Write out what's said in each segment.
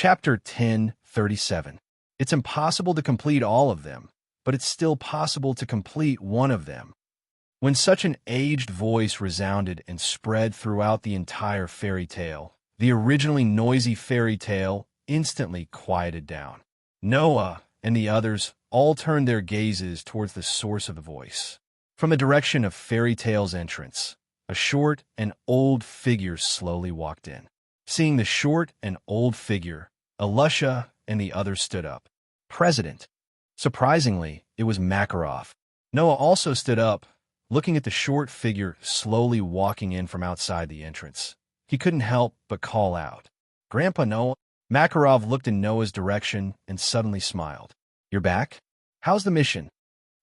Chapter 1037. It's impossible to complete all of them, but it's still possible to complete one of them. When such an aged voice resounded and spread throughout the entire fairy tale, the originally noisy fairy tale instantly quieted down. Noah and the others all turned their gazes towards the source of the voice. From the direction of fairy tale's entrance, a short and old figure slowly walked in. Seeing the short and old figure, Alusha and the others stood up. President. Surprisingly, it was Makarov. Noah also stood up, looking at the short figure slowly walking in from outside the entrance. He couldn't help but call out, "Grandpa Noah." Makarov looked in Noah's direction and suddenly smiled. "You're back? How's the mission?"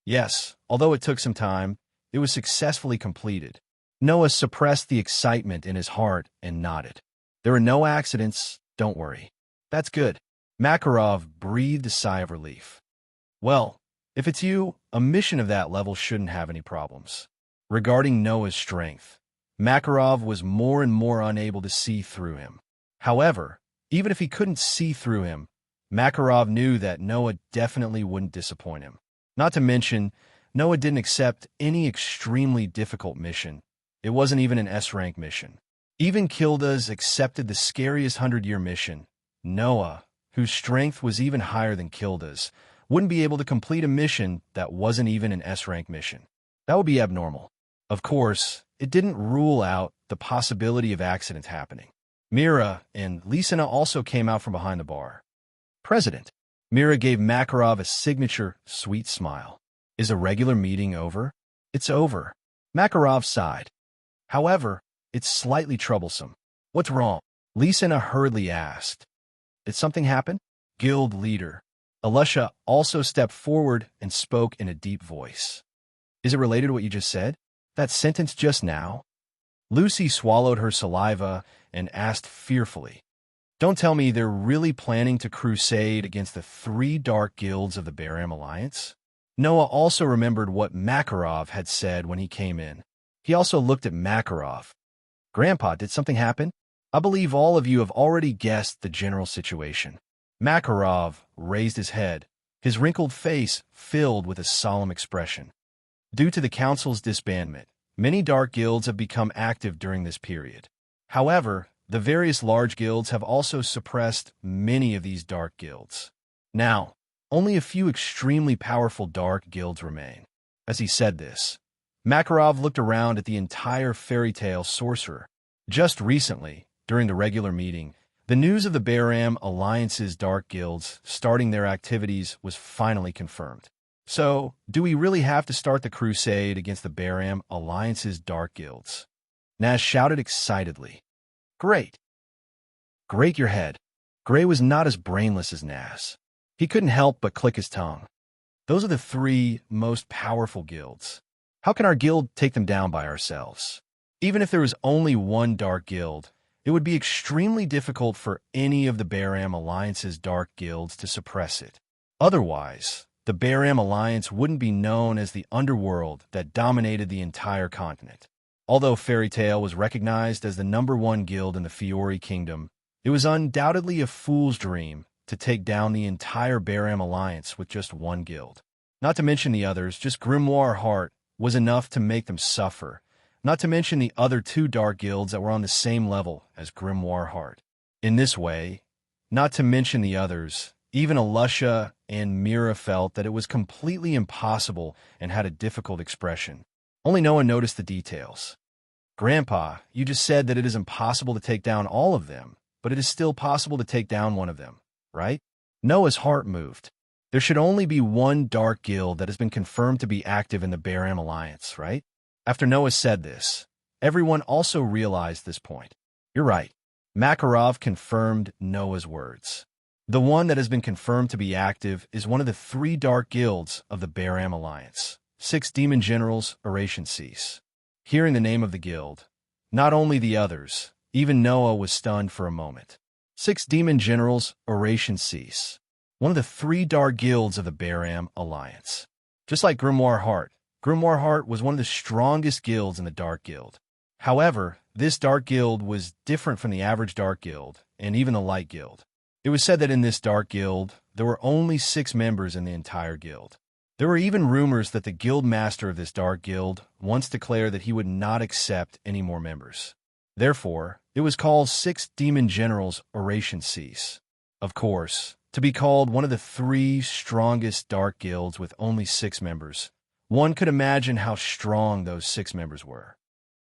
"Yes, although it took some time, it was successfully completed." Noah suppressed the excitement in his heart and nodded. "There were no accidents, don't worry." "That's good." Makarov breathed a sigh of relief. "Well, if it's you, a mission of that level shouldn't have any problems." Regarding Noah's strength, Makarov was more and more unable to see through him. However, even if he couldn't see through him, Makarov knew that Noah definitely wouldn't disappoint him. Not to mention, Noah didn't accept any extremely difficult mission. It wasn't even an S-rank mission. Even Kilda's accepted the scariest 100-year mission. Noah, whose strength was even higher than Kilda's, wouldn't be able to complete a mission that wasn't even an S-rank mission. That would be abnormal. Of course, it didn't rule out the possibility of accidents happening. Mira and Lisina also came out from behind the bar. "President." Mira gave Makarov a signature sweet smile. "Is a regular meeting over?" "It's over." Makarov sighed. "However, it's slightly troublesome." "What's wrong?" Lisina hurriedly asked. "Did something happen?" Guild leader Alusha also stepped forward and spoke in a deep voice. "Is it related to what you just said? That sentence just now?" Lucy swallowed her saliva and asked fearfully, "Don't tell me they're really planning to crusade against the 3 dark guilds of the Baram Alliance?" Noah also remembered what Makarov had said when he came in. He also looked at Makarov. "Grandpa, did something happen? I believe all of you have already guessed the general situation." Makarov raised his head, his wrinkled face filled with a solemn expression. "Due to the council's disbandment, many dark guilds have become active during this period. However, the various large guilds have also suppressed many of these dark guilds. Now, only a few extremely powerful dark guilds remain." As he said this, Makarov looked around at the entire fairy tale sorcerer. Just recently, during the regular meeting, the news of the Baram Alliance's dark guilds starting their activities was finally confirmed. So, do we really have to start the crusade against the Baram Alliance's dark guilds? Naz shouted excitedly. "Great. Great your head." Gray was not as brainless as Naz. He couldn't help but click his tongue. "Those are the 3 most powerful guilds. How can our guild take them down by ourselves? Even if there was only one dark guild, it would be extremely difficult for any of the Baram Alliance's dark guilds to suppress it. Otherwise, the Baram Alliance wouldn't be known as the underworld that dominated the entire continent. Although Fairy Tale was recognized as the #1 guild in the Fiori Kingdom, it was undoubtedly a fool's dream to take down the entire Baram Alliance with just one guild. Not to mention the others, just Grimoire Heart was enough to make them suffer, not to mention the other 2 dark guilds that were on the same level as Grimoire Heart. In this way, not to mention the others, even Alusha and Mira felt that it was completely impossible and had a difficult expression. Only Noah noticed the details. "Grandpa, you just said that it is impossible to take down all of them, but it is still possible to take down one of them, right?" Noah's heart moved. There should only be one dark guild that has been confirmed to be active in the Baram Alliance, right? After Noah said this, everyone also realized this point. "You're right." Makarov confirmed Noah's words. The one that has been confirmed to be active is one of the 3 dark guilds of the Baram Alliance. 6 demon generals, Oration Cease. Hearing the name of the guild, not only the others, even Noah was stunned for a moment. 6 demon generals, Oration Cease. One of the 3 dark guilds of the Baram Alliance. Just like Grimoire Heart, Grimoire Heart was one of the strongest guilds in the Dark Guild. However, this Dark Guild was different from the average Dark Guild, and even the Light Guild. It was said that in this dark guild, there were only 6 members in the entire guild. There were even rumors that the guild master of this dark guild once declared that he would not accept any more members. Therefore, it was called 6 Demon Generals Oration Cease. Of course, to be called one of the 3 strongest dark guilds with only 6 members, one could imagine how strong those 6 members were.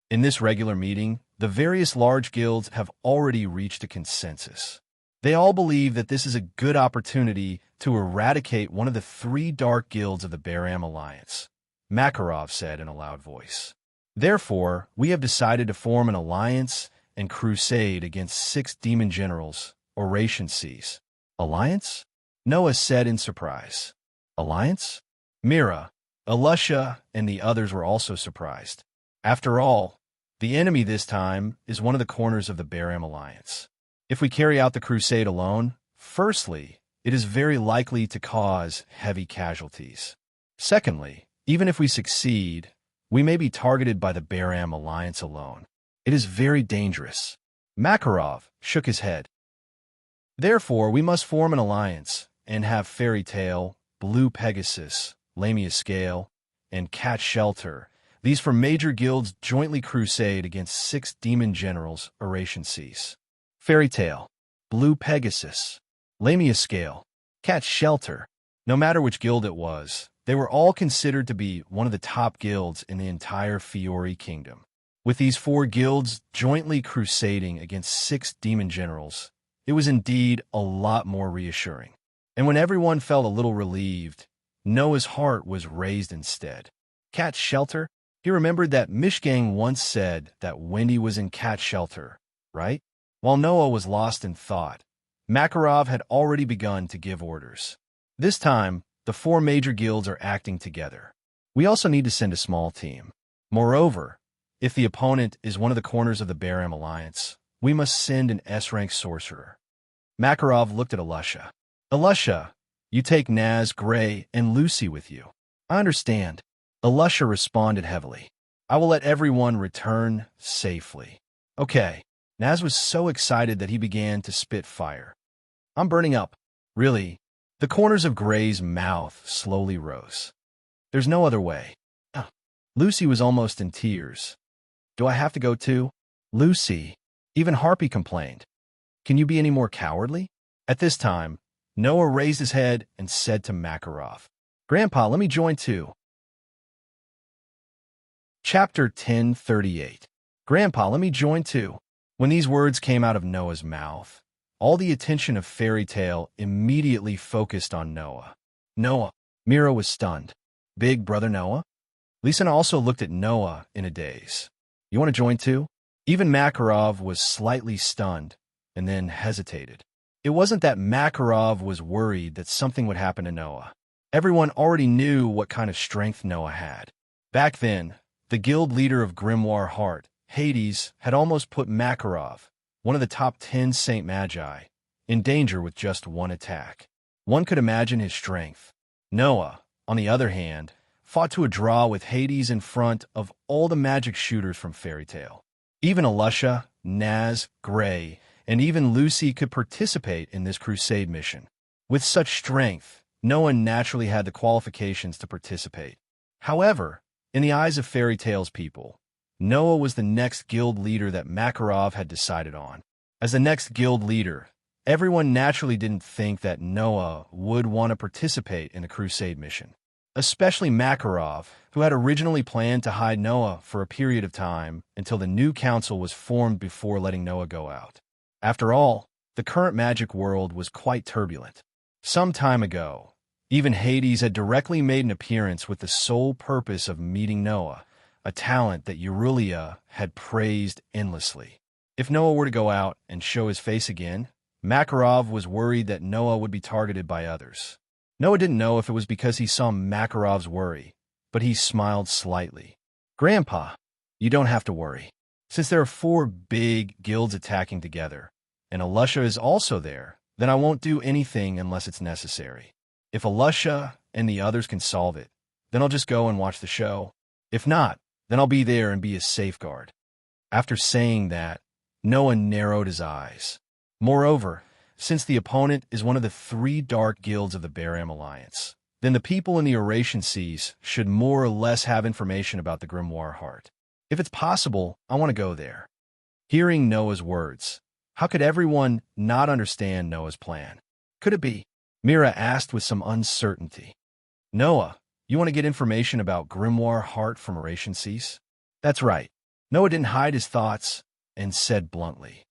In this regular meeting, the various large guilds have already reached a consensus. They all believe that this is a good opportunity to eradicate one of the 3 dark guilds of the Baram Alliance, Makarov said in a loud voice. Therefore, we have decided to form an alliance and crusade against 6 demon generals, Oration Cease. Alliance? Noah said in surprise. Alliance? Mira, Alusha, and the others were also surprised. After all, the enemy this time is one of the corners of the Baram Alliance. If we carry out the crusade alone, firstly, it is very likely to cause heavy casualties. Secondly, even if we succeed, we may be targeted by the Baram Alliance alone. It is very dangerous. Makarov shook his head. Therefore, we must form an alliance and have Fairy Tale, Blue Pegasus, Lamia Scale, and Cat Shelter, these 4 major guilds jointly crusade against 6 demon generals, Oration Cease. Fairy Tale, Blue Pegasus, Lamia Scale, Cat Shelter. No matter which guild it was, they were all considered to be one of the top guilds in the entire Fiori Kingdom. With these 4 guilds jointly crusading against 6 demon generals, it was indeed a lot more reassuring. And when everyone felt a little relieved, Noah's heart was raised instead. Cat Shelter? He remembered that Mishgang once said that Wendy was in Cat Shelter, right? While Noah was lost in thought, Makarov had already begun to give orders. This time, the 4 major guilds are acting together. We also need to send a small team. Moreover, if the opponent is one of the corners of the Baram Alliance, we must send an S-rank sorcerer. Makarov looked at Alusha. Alusha, you take Naz, Gray, and Lucy with you. I understand. Alusha responded heavily. I will let everyone return safely. Okay. Naz was so excited that he began to spit fire. I'm burning up. Really? The corners of Gray's mouth slowly rose. There's no other way. Lucy was almost in tears. Do I have to go too? Lucy. Even Harpy complained. Can you be any more cowardly? At this time, Noah raised his head and said to Makarov, Grandpa, let me join too. Chapter 1038. Grandpa, let me join too. When these words came out of Noah's mouth, all the attention of Fairy Tale immediately focused on Noah. Noah. Mira was stunned. Big brother Noah? Lisana also looked at Noah in a daze. You want to join too? Even Makarov was slightly stunned and then hesitated. It wasn't that Makarov was worried that something would happen to Noah. Everyone already knew what kind of strength Noah had. Back then, the guild leader of Grimoire Heart, Hades, had almost put Makarov, one of the top 10 Saint Magi, in danger with just one attack. One could imagine his strength. Noah, on the other hand, fought to a draw with Hades in front of all the magic shooters from Fairy Tale. Even Alusha, Naz, Gray, and even Lucy could participate in this crusade mission. With such strength, Noah naturally had the qualifications to participate. However, in the eyes of Fairy Tale's people, Noah was the next guild leader that Makarov had decided on. As the next guild leader, everyone naturally didn't think that Noah would want to participate in the crusade mission. Especially Makarov, who had originally planned to hide Noah for a period of time until the new council was formed before letting Noah go out. After all, the current magic world was quite turbulent. Some time ago, even Hades had directly made an appearance with the sole purpose of meeting Noah, a talent that Eurulia had praised endlessly. If Noah were to go out and show his face again, Makarov was worried that Noah would be targeted by others. Noah didn't know if it was because he saw Makarov's worry, but he smiled slightly. Grandpa, you don't have to worry. Since there are 4 big guilds attacking together, and Alusha is also there, then I won't do anything unless it's necessary. If Alusha and the others can solve it, then I'll just go and watch the show. If not, then I'll be there and be a safeguard. After saying that, Noah narrowed his eyes. Moreover, since the opponent is one of the 3 dark guilds of the Baram Alliance, then the people in the Eurasian seas should more or less have information about the Grimoire Heart. If it's possible, I want to go there. Hearing Noah's words, how could everyone not understand Noah's plan? Could it be? Mira asked with some uncertainty. Noah, you want to get information about Grimoire Heart from Eurasian seas? That's right. Noah didn't hide his thoughts and said bluntly.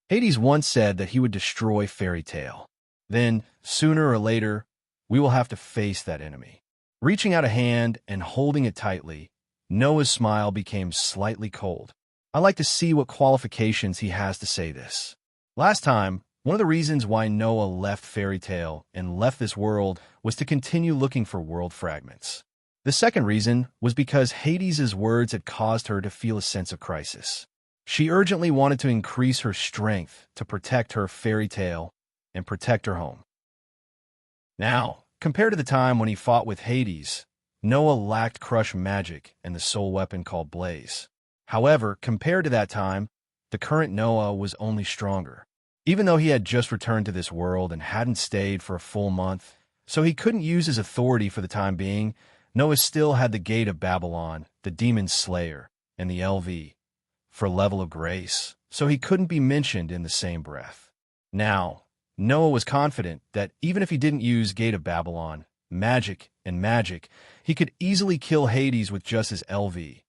Hades once said that he would destroy Fairy Tale. Then, sooner or later, we will have to face that enemy. Reaching out a hand and holding it tightly, Noah's smile became slightly cold. I like to see what qualifications he has to say this. Last time, one of the reasons why Noah left Fairy Tale and left this world was to continue looking for world fragments. The second reason was because Hades' words had caused her to feel a sense of crisis. She urgently wanted to increase her strength to protect her Fairy Tale and protect her home. Now, compared to the time when he fought with Hades, Noah lacked crush magic and the soul weapon called Blaze. However, compared to that time, the current Noah was only stronger. Even though he had just returned to this world and hadn't stayed for a full month, so he couldn't use his authority for the time being, Noah still had the Gate of Babylon, the Demon Slayer, and the LV for level of grace, so he couldn't be mentioned in the same breath. Now, Noah was confident that even if he didn't use Gate of Babylon, magic, he could easily kill Hades with just his LV,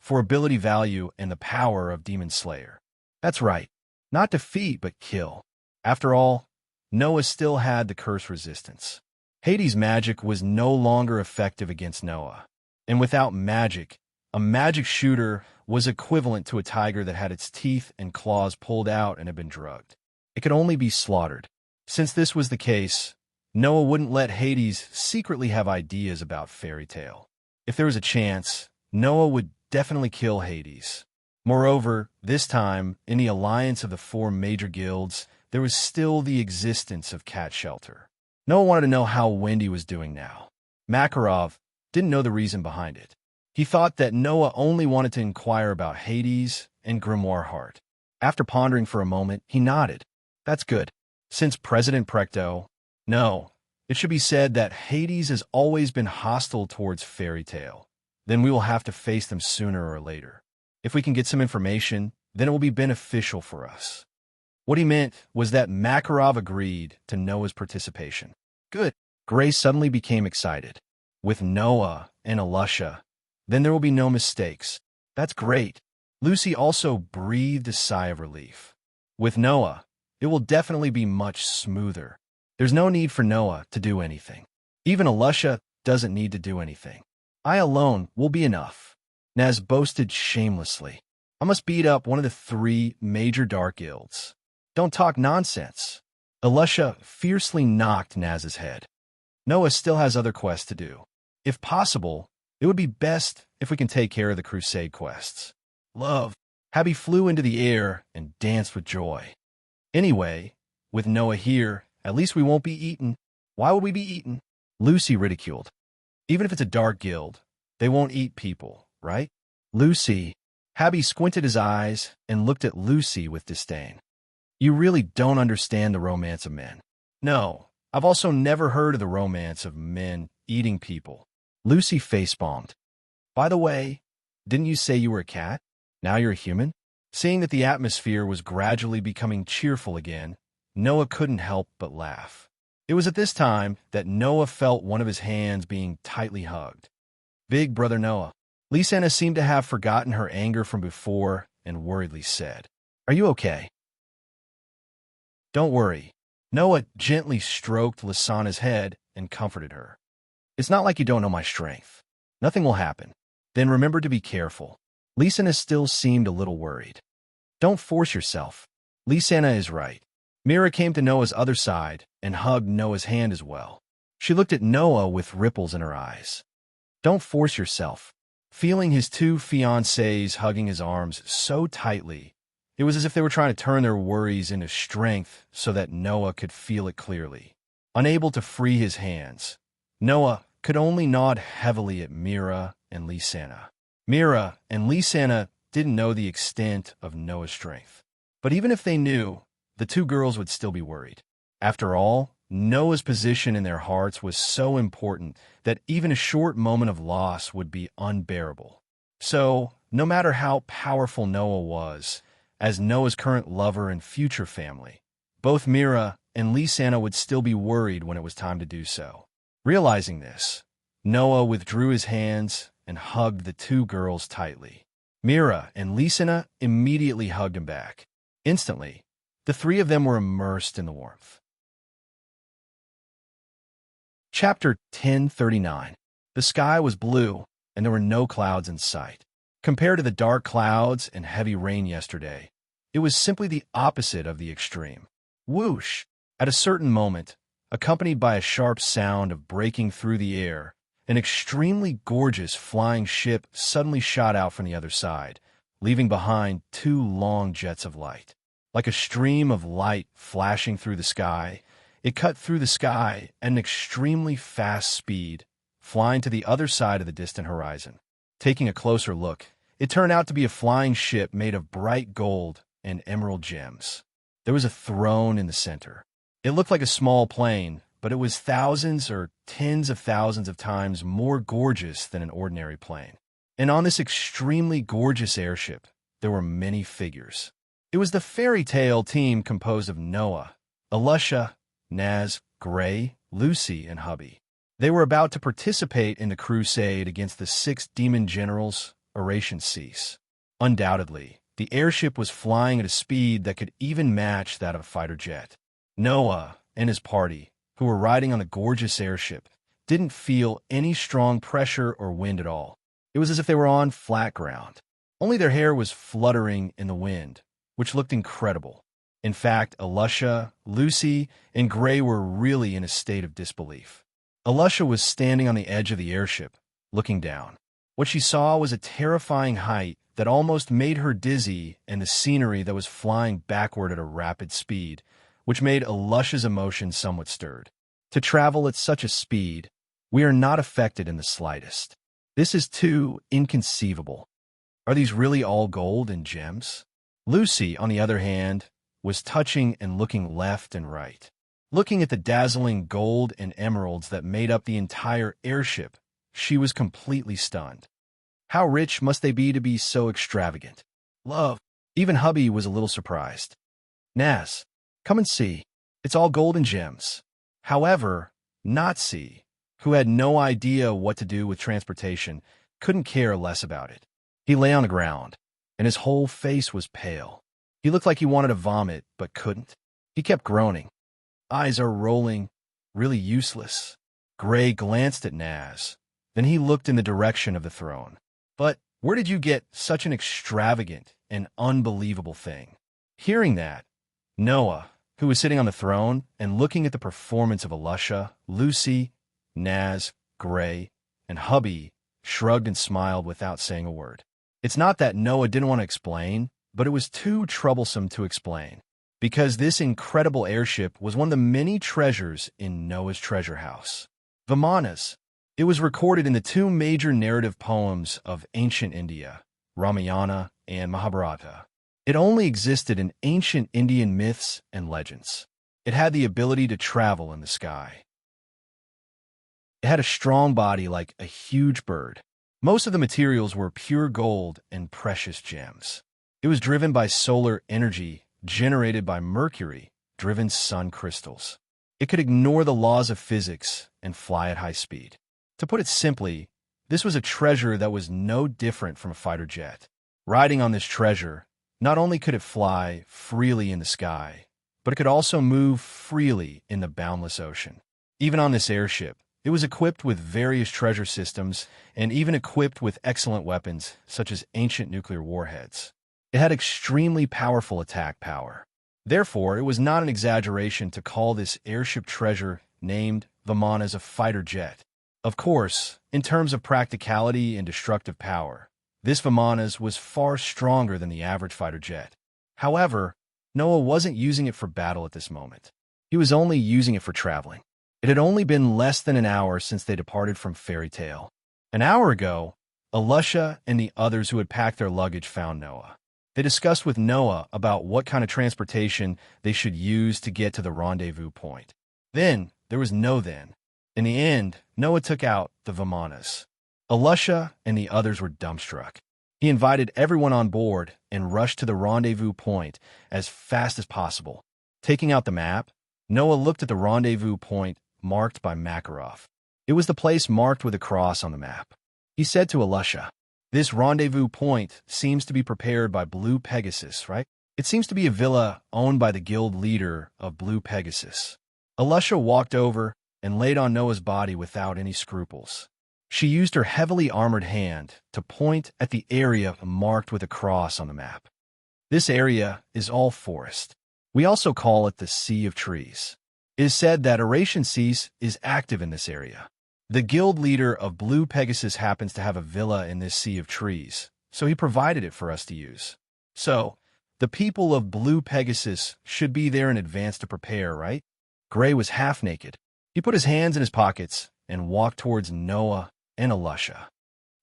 for ability value and the power of Demon Slayer. That's right, not defeat but kill. After all, Noah still had the curse resistance. Hades' magic was no longer effective against Noah, and without magic, a magic shooter was equivalent to a tiger that had its teeth and claws pulled out and had been drugged. It could only be slaughtered. Since this was the case, Noah wouldn't let Hades secretly have ideas about Fairy Tale. If there was a chance, Noah would definitely kill Hades. Moreover, this time, in the alliance of the 4 major guilds, there was still the existence of Cat Shelter. Noah wanted to know how Wendy was doing now. Makarov didn't know the reason behind it. He thought that Noah only wanted to inquire about Hades and Grimoire Heart. After pondering for a moment, he nodded. That's good. Since President Precto, no, it should be said that Hades has always been hostile towards Fairy Tale. Then we will have to face them sooner or later. If we can get some information, then it will be beneficial for us. What he meant was that Makarov agreed to Noah's participation. Good. Grace suddenly became excited. With Noah and Alusha, then there will be no mistakes. That's great. Lucy also breathed a sigh of relief. With Noah, it will definitely be much smoother. There's no need for Noah to do anything. Even Alusha doesn't need to do anything. I alone will be enough. Naz boasted shamelessly. I must beat up one of the 3 major dark guilds. Don't talk nonsense. Alusha fiercely knocked Naz's head. Noah still has other quests to do. If possible, it would be best if we can take care of the crusade quests. Love. Habby flew into the air and danced with joy. Anyway, with Noah here, at least we won't be eaten. Why would we be eaten? Lucy ridiculed. Even if it's a dark guild, they won't eat people, right? Lucy. Habby squinted his eyes and looked at Lucy with disdain. You really don't understand the romance of men. No, I've also never heard of the romance of men eating people. Lucy facepalmed. By the way, didn't you say you were a cat? Now you're a human? Seeing that the atmosphere was gradually becoming cheerful again, Noah couldn't help but laugh. It was at this time that Noah felt one of his hands being tightly hugged. Big brother Noah. Lisanna seemed to have forgotten her anger from before and worriedly said, Are you okay? Don't worry. Noah gently stroked Lisanna's head and comforted her. It's not like you don't know my strength. Nothing will happen. Then remember to be careful. Lisanna still seemed a little worried. Don't force yourself. Lisanna is right. Mira came to Noah's other side and hugged Noah's hand as well. She looked at Noah with ripples in her eyes. Don't force yourself. Feeling his 2 fiancées hugging his arms so tightly, it was as if they were trying to turn their worries into strength so that Noah could feel it clearly. Unable to free his hands, Noah could only nod heavily at Mira and Lisanna. Mira and Lisanna didn't know the extent of Noah's strength. But even if they knew, the 2 girls would still be worried. After all, Noah's position in their hearts was so important that even a short moment of loss would be unbearable. So, no matter how powerful Noah was, as Noah's current lover and future family, both Mira and Lisanna would still be worried when it was time to do so. Realizing this, Noah withdrew his hands and hugged the two girls tightly. Mira and Lisanna immediately hugged him back. Instantly, the three of them were immersed in the warmth. Chapter 1039. The sky was blue, and there were no clouds in sight. Compared to the dark clouds and heavy rain yesterday, it was simply the opposite of the extreme. Whoosh! At a certain moment, accompanied by a sharp sound of breaking through the air, an extremely gorgeous flying ship suddenly shot out from the other side, leaving behind two long jets of light. Like a stream of light flashing through the sky, it cut through the sky at an extremely fast speed, flying to the other side of the distant horizon. Taking a closer look, it turned out to be a flying ship made of bright gold and emerald gems. There was a throne in the center. It looked like a small plane, but it was thousands or tens of thousands of times more gorgeous than an ordinary plane. And on this extremely gorgeous airship, there were many figures. It was the fairy tale team composed of Noah, Alusha, Naz, Gray, Lucy, and Hubby. They were about to participate in the crusade against the 6 demon generals, Oration Cease. Undoubtedly, the airship was flying at a speed that could even match that of a fighter jet. Noah and his party, who were riding on the gorgeous airship, didn't feel any strong pressure or wind at all. It was as if they were on flat ground. Only their hair was fluttering in the wind, which looked incredible. In fact, Alusha, Lucy, and Gray were really in a state of disbelief. Alusha was standing on the edge of the airship, looking down. What she saw was a terrifying height that almost made her dizzy, and the scenery that was flying backward at a rapid speed, which made Alusha's emotions somewhat stirred. To travel at such a speed, we are not affected in the slightest. This is too inconceivable. Are these really all gold and gems? Lucy, on the other hand, was touching and looking left and right. Looking at the dazzling gold and emeralds that made up the entire airship, she was completely stunned. How rich must they be to be so extravagant? Love. Even Hubby was a little surprised. Naz, come and see. It's all gold and gems. However, Nazi, who had no idea what to do with transportation, couldn't care less about it. He lay on the ground, and his whole face was pale. He looked like he wanted to vomit, but couldn't. He kept groaning. Eyes are rolling, really useless. Gray glanced at Naz. Then he looked in the direction of the throne. But where did you get such an extravagant and unbelievable thing? Hearing that, Noah, who was sitting on the throne and looking at the performance of Alusha, Lucy, Naz, Gray, and Hubby, shrugged and smiled without saying a word. It's not that Noah didn't want to explain, but it was too troublesome to explain, because this incredible airship was one of the many treasures in Noah's treasure house. Vimanas. It was recorded in the 2 major narrative poems of ancient India, Ramayana and Mahabharata. It only existed in ancient Indian myths and legends. It had the ability to travel in the sky. It had a strong body like a huge bird. Most of the materials were pure gold and precious gems. It was driven by solar energy generated by mercury-driven sun crystals. It could ignore the laws of physics and fly at high speed. To put it simply, this was a treasure that was no different from a fighter jet. Riding on this treasure, not only could it fly freely in the sky, but it could also move freely in the boundless ocean. Even on this airship, it was equipped with various treasure systems and even equipped with excellent weapons, such as ancient nuclear warheads. It had extremely powerful attack power. Therefore, it was not an exaggeration to call this airship treasure named Vimanas a fighter jet. Of course, in terms of practicality and destructive power, this Vimanas was far stronger than the average fighter jet. However, Noah wasn't using it for battle at this moment. He was only using it for traveling. It had only been less than an hour since they departed from Fairy Tale. An hour ago, Alusha and the others who had packed their luggage found Noah. They discussed with Noah about what kind of transportation they should use to get to the rendezvous point. Then, there was no then. In the end, Noah took out the Vimanas. Alusha and the others were dumbstruck. He invited everyone on board and rushed to the rendezvous point as fast as possible. Taking out the map, Noah looked at the rendezvous point marked by Makarov. It was the place marked with a cross on the map. He said to Alusha, "This rendezvous point seems to be prepared by Blue Pegasus, right? It seems to be a villa owned by the guild leader of Blue Pegasus." Alusha walked over and laid on Noah's body without any scruples. She used her heavily armored hand to point at the area marked with a cross on the map. This area is all forest. We also call it the Sea of Trees. It is said that Oration Cease is active in this area. The guild leader of Blue Pegasus happens to have a villa in this Sea of Trees, so he provided it for us to use. So, the people of Blue Pegasus should be there in advance to prepare, right? Gray was half naked. He put his hands in his pockets and walked towards Noah and Alusha.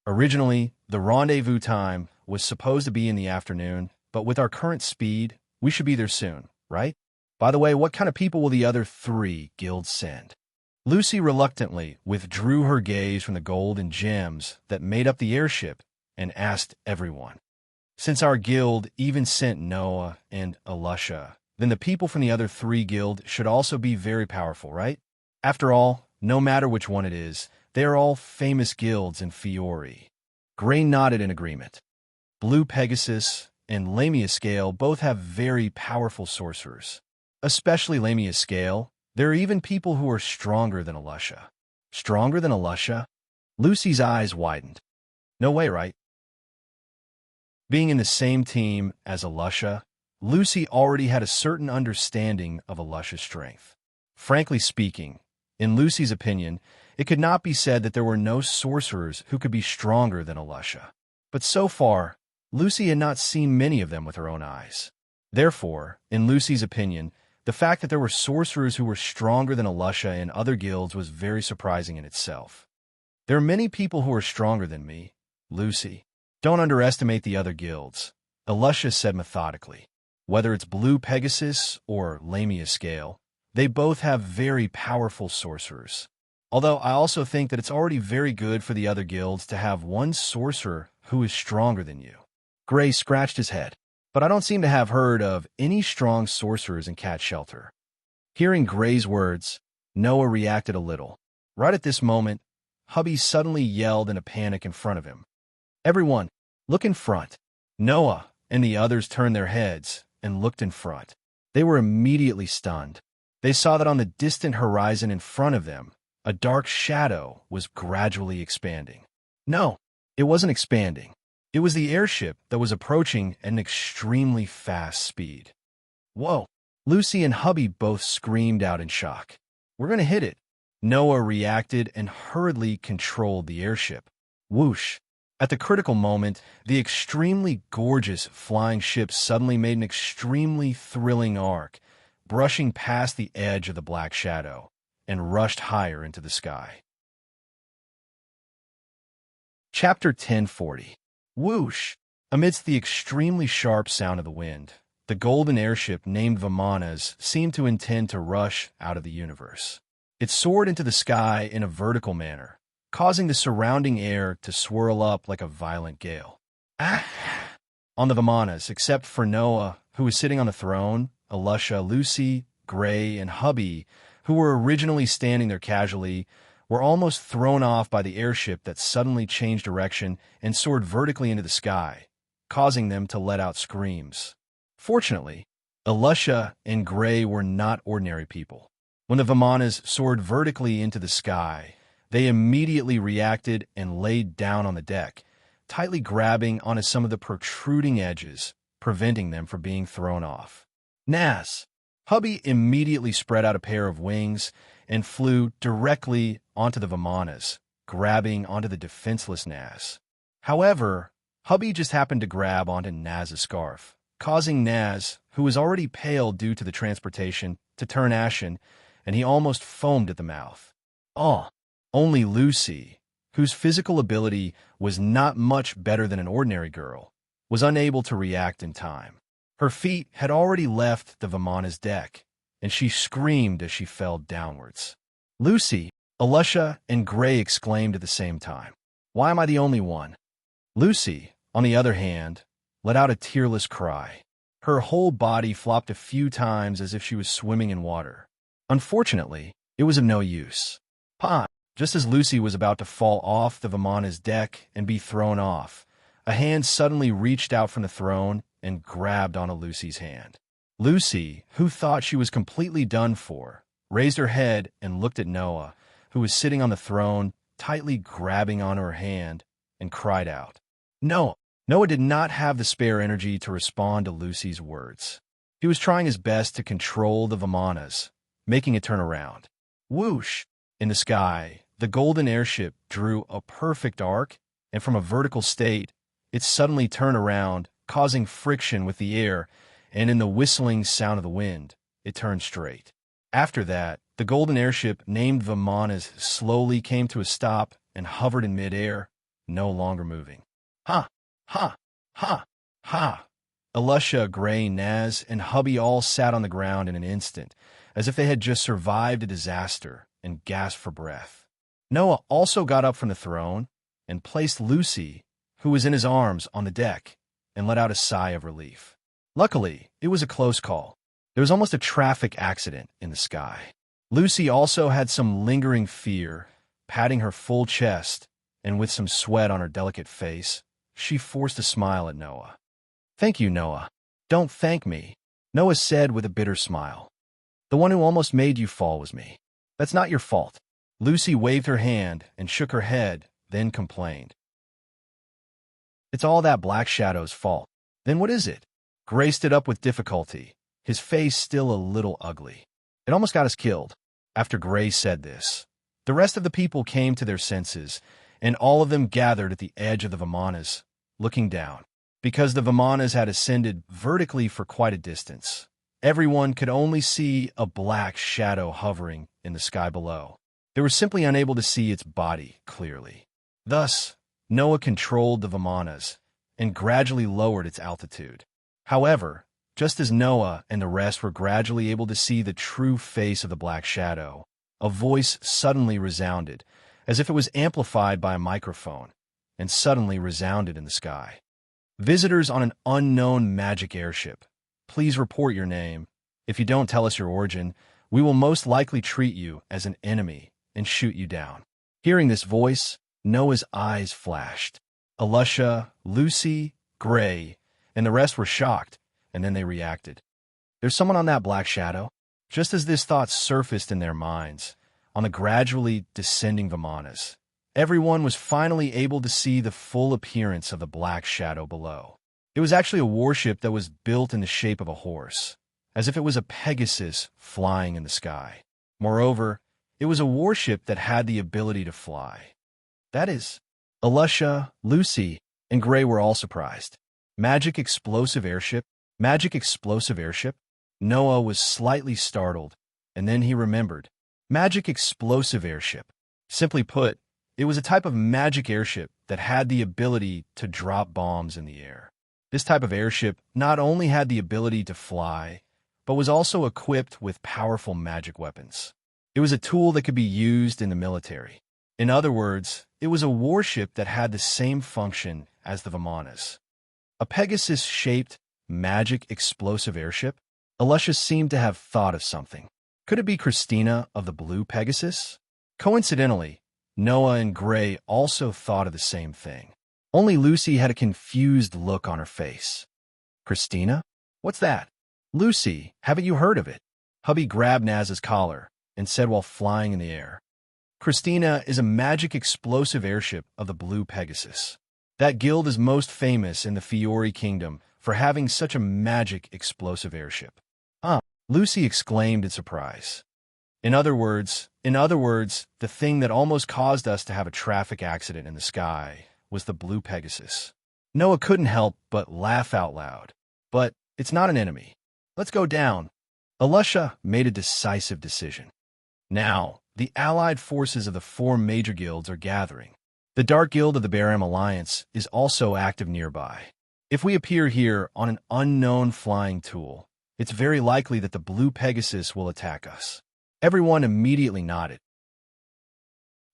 Originally, the rendezvous time was supposed to be in the afternoon, but with our current speed, we should be there soon, right? By the way, what kind of people will the other 3 guilds send? Lucy reluctantly withdrew her gaze from the gold and gems that made up the airship and asked everyone. Since our guild even sent Noah and Alusha, then the people from the other 3 guilds should also be very powerful, right? After all, no matter which one it is, they are all famous guilds in Fiore. Gray nodded in agreement. Blue Pegasus and Lamia Scale both have very powerful sorcerers. Especially Lamia Scale, there are even people who are stronger than Alusha. Stronger than Alusha? Lucy's eyes widened. No way, right? Being in the same team as Alusha, Lucy already had a certain understanding of Alusha's strength. Frankly speaking, in Lucy's opinion, it could not be said that there were no sorcerers who could be stronger than Alusha. But so far, Lucy had not seen many of them with her own eyes. Therefore, in Lucy's opinion, the fact that there were sorcerers who were stronger than Alusha in other guilds was very surprising in itself. There are many people who are stronger than me, Lucy. Don't underestimate the other guilds, Alusha said methodically. Whether it's Blue Pegasus or Lamia Scale, they both have very powerful sorcerers. Although I also think that it's already very good for the other guilds to have one sorcerer who is stronger than you. Gray scratched his head. But I don't seem to have heard of any strong sorcerers in Cat Shelter. Hearing Gray's words, Noah reacted a little. Right at this moment, Hubby suddenly yelled in a panic in front of him. "Everyone, look in front." Noah and the others turned their heads and looked in front. They were immediately stunned. They saw that on the distant horizon in front of them, a dark shadow was gradually expanding. No, it wasn't expanding. It was the airship that was approaching at an extremely fast speed. Whoa! Lucy and Hubby both screamed out in shock. "We're going to hit it." Noah reacted and hurriedly controlled the airship. Whoosh! At the critical moment, the extremely gorgeous flying ship suddenly made an extremely thrilling arc, brushing past the edge of the black shadow, and rushed higher into the sky. Chapter 1040. Whoosh! Amidst the extremely sharp sound of the wind, the golden airship named Vimanas seemed to intend to rush out of the universe. It soared into the sky in a vertical manner, causing the surrounding air to swirl up like a violent gale. Ah! On the Vimanas, except for Noah, who was sitting on the throne, Alusha, Lucy, Gray, and Hubby, who were originally standing there casually, were almost thrown off by the airship that suddenly changed direction and soared vertically into the sky, causing them to let out screams. Fortunately, Alusha and Gray were not ordinary people. When the Vimanas soared vertically into the sky, they immediately reacted and laid down on the deck, tightly grabbing onto some of the protruding edges, preventing them from being thrown off. Naz! Hubby immediately spread out a pair of wings and flew directly onto the Vimanas, grabbing onto the defenseless Naz. However, Hubby just happened to grab onto Naz's scarf, causing Naz, who was already pale due to the transportation, to turn ashen, and he almost foamed at the mouth. Only Lucy, whose physical ability was not much better than an ordinary girl, was unable to react in time. Her feet had already left the Vimana's deck, and she screamed as she fell downwards. Lucy, Alusha, and Gray exclaimed at the same time. Why am I the only one? Lucy, on the other hand, let out a tearless cry. Her whole body flopped a few times as if she was swimming in water. Unfortunately, it was of no use. Just as Lucy was about to fall off the Vimana's deck and be thrown off, a hand suddenly reached out from the throne and grabbed onto Lucy's hand. Lucy, who thought she was completely done for, raised her head and looked at Noah, who was sitting on the throne, tightly grabbing onto her hand, and cried out. No! Noah did not have the spare energy to respond to Lucy's words. He was trying his best to control the Vimanas, making it turn around. Whoosh! In the sky, the golden airship drew a perfect arc, and from a vertical state, it suddenly turned around, causing friction with the air, and in the whistling sound of the wind, it turned straight. After that, the golden airship, named Vimanas, slowly came to a stop and hovered in midair, no longer moving. Ha! Ha! Ha! Ha! Alusha, Gray, Naz, and Hubby all sat on the ground in an instant, as if they had just survived a disaster, and gasped for breath. Noah also got up from the throne and placed Lucy, who was in his arms, on the deck, and let out a sigh of relief. Luckily, it was a close call. There was almost a traffic accident in the sky. Lucy also had some lingering fear, patting her full chest, and with some sweat on her delicate face, she forced a smile at Noah. Thank you, Noah. Don't thank me, Noah said with a bitter smile. The one who almost made you fall was me. That's not your fault. Lucy waved her hand and shook her head, then complained. It's all that Black Shadow's fault. Then what is it? Gray stood up with difficulty, his face still a little ugly. It almost got us killed. After Gray said this, the rest of the people came to their senses, and all of them gathered at the edge of the Vimanas, looking down. Because the Vimanas had ascended vertically for quite a distance, everyone could only see a black shadow hovering in the sky below. They were simply unable to see its body clearly. Thus, Noah controlled the Vimanas and gradually lowered its altitude. However, just as Noah and the rest were gradually able to see the true face of the black shadow, a voice suddenly resounded, as if it was amplified by a microphone, and suddenly resounded in the sky. Visitors on an unknown magic airship, please report your name. If you don't tell us your origin, we will most likely treat you as an enemy and shoot you down. Hearing this voice, Noah's eyes flashed. Alusha, Lucy, Gray, and the rest were shocked, and then they reacted. There's someone on that black shadow? Just as this thought surfaced in their minds, on the gradually descending Vimanas, everyone was finally able to see the full appearance of the black shadow below. It was actually a warship that was built in the shape of a horse, as if it was a Pegasus flying in the sky. Moreover, it was a warship that had the ability to fly. That is, Alusha, Lucy, and Gray were all surprised. Magic explosive airship? Magic explosive airship? Noah was slightly startled, and then he remembered. Magic explosive airship. Simply put, it was a type of magic airship that had the ability to drop bombs in the air. This type of airship not only had the ability to fly, but was also equipped with powerful magic weapons. It was a tool that could be used in the military. In other words, it was a warship that had the same function as the Vimanas. A Pegasus-shaped, magic explosive airship? Alusha seemed to have thought of something. Could it be Christina of the Blue Pegasus? Coincidentally, Noah and Gray also thought of the same thing. Only Lucy had a confused look on her face. Christina? What's that? Lucy, haven't you heard of it? Hubby grabbed Naz's collar and said while flying in the air. Christina is a magic explosive airship of the Blue Pegasus. That guild is most famous in the Fiori Kingdom for having such a magic explosive airship. Lucy exclaimed in surprise. In other words, the thing that almost caused us to have a traffic accident in the sky was the Blue Pegasus. Noah couldn't help but laugh out loud. But it's not an enemy. Let's go down. Alusha made a decisive decision. Now, the allied forces of the 4 major guilds are gathering. The Dark Guild of the Baram Alliance is also active nearby. If we appear here on an unknown flying tool, it's very likely that the blue Pegasus will attack us." Everyone immediately nodded.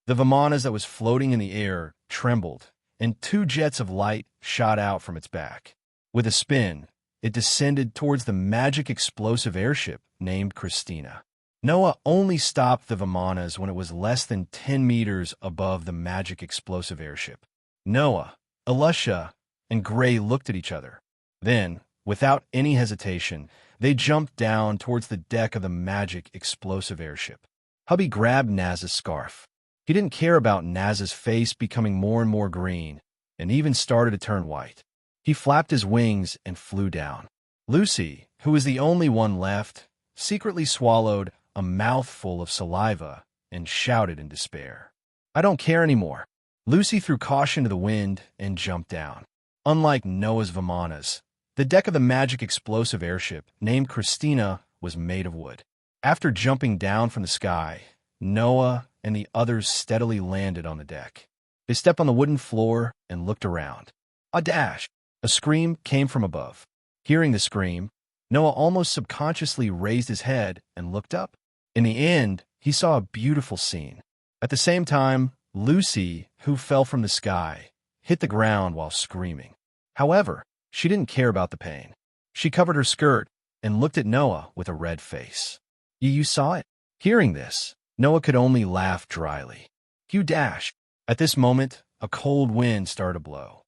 The Vimanas that was floating in the air trembled, and 2 jets of light shot out from its back. With a spin, it descended towards the magic explosive airship named Christina. Noah only stopped the Vimanas when it was less than 10 meters above the magic explosive airship. Noah, Elisha, and Gray looked at each other. Then, without any hesitation, they jumped down towards the deck of the magic explosive airship. Hubby grabbed Naz's scarf. He didn't care about Naz's face becoming more and more green, and even started to turn white. He flapped his wings and flew down. Lucy, who was the only one left, secretly swallowed a mouthful of saliva and shouted in despair, "I don't care anymore." Lucy threw caution to the wind and jumped down. Unlike Noah's Vimanas, the deck of the magic explosive airship, named Christina, was made of wood. After jumping down from the sky, Noah and the others steadily landed on the deck. They stepped on the wooden floor and looked around. A dash! A scream came from above. Hearing the scream, Noah almost subconsciously raised his head and looked up. In the end, he saw a beautiful scene. At the same time, Lucy, who fell from the sky, hit the ground while screaming. However, she didn't care about the pain. She covered her skirt and looked at Noah with a red face. You saw it?" Hearing this, Noah could only laugh dryly. "You dash." At this moment, a cold wind started to blow.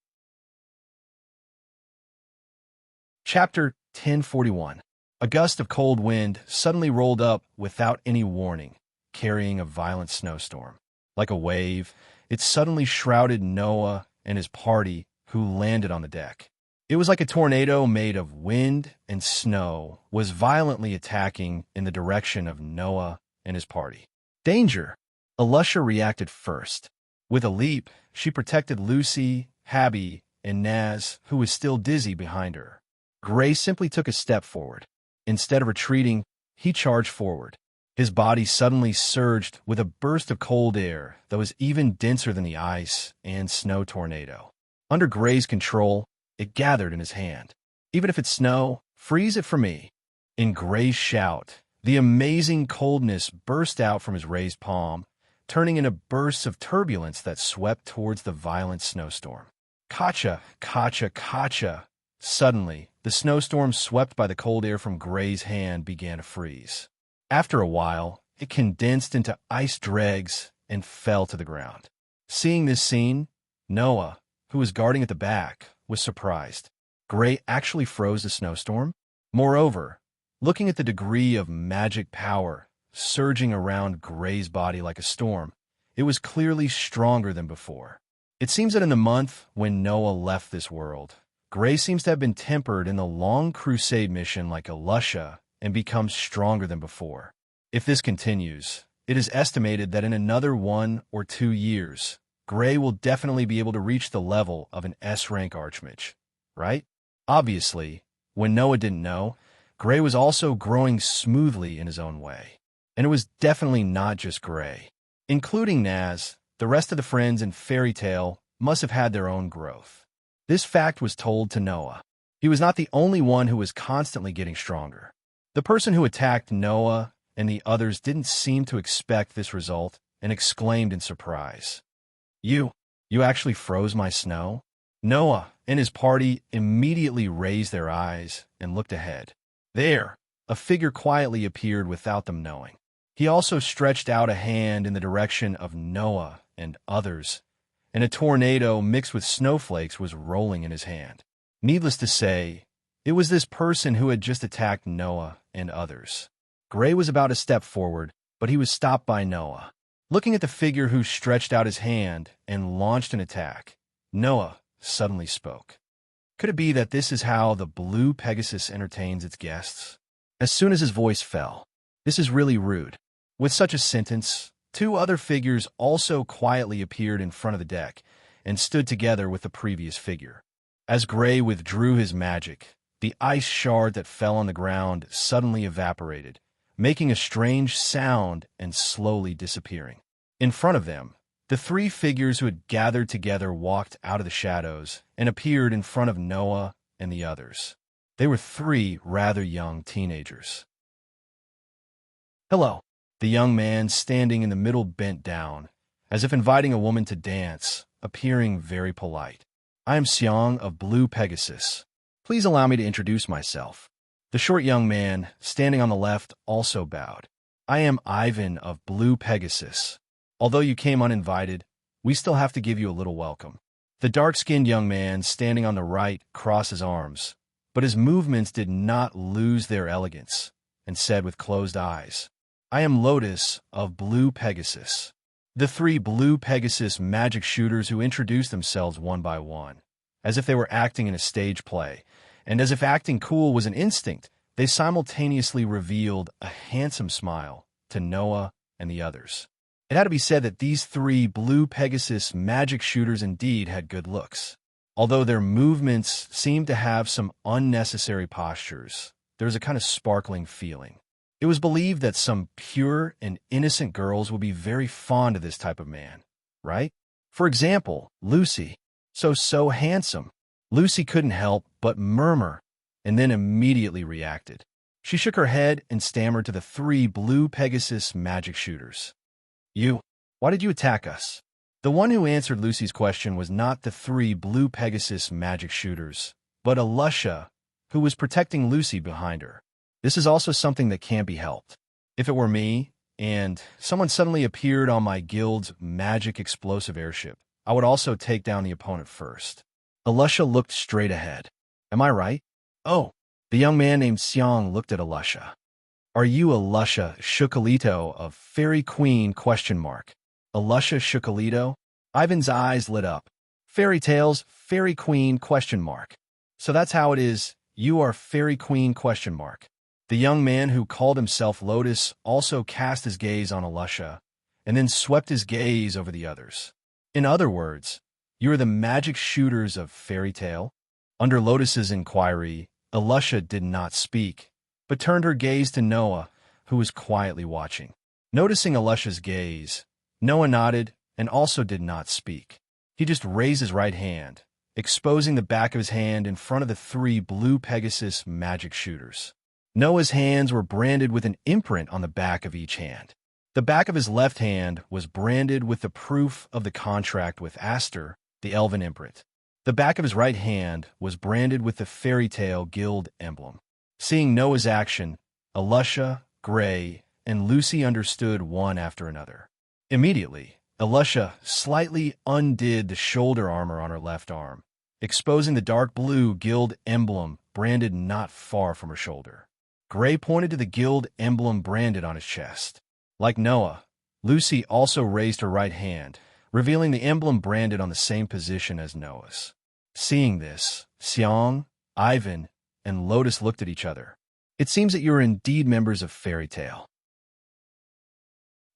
Chapter 1041. A gust of cold wind suddenly rolled up without any warning, carrying a violent snowstorm. Like a wave, it suddenly shrouded Noah and his party, who landed on the deck. It was like a tornado made of wind and snow was violently attacking in the direction of Noah and his party. Danger! Elisha reacted first. With a leap, she protected Lucy, Habby, and Naz, who was still dizzy behind her. Gray simply took a step forward. Instead of retreating, he charged forward. His body suddenly surged with a burst of cold air that was even denser than the ice and snow tornado. Under Gray's control, it gathered in his hand. "Even if it's snow, freeze it for me." In Gray's shout, the amazing coldness burst out from his raised palm, turning into bursts of turbulence that swept towards the violent snowstorm. Kacha, kacha, kacha. Suddenly, the snowstorm swept by the cold air from Gray's hand began to freeze. After a while, it condensed into ice dregs and fell to the ground. Seeing this scene, Noah, who was guarding at the back, was surprised. Gray actually froze the snowstorm? Moreover, looking at the degree of magic power surging around Gray's body like a storm, it was clearly stronger than before. It seems that in the month when Noah left this world, Gray seems to have been tempered in the long crusade mission like Elisha and become stronger than before. If this continues, it is estimated that in another 1 or 2 years, Gray will definitely be able to reach the level of an S-rank Archmage, right? Obviously, when Noah didn't know, Gray was also growing smoothly in his own way. And it was definitely not just Gray. Including Naz, the rest of the friends in Fairy Tale must have had their own growth. This fact was told to Noah. He was not the only one who was constantly getting stronger. The person who attacked Noah and the others didn't seem to expect this result and exclaimed in surprise, You actually froze my snow?" Noah and his party immediately raised their eyes and looked ahead. There, a figure quietly appeared without them knowing. He also stretched out a hand in the direction of Noah and others, and a tornado mixed with snowflakes was rolling in his hand. Needless to say, it was this person who had just attacked Noah and others. Gray was about to step forward, but he was stopped by Noah. Looking at the figure who stretched out his hand and launched an attack, Noah suddenly spoke. Could it be that this is how the blue Pegasus entertains its guests? As soon as his voice fell, "This is really rude." With such a sentence, 2 other figures also quietly appeared in front of the deck and stood together with the previous figure. As Gray withdrew his magic, the ice shard that fell on the ground suddenly evaporated, making a strange sound and slowly disappearing. In front of them, the 3 figures who had gathered together walked out of the shadows and appeared in front of Noah and the others. They were three rather young teenagers. "Hello." The young man standing in the middle bent down, as if inviting a woman to dance, appearing very polite. "I am Xiang of Blue Pegasus. Please allow me to introduce myself." The short young man, standing on the left, also bowed. "I am Ivan of Blue Pegasus. Although you came uninvited, we still have to give you a little welcome." The dark-skinned young man, standing on the right, crossed his arms, but his movements did not lose their elegance, and said with closed eyes, "I am Lotus of Blue Pegasus." The three Blue Pegasus magic shooters who introduced themselves one by one, as if they were acting in a stage play, and as if acting cool was an instinct, they simultaneously revealed a handsome smile to Noah and the others. It had to be said that these three Blue Pegasus magic shooters indeed had good looks. Although their movements seemed to have some unnecessary postures, there was a kind of sparkling feeling. It was believed that some pure and innocent girls would be very fond of this type of man, right? For example, Lucy. So handsome. Lucy couldn't help but murmur, and then immediately reacted. She shook her head and stammered to the three Blue Pegasus magic shooters. Why did you attack us?" The one who answered Lucy's question was not the three Blue Pegasus magic shooters, but Alusha, who was protecting Lucy behind her. This is also something that can't be helped. If it were me, and someone suddenly appeared on my guild's magic explosive airship, I would also take down the opponent first. Alusha looked straight ahead. "Am I right?" "Oh." The young man named Xiang looked at Alusha. "Are you Alusha Shukalito of Fairy Queen?" Alusha Shukalito? Ivan's eyes lit up. "Fairy tales, Fairy Queen?" "So that's how it is. You are Fairy Queen?" The young man who called himself Lotus also cast his gaze on Alusha, and then swept his gaze over the others. "In other words, you are the magic shooters of Fairy Tale?" Under Lotus's inquiry, Alusha did not speak, but turned her gaze to Noah, who was quietly watching. Noticing Alusha's gaze, Noah nodded and also did not speak. He just raised his right hand, exposing the back of his hand in front of the three Blue Pegasus magic shooters. Noah's hands were branded with an imprint on the back of each hand. The back of his left hand was branded with the proof of the contract with Aster, the elven imprint. The back of his right hand was branded with the Fairy Tale Guild emblem. Seeing Noah's action, Alusha, Gray, and Lucy understood one after another. Immediately, Alusha slightly undid the shoulder armor on her left arm, exposing the dark blue Guild emblem branded not far from her shoulder. Gray pointed to the Guild emblem branded on his chest. Like Noah, Lucy also raised her right hand, revealing the emblem branded on the same position as Noah's. Seeing this, Xiang, Ivan, and Lotus looked at each other. "It seems that you are indeed members of Fairy Tale.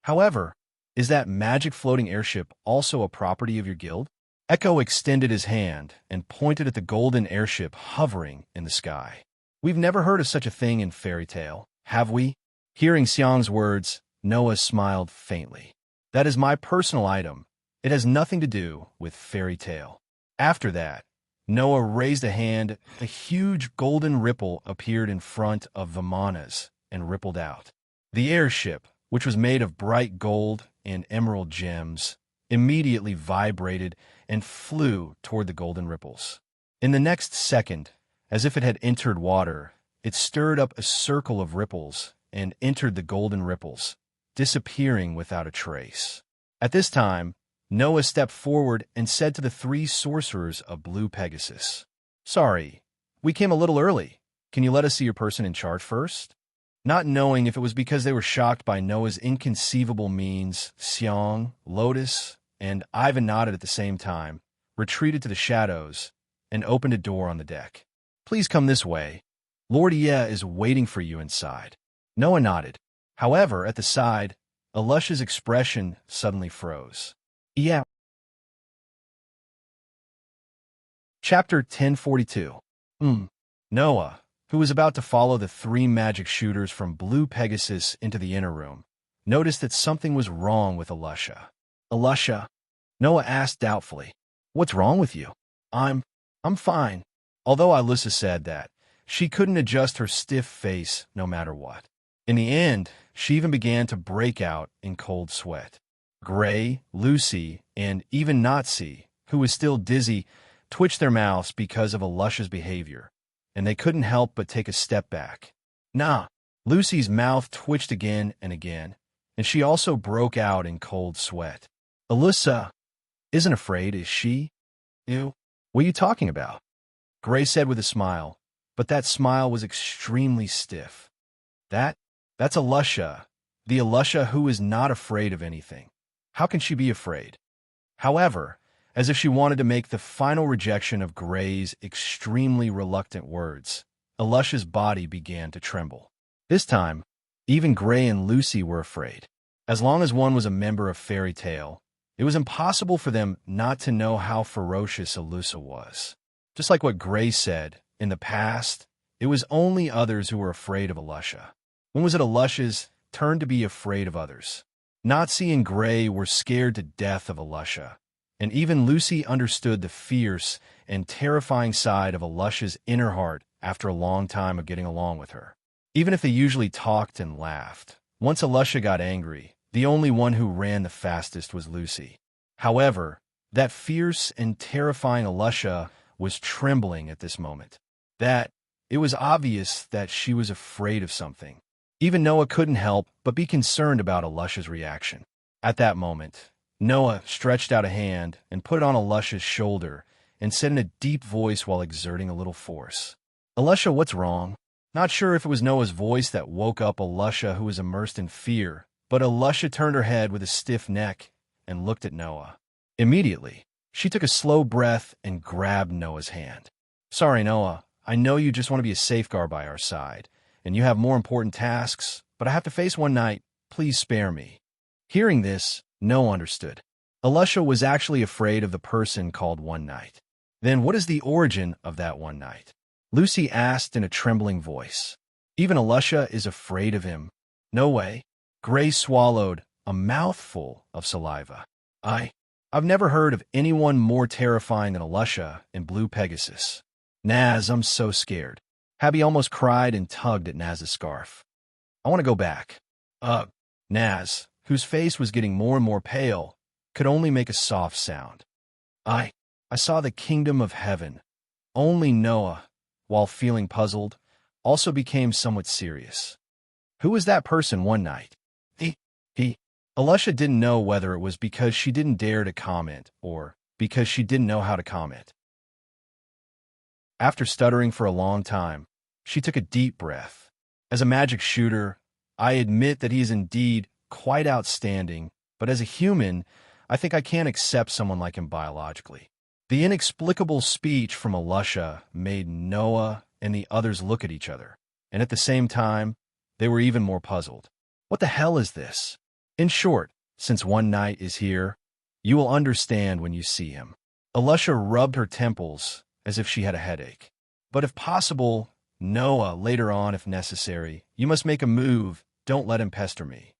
However, is that magic floating airship also a property of your guild?" Echo extended his hand and pointed at the golden airship hovering in the sky. "We've never heard of such a thing in Fairy Tale, have we?" Hearing Xiang's words, Noah smiled faintly. "That is my personal item. It has nothing to do with Fairy Tale." After that, Noah raised a hand. A huge golden ripple appeared in front of Vimana's and rippled out. The airship, which was made of bright gold and emerald gems, immediately vibrated and flew toward the golden ripples. In the next second, as if it had entered water, it stirred up a circle of ripples and entered the golden ripples, disappearing without a trace. At this time, Noah stepped forward and said to the three sorcerers of Blue Pegasus, "Sorry, we came a little early. Can you let us see your person in charge first?" Not knowing if it was because they were shocked by Noah's inconceivable means, Xiang, Lotus, and Ivan nodded at the same time, retreated to the shadows, and opened a door on the deck. "Please come this way. Lord Ie is waiting for you inside." Noah nodded. However, at the side, Alusha's expression suddenly froze. "Yeah." Chapter 1042. Noah, who was about to follow the three magic shooters from Blue Pegasus into the inner room, noticed that something was wrong with Alusha. "Alusha?" Noah asked doubtfully. "What's wrong with you?" I'm fine." although Alyssa said that she couldn't adjust her stiff face no matter what. In the end, she even began to break out in cold sweat. Gray, Lucy, and even Nazi, who was still dizzy, twitched their mouths because of Alyssia's behavior, and they couldn't help but take a step back. Nah, Lucy's mouth twitched again and again, and she also broke out in cold sweat. Alyssa isn't afraid, is she? Ew. What are you talking about? Gray said with a smile, but that smile was extremely stiff. That's Alyssa, the Alyssa who is not afraid of anything. How can she be afraid? However, as if she wanted to make the final rejection of Gray's extremely reluctant words, Alyssia's body began to tremble. This time, even Gray and Lucy were afraid. As long as one was a member of Fairy Tale, it was impossible for them not to know how ferocious Alyssa was. Just like what Gray said, in the past, it was only others who were afraid of Alyssa. When was it Alyssia's turn to be afraid of others? Nazi and Gray were scared to death of Alyssa, and even Lucy understood the fierce and terrifying side of Alyssia's inner heart after a long time of getting along with her. Even if they usually talked and laughed, once Alyssa got angry, the only one who ran the fastest was Lucy. However, that fierce and terrifying Alyssa was trembling at this moment. It was obvious that she was afraid of something. Even Noah couldn't help but be concerned about Alyssia's reaction. At that moment, Noah stretched out a hand and put it on Alyssia's shoulder and said in a deep voice while exerting a little force, "Alyssa, what's wrong?" Not sure if it was Noah's voice that woke up Alyssa, who was immersed in fear, but Alyssa turned her head with a stiff neck and looked at Noah. Immediately, she took a slow breath and grabbed Noah's hand. "Sorry, Noah. I know you just want to be a safeguard by our side, and you have more important tasks, but I have to face one night. Please spare me." Hearing this, Noah understood. Alyssa was actually afraid of the person called One Night. Then what is the origin of that one night? Lucy asked in a trembling voice. Even Alyssa is afraid of him. No way. Gray swallowed a mouthful of saliva. I've never heard of anyone more terrifying than Alyssa in Blue Pegasus. Naz, I'm so scared. Abby almost cried and tugged at Naz's scarf. I want to go back. Naz, whose face was getting more and more pale, could only make a soft sound. I saw the kingdom of heaven. Only Noah, while feeling puzzled, also became somewhat serious. Who was that person one night? He. Alyssa didn't know whether it was because she didn't dare to comment or because she didn't know how to comment. After stuttering for a long time, she took a deep breath. As a magic shooter, I admit that he is indeed quite outstanding, but as a human, I think I can't accept someone like him biologically. The inexplicable speech from Alyssa made Noah and the others look at each other, and at the same time, they were even more puzzled. What the hell is this? In short, since One Night is here, you will understand when you see him. Alyssa rubbed her temples as if she had a headache. But if possible, Noah, later on if necessary, you must make a move. Don't let him pester me.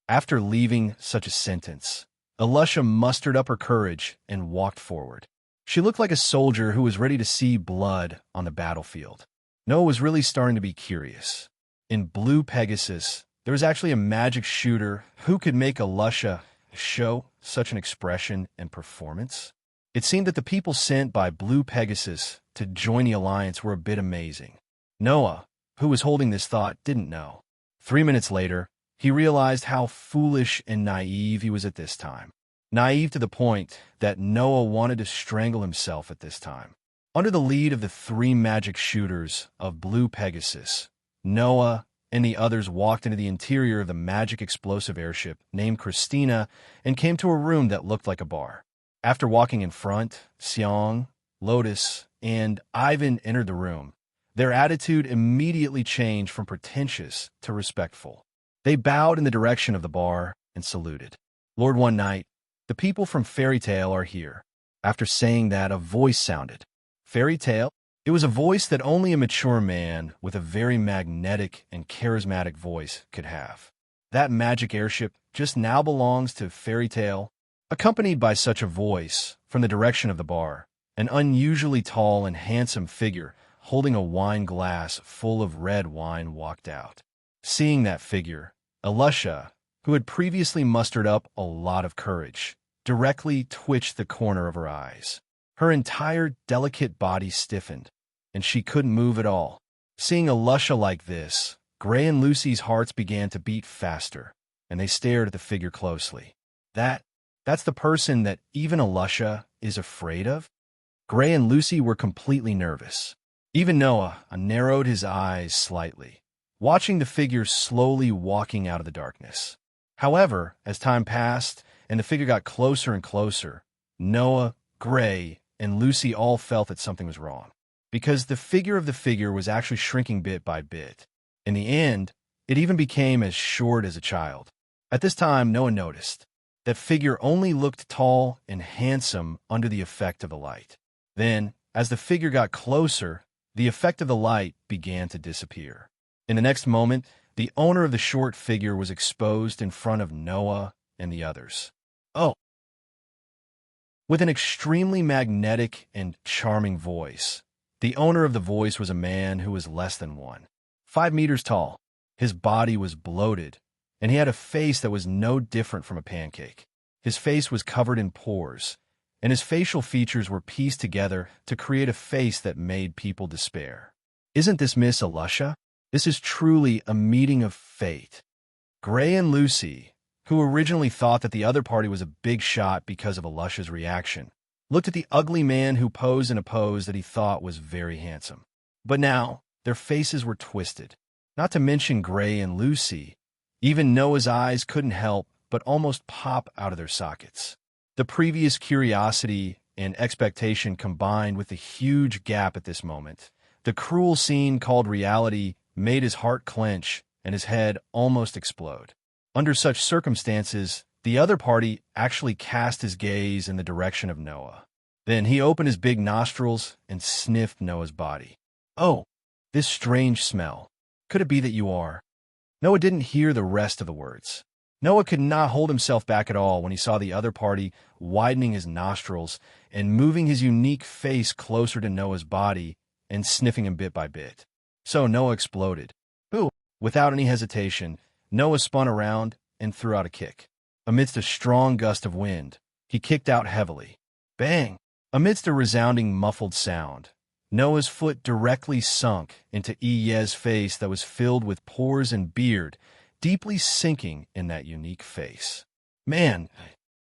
After leaving such a sentence, Alyssa mustered up her courage and walked forward. She looked like a soldier who was ready to see blood on the battlefield. Noah was really starting to be curious. In Blue Pegasus, there was actually a magic shooter who could make Alyssa show such an expression and performance. It seemed that the people sent by Blue Pegasus to join the alliance were a bit amazing. Noah, who was holding this thought, didn't know. 3 minutes later, he realized how foolish and naive he was at this time. Naive to the point that Noah wanted to strangle himself at this time. Under the lead of the 3 magic shooters of Blue Pegasus, Noah and the others walked into the interior of the magic explosive airship named Christina and came to a room that looked like a bar. After walking in front, Xiong, Lotus, and Ivan entered the room. Their attitude immediately changed from pretentious to respectful. They bowed in the direction of the bar and saluted. "Lord One Night, the people from Fairy Tale are here." After saying that, a voice sounded. Fairy Tale? It was a voice that only a mature man with a very magnetic and charismatic voice could have. That magic airship just now belongs to Fairy Tale. Accompanied by such a voice, from the direction of the bar, An unusually tall and handsome figure holding a wine glass full of red wine walked out. Seeing that figure, Alusha, who had previously mustered up a lot of courage, directly twitched the corner of her eyes. Her entire delicate body stiffened, and she couldn't move at all. Seeing Alusha like this, Gray and Lucy's hearts began to beat faster, and they stared at the figure closely. That's the person that even Alusha is afraid of? Gray and Lucy were completely nervous. Even Noah narrowed his eyes slightly, watching the figure slowly walking out of the darkness. However, as time passed and the figure got closer and closer, Noah, Gray, and Lucy all felt that something was wrong, because the figure of the figure was actually shrinking bit by bit. In the end, it even became as short as a child. At this time, Noah noticed that figure only looked tall and handsome under the effect of the light. Then, as the figure got closer, the effect of the light began to disappear. In the next moment, the owner of the short figure was exposed in front of Noah and the others. Oh! With an extremely magnetic and charming voice, the owner of the voice was a man who was less than 5 meters tall. His body was bloated, and he had a face that was no different from a pancake. His face was covered in pores, and his facial features were pieced together to create a face that made people despair. Isn't this Miss Alusha? This is truly a meeting of fate. Gray and Lucy, who originally thought that the other party was a big shot because of Alusha's reaction, looked at the ugly man who posed in a pose that he thought was very handsome. But now, their faces were twisted. Not to mention Gray and Lucy, even Noah's eyes couldn't help but almost pop out of their sockets. The previous curiosity and expectation combined with the huge gap at this moment. The cruel scene called reality made his heart clench and his head almost explode. Under such circumstances, the other party actually cast his gaze in the direction of Noah. Then he opened his big nostrils and sniffed Noah's body. Oh, this strange smell. Could it be that you are? Noah didn't hear the rest of the words. Noah could not hold himself back at all when he saw the other party widening his nostrils and moving his unique face closer to Noah's body and sniffing him bit by bit. So Noah exploded. Ooh! Without any hesitation, Noah spun around and threw out a kick. Amidst a strong gust of wind, he kicked out heavily. Bang! Amidst a resounding muffled sound, Noah's foot directly sunk into Iye's face that was filled with pores and beard, deeply sinking in that unique face. Man,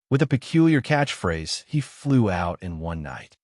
with a peculiar catchphrase, he flew out in one night.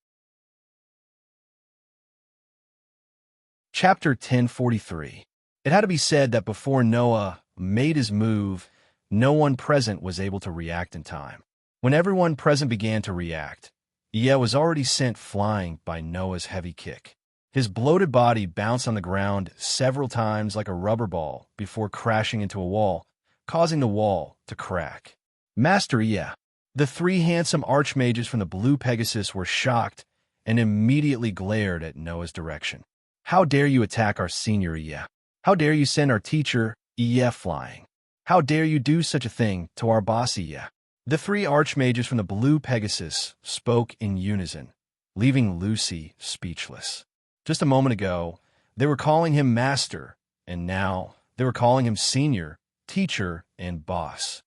Chapter 1043. It had to be said that before Noah made his move, no one present was able to react in time. When everyone present began to react, Iye was already sent flying by Noah's heavy kick. His bloated body bounced on the ground several times like a rubber ball before crashing into a wall, causing the wall to crack. Master Iye. The 3 handsome archmages from the Blue Pegasus were shocked and immediately glared at Noah's direction. How dare you attack our senior Iye? How dare you send our teacher Iye flying? How dare you do such a thing to our boss Iye? The 3 archmages from the Blue Pegasus spoke in unison, leaving Lucy speechless. Just a moment ago, they were calling him master, and now they were calling him senior, teacher, and boss.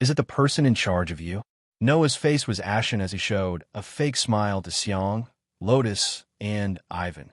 Is it the person in charge of you? Noah's face was ashen as he showed a fake smile to Xiang, Lotus, and Ivan.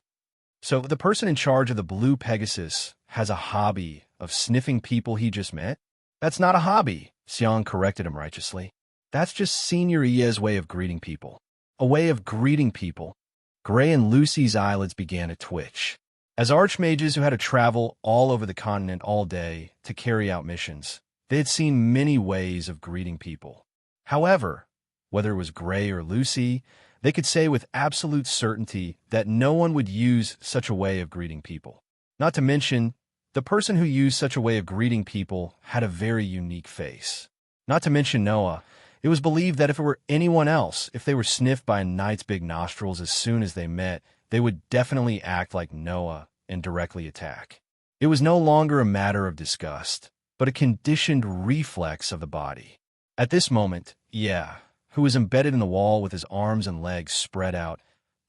So the person in charge of the Blue Pegasus has a hobby of sniffing people he just met? That's not a hobby, Xiang corrected him righteously. That's just Senior Iye's way of greeting people. A way of greeting people. Gray and Lucy's eyelids began to twitch. As archmages who had to travel all over the continent all day to carry out missions, they had seen many ways of greeting people. However, whether it was Gray or Lucy, they could say with absolute certainty that no one would use such a way of greeting people. Not to mention, the person who used such a way of greeting people had a very unique face. Not to mention Noah, it was believed that if it were anyone else, if they were sniffed by a knight's big nostrils as soon as they met, they would definitely act like Noah and directly attack. It was no longer a matter of disgust, but a conditioned reflex of the body. At this moment, who was embedded in the wall with his arms and legs spread out,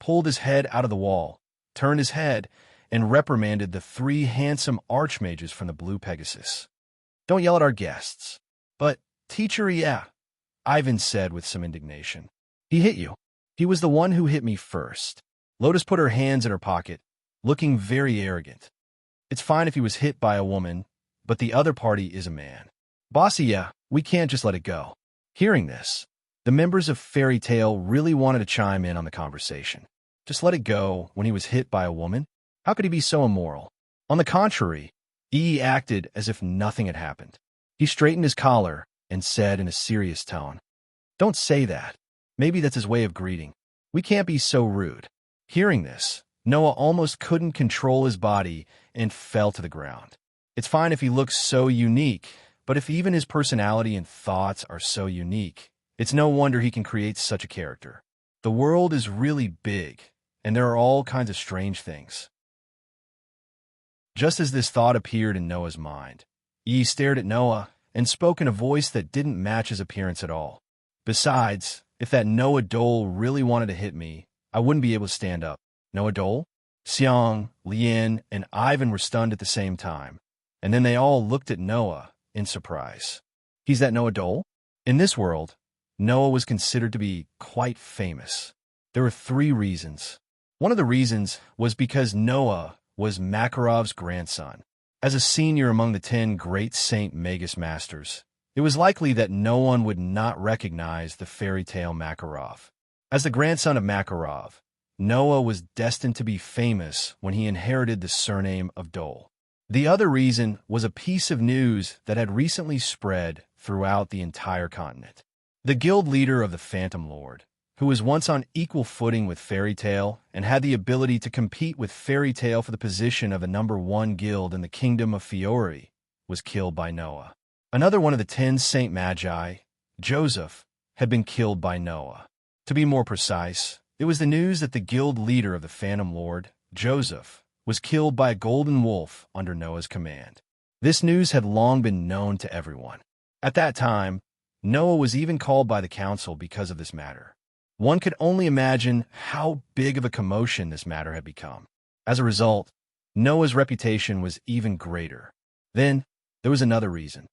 pulled his head out of the wall, turned his head, and reprimanded the 3 handsome archmages from the Blue Pegasus. "Don't yell at our guests." "But, teacher, yeah," Ivan said with some indignation. "He hit you. He was the one who hit me first." Lotus put her hands in her pocket, looking very arrogant. "It's fine if he was hit by a woman, but the other party is a man." "Bossy, yeah, we can't just let it go." Hearing this, the members of Fairy Tale really wanted to chime in on the conversation. Just let it go when he was hit by a woman? How could he be so immoral? On the contrary, E acted as if nothing had happened. He straightened his collar and said in a serious tone, "Don't say that. Maybe that's his way of greeting. We can't be so rude." Hearing this, Noah almost couldn't control his body and fell to the ground. It's fine if he looks so unique, but if even his personality and thoughts are so unique, it's no wonder he can create such a character. The world is really big, and there are all kinds of strange things. Just as this thought appeared in Noah's mind, E stared at Noah and spoke in a voice that didn't match his appearance at all. "Besides, if that Noah Dole really wanted to hit me, I wouldn't be able to stand up." "Noah Dole?" Xiang, Lien, and Ivan were stunned at the same time, and then they all looked at Noah in surprise. "He's that Noah Dole?" In this world, Noah was considered to be quite famous. There were 3 reasons. One of the reasons was because Noah was Makarov's grandson. As a senior among the 10 great Saint Magus Masters, it was likely that no one would not recognize the fairy tale Makarov. As the grandson of Makarov, Noah was destined to be famous when he inherited the surname of Dole. The other reason was a piece of news that had recently spread throughout the entire continent. The guild leader of the Phantom Lord, who was once on equal footing with Fairy Tale and had the ability to compete with Fairy Tale for the position of the #1 guild in the Kingdom of Fiore, was killed by Noah. Another one of the 10 Saint Magi, Joseph, had been killed by Noah. To be more precise, it was the news that the guild leader of the Phantom Lord, Joseph, was killed by a golden wolf under Noah's command. This news had long been known to everyone. At that time, Noah was even called by the council because of this matter. One could only imagine how big of a commotion this matter had become. As a result, Noah's reputation was even greater. Then, there was another reason.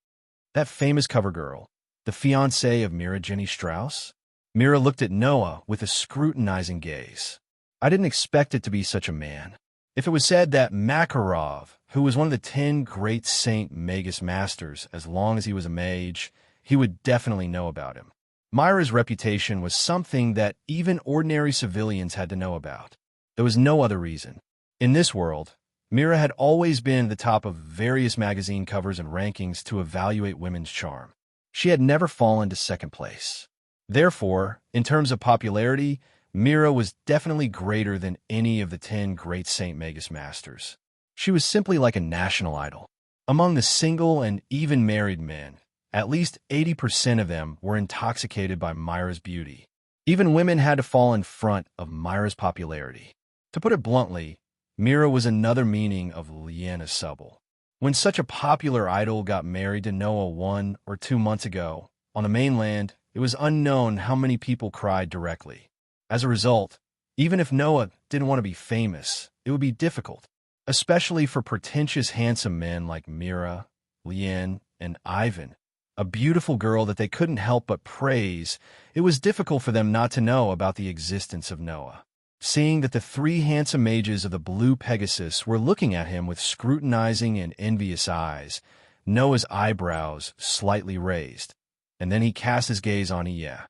That famous cover girl, the fiancée of Mira Jenny Strauss? Mira looked at Noah with a scrutinizing gaze. "I didn't expect it to be such a man." If it was said that Makarov, who was one of the 10 great Saint Magus Masters as long as he was a mage, he would definitely know about him. Myra's reputation was something that even ordinary civilians had to know about. There was no other reason. In this world, Mira had always been at the top of various magazine covers and rankings to evaluate women's charm. She had never fallen to second place. Therefore, in terms of popularity, Mira was definitely greater than any of the 10 great Saint Magus Masters. She was simply like a national idol. Among the single and even married men, at least 80% of them were intoxicated by Myra's beauty. Even women had to fall in front of Myra's popularity. To put it bluntly, Mira was another meaning of Liana Subble. When such a popular idol got married to Noah 1 or 2 months ago, on the mainland, it was unknown how many people cried directly. As a result, even if Noah didn't want to be famous, it would be difficult, especially for pretentious handsome men like Mira, Lien, and Ivan, a beautiful girl that they couldn't help but praise. It was difficult for them not to know about the existence of Noah. Seeing that the 3 handsome mages of the Blue Pegasus were looking at him with scrutinizing and envious eyes, Noah's eyebrows slightly raised, and then he cast his gaze on Iya.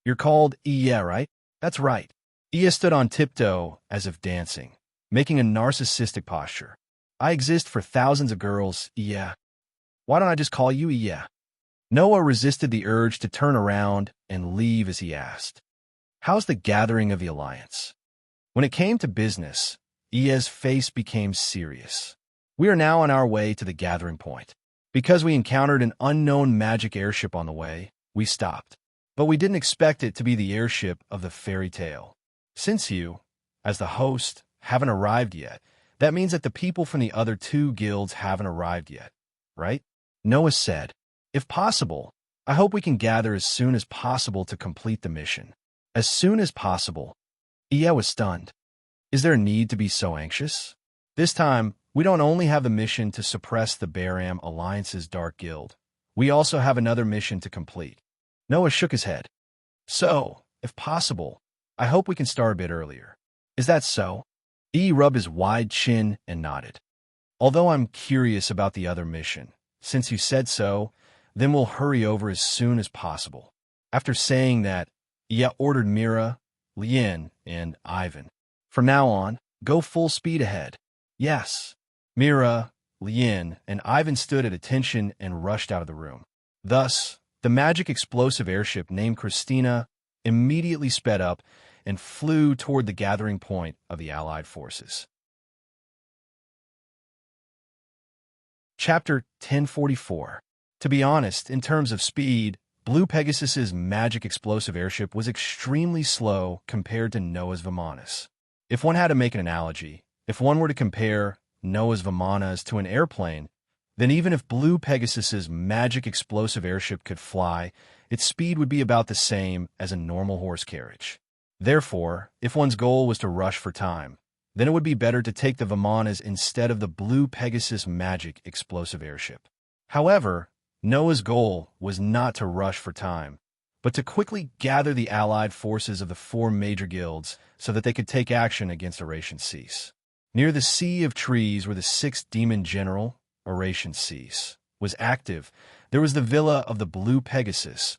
"You're called Iya, right?" "That's right." Iya stood on tiptoe as if dancing, making a narcissistic posture. "I exist for thousands of girls, Iya. Why don't I just call you Iya?" Noah resisted the urge to turn around and leave as he asked, "How's the gathering of the Alliance?" When it came to business, Iya's face became serious. "We are now on our way to the gathering point. Because we encountered an unknown magic airship on the way, we stopped. But we didn't expect it to be the airship of the fairy tale. Since you, as the host, haven't arrived yet, that means that the people from the other 2 guilds haven't arrived yet, right?" Noah said, "If possible, I hope we can gather as soon as possible to complete the mission." As soon as possible. Iya was stunned. Is there a need to be so anxious? This time, we don't only have the mission to suppress the Baram Alliance's Dark Guild. We also have another mission to complete. Noah shook his head. So, if possible, I hope we can start a bit earlier. Is that so? E rubbed his wide chin and nodded. Although I'm curious about the other mission, since you said so, then we'll hurry over as soon as possible. After saying that, Iya ordered Mira, Lien, and Ivan. From now on, go full speed ahead. Yes. Mira, Lien, and Ivan stood at attention and rushed out of the room. Thus, the magic explosive airship named Christina immediately sped up and flew toward the gathering point of the Allied forces. Chapter 1044. To be honest, in terms of speed, Blue Pegasus's magic explosive airship was extremely slow compared to Noah's Vimanas. If one had to make an analogy, if one were to compare Noah's Vimanas to an airplane, then even if Blue Pegasus's magic explosive airship could fly, its speed would be about the same as a normal horse carriage. Therefore, if one's goal was to rush for time, then it would be better to take the Vimanas instead of the Blue Pegasus magic explosive airship. However, Noah's goal was not to rush for time, but to quickly gather the allied forces of the 4 major guilds so that they could take action against Oration Cease. Near the Sea of Trees where the 6th demon general, Oration Cease, was active, there was the villa of the Blue Pegasus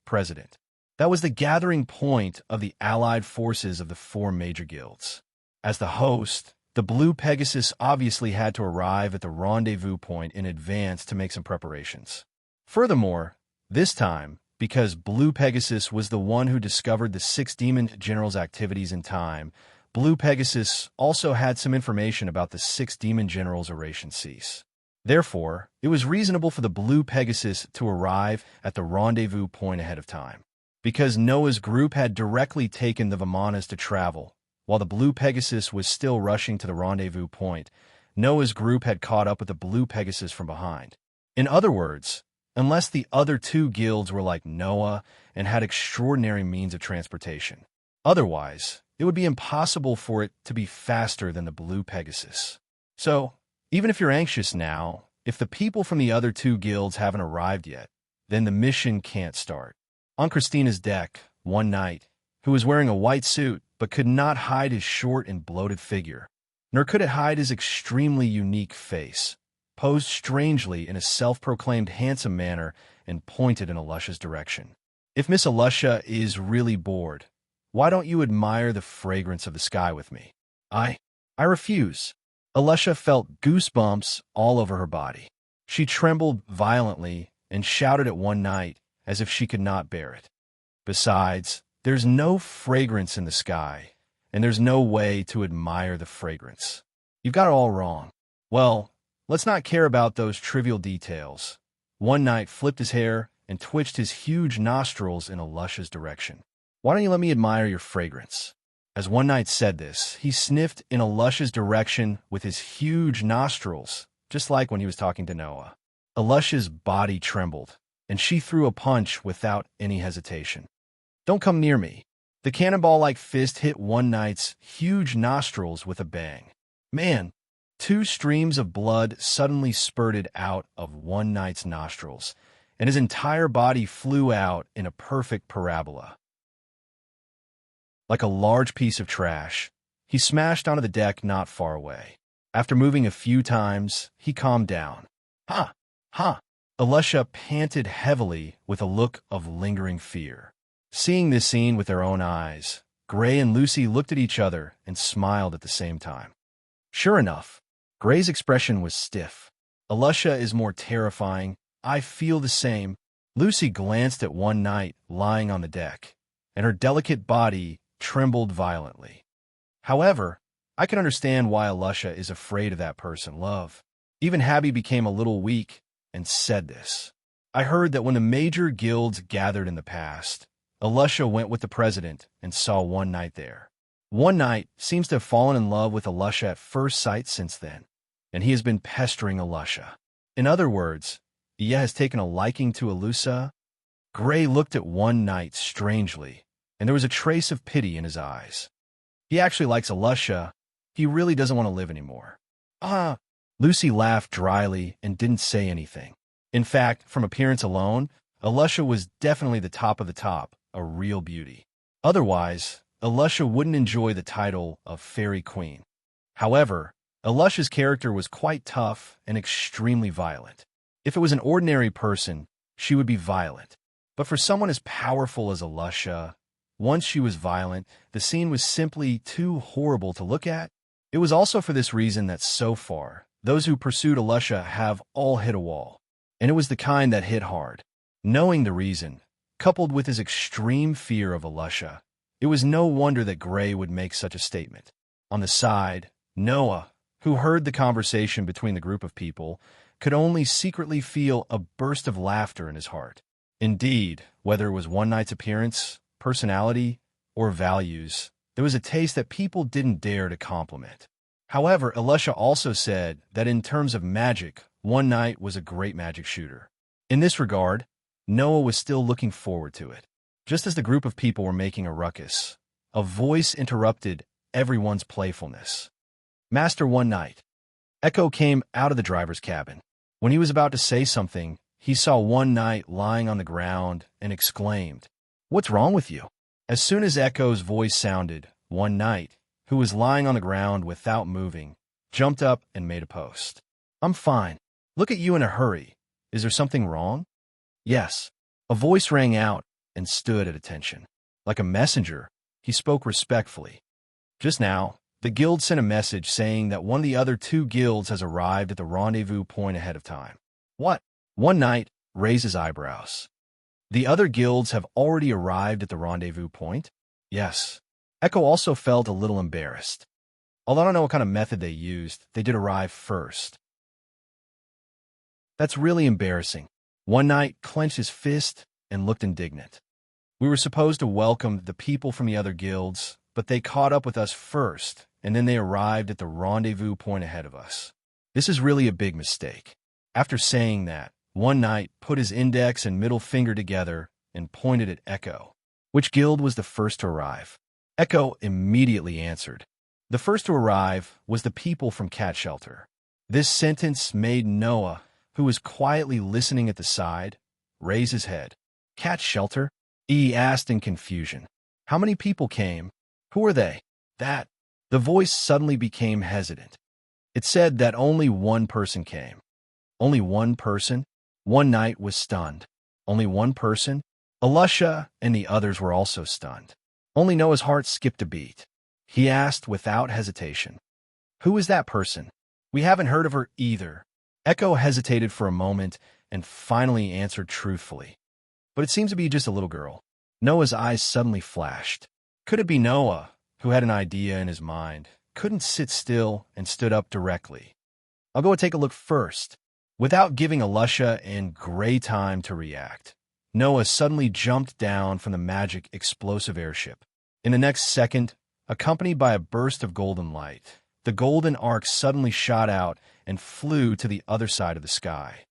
president. That was the gathering point of the allied forces of the 4 major guilds. As the host, the Blue Pegasus obviously had to arrive at the rendezvous point in advance to make some preparations. Furthermore, this time, because Blue Pegasus was the one who discovered the 6 demon generals' activities in time, Blue Pegasus also had some information about the 6 demon generals' Oration Cease. Therefore, it was reasonable for the Blue Pegasus to arrive at the rendezvous point ahead of time. Because Noah's group had directly taken the Vimanas to travel, while the Blue Pegasus was still rushing to the rendezvous point, Noah's group had caught up with the Blue Pegasus from behind. In other words, unless the other 2 guilds were like Noah and had extraordinary means of transportation. Otherwise, it would be impossible for it to be faster than the Blue Pegasus. So, even if you're anxious now, if the people from the other 2 guilds haven't arrived yet, then the mission can't start. On Christina's deck, one knight, who was wearing a white suit but could not hide his short and bloated figure, nor could it hide his extremely unique face, posed strangely in a self-proclaimed handsome manner and pointed in Alusha's direction. If Miss Alusha is really bored, why don't you admire the fragrance of the sky with me? I refuse. Alusha felt goosebumps all over her body. She trembled violently and shouted at one knight as if she could not bear it. Besides, there's no fragrance in the sky, and there's no way to admire the fragrance. You've got it all wrong. Well, let's not care about those trivial details. One knight flipped his hair and twitched his huge nostrils in Alusha's direction. Why don't you let me admire your fragrance? As one knight said this, he sniffed in Alusha's direction with his huge nostrils, just like when he was talking to Noah. Alusha's body trembled, and she threw a punch without any hesitation. Don't come near me. The cannonball-like fist hit one knight's huge nostrils with a bang. Man, 2 streams of blood suddenly spurted out of one knight's nostrils, and his entire body flew out in a perfect parabola. Like a large piece of trash, he smashed onto the deck not far away. After moving a few times, he calmed down. Ha! Ha! Alusha panted heavily with a look of lingering fear. Seeing this scene with their own eyes, Gray and Lucy looked at each other and smiled at the same time. Sure enough, Gray's expression was stiff. Alusha is more terrifying. I feel the same. Lucy glanced at one knight lying on the deck, and her delicate body trembled violently. However, I can understand why Alusha is afraid of that person, Love. Even Habby became a little weak and said this. I heard that when the major guilds gathered in the past, Alusha went with the president and saw one knight there. One knight seems to have fallen in love with Alusha at first sight since then, and he has been pestering Alusha. In other words, Iya has taken a liking to Alusa. Gray looked at one knight strangely, and there was a trace of pity in his eyes. He actually likes Alusha. He really doesn't want to live anymore. Ah! Lucy laughed dryly and didn't say anything. In fact, from appearance alone, Alusha was definitely the top of the top, a real beauty. Otherwise, Alusha wouldn't enjoy the title of Fairy Queen. However, Alusha's character was quite tough and extremely violent. If it was an ordinary person, she would be violent. But for someone as powerful as Alusha, once she was violent, the scene was simply too horrible to look at. It was also for this reason that so far, those who pursued Alusha have all hit a wall. And it was the kind that hit hard. Knowing the reason, coupled with his extreme fear of Alusha, it was no wonder that Gray would make such a statement. On the side, Noah, who heard the conversation between the group of people, could only secretly feel a burst of laughter in his heart. Indeed, whether it was one night's appearance, personality, or values, there was a taste that people didn't dare to compliment. However, Alusha also said that in terms of magic, One Night was a great magic shooter. In this regard, Noah was still looking forward to it. Just as the group of people were making a ruckus, a voice interrupted everyone's playfulness. Master One Night. Echo came out of the driver's cabin. When he was about to say something, he saw One Night lying on the ground and exclaimed, "What's wrong with you?" As soon as Echo's voice sounded, One Night, who was lying on the ground without moving, jumped up and made a post. "I'm fine. Look at you in a hurry. Is there something wrong?" "Yes." A voice rang out and stood at attention. Like a messenger, he spoke respectfully. "Just now, the guild sent a message saying that one of the other two guilds has arrived at the rendezvous point ahead of time." "What?" One Night raised his eyebrows. "The other guilds have already arrived at the rendezvous point?" "Yes." Echo also felt a little embarrassed. Although I don't know what kind of method they used, they did arrive first. "That's really embarrassing." One Night clenched his fist and looked indignant. "We were supposed to welcome the people from the other guilds, but they caught up with us first, and then they arrived at the rendezvous point ahead of us. This is really a big mistake." After saying that, One Night put his index and middle finger together and pointed at Echo. "Which guild was the first to arrive?" Echo immediately answered. The first to arrive was the people from Cat Shelter. This sentence made Noah, who was quietly listening at the side, raise his head. "Cat Shelter?" he asked in confusion. "How many people came? Who are they?" "That." The voice suddenly became hesitant. It said that only one person came. Only one person? One Night was stunned. Only one person? Alusha and the others were also stunned. Only Noah's heart skipped a beat. He asked without hesitation, "Who is that person? We haven't heard of her either." Echo hesitated for a moment and finally answered truthfully. "But it seems to be just a little girl." Noah's eyes suddenly flashed. Could it be Noah, who had an idea in his mind, couldn't sit still and stood up directly? "I'll go and take a look first." Without giving Alusha and Gray time to react, Noah suddenly jumped down from the magic explosive airship. In the next second, accompanied by a burst of golden light, the golden arc suddenly shot out and flew to the other side of the sky.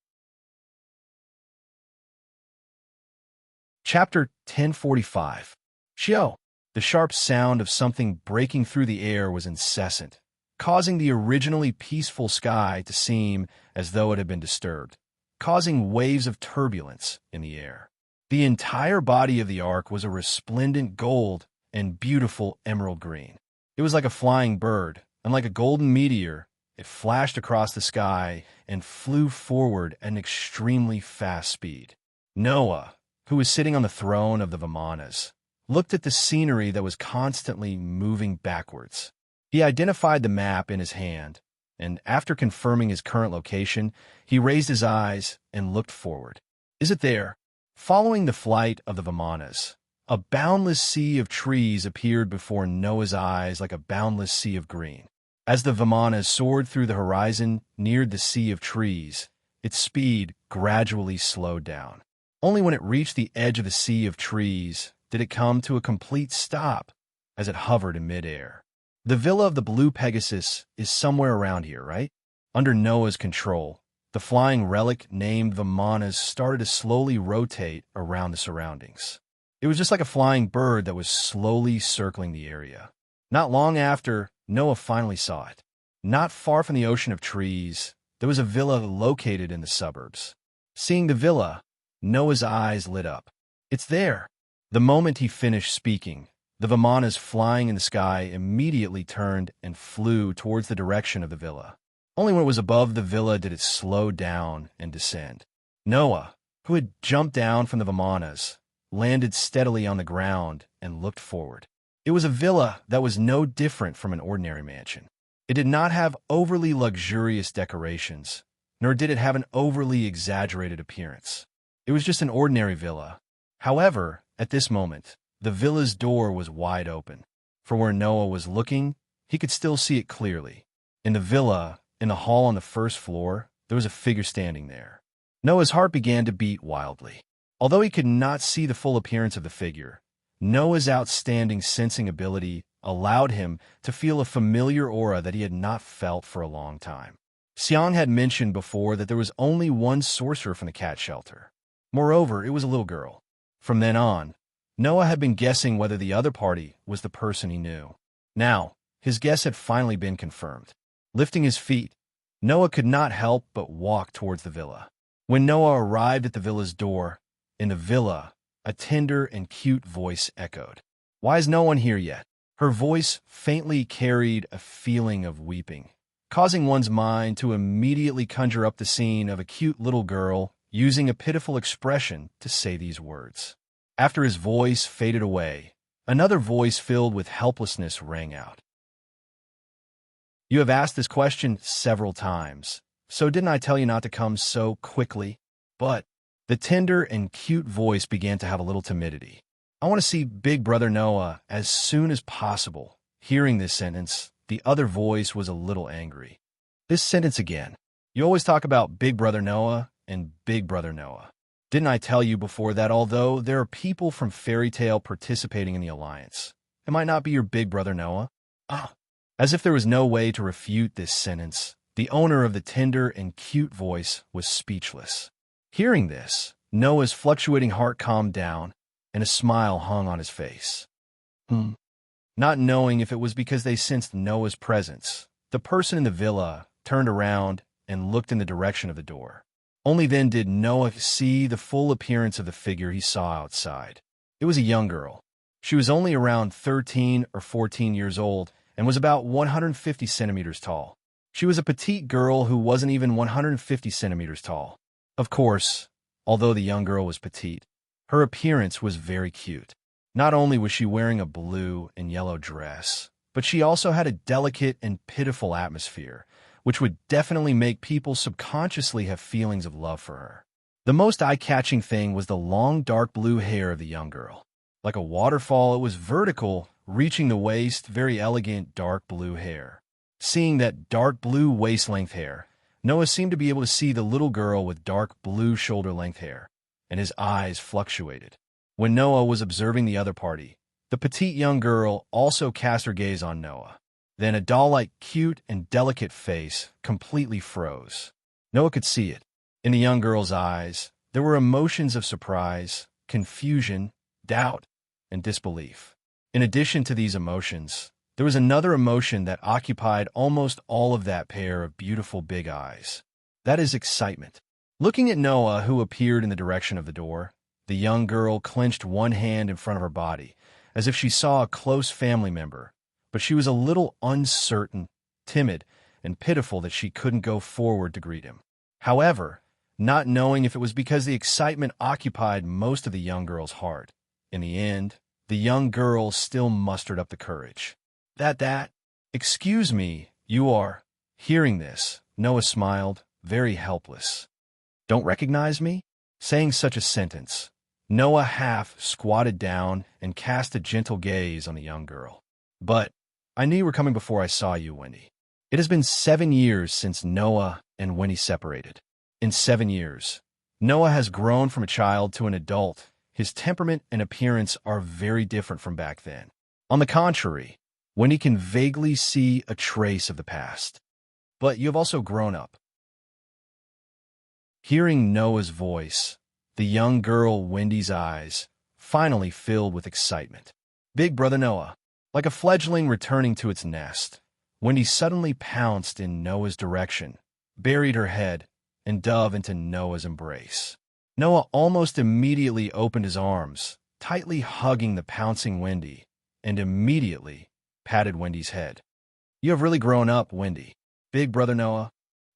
Chapter 1045. Shio! The sharp sound of something breaking through the air was incessant, causing the originally peaceful sky to seem as though it had been disturbed, causing waves of turbulence in the air. The entire body of the ark was a resplendent gold and beautiful emerald green. It was like a flying bird, and like a golden meteor, it flashed across the sky and flew forward at an extremely fast speed. Noah, who was sitting on the throne of the Vimanas, looked at the scenery that was constantly moving backwards. He identified the map in his hand, and after confirming his current location, he raised his eyes and looked forward. Is it there? Following the flight of the Vimanas, a boundless sea of trees appeared before Noah's eyes like a boundless sea of green. As the Vimanas soared through the horizon, neared the sea of trees, its speed gradually slowed down. Only when it reached the edge of the sea of trees did it come to a complete stop as it hovered in midair. The Villa of the Blue Pegasus is somewhere around here, right? Under Noah's control, the flying relic named Vimanas started to slowly rotate around the surroundings. It was just like a flying bird that was slowly circling the area. Not long after, Noah finally saw it. Not far from the ocean of trees, there was a villa located in the suburbs. Seeing the villa, Noah's eyes lit up. It's there. The moment he finished speaking, the vimanas flying in the sky immediately turned and flew towards the direction of the villa. Only when it was above the villa did it slow down and descend. Noah, who had jumped down from the vimanas, landed steadily on the ground and looked forward. It was a villa that was no different from an ordinary mansion. It did not have overly luxurious decorations, nor did it have an overly exaggerated appearance. It was just an ordinary villa. However, at this moment, the villa's door was wide open. From where Noah was looking, he could still see it clearly. In the villa, in the hall on the first floor, there was a figure standing there. Noah's heart began to beat wildly. Although he could not see the full appearance of the figure, Noah's outstanding sensing ability allowed him to feel a familiar aura that he had not felt for a long time. Xiang had mentioned before that there was only one sorcerer from the cat shelter. Moreover, it was a little girl. From then on, Noah had been guessing whether the other party was the person he knew. Now, his guess had finally been confirmed. Lifting his feet, Noah could not help but walk towards the villa. When Noah arrived at the villa's door, in the villa, a tender and cute voice echoed. "Why is no one here yet?" Her voice faintly carried a feeling of weeping, causing one's mind to immediately conjure up the scene of a cute little girl using a pitiful expression to say these words. After his voice faded away, another voice filled with helplessness rang out. "You have asked this question several times, so didn't I tell you not to come so quickly?" But the tender and cute voice began to have a little timidity. "I want to see Big Brother Noah as soon as possible." Hearing this sentence, the other voice was a little angry. "This sentence again. You always talk about Big Brother Noah and Big Brother Noah. Didn't I tell you before that although there are people from Fairy Tale participating in the alliance, it might not be your Big Brother Noah?" Ah! As if there was no way to refute this sentence, the owner of the tender and cute voice was speechless. Hearing this, Noah's fluctuating heart calmed down, and a smile hung on his face. Not knowing if it was because they sensed Noah's presence, the person in the villa turned around and looked in the direction of the door. Only then did Noah see the full appearance of the figure he saw outside. It was a young girl. She was only around 13 or 14 years old and was about 150 centimeters tall. She was a petite girl who wasn't even 150 centimeters tall. Of course, although the young girl was petite, her appearance was very cute. Not only was she wearing a blue and yellow dress, but she also had a delicate and pitiful atmosphere, which would definitely make people subconsciously have feelings of love for her. The most eye-catching thing was the long dark blue hair of the young girl. Like a waterfall, it was vertical, reaching the waist, very elegant dark blue hair. Seeing that dark blue waist-length hair, Noah seemed to be able to see the little girl with dark blue shoulder-length hair, and his eyes fluctuated. When Noah was observing the other party, the petite young girl also cast her gaze on Noah. Then a doll-like cute and delicate face completely froze. Noah could see it. In the young girl's eyes, there were emotions of surprise, confusion, doubt, and disbelief. In addition to these emotions, there was another emotion that occupied almost all of that pair of beautiful big eyes. That is excitement. Looking at Noah, who appeared in the direction of the door, the young girl clenched one hand in front of her body, as if she saw a close family member, but she was a little uncertain, timid, and pitiful that she couldn't go forward to greet him. However, not knowing if it was because the excitement occupied most of the young girl's heart, in the end, the young girl still mustered up the courage. Excuse me, you are." Hearing this, Noah smiled, very helpless. "Don't recognize me?" Saying such a sentence, Noah half squatted down and cast a gentle gaze on the young girl. "But I knew you were coming before I saw you, Wendy. It has been 7 years since Noah and Wendy separated. In 7 years, Noah has grown from a child to an adult. His temperament and appearance are very different from back then. On the contrary, Wendy can vaguely see a trace of the past. But you have also grown up." Hearing Noah's voice, the young girl Wendy's eyes finally filled with excitement. Big Brother Noah, like a fledgling returning to its nest, Wendy suddenly pounced in Noah's direction, buried her head, and dove into Noah's embrace. Noah almost immediately opened his arms, tightly hugging the pouncing Wendy, and immediately patted Wendy's head. "You have really grown up, Wendy." "Big Brother Noah."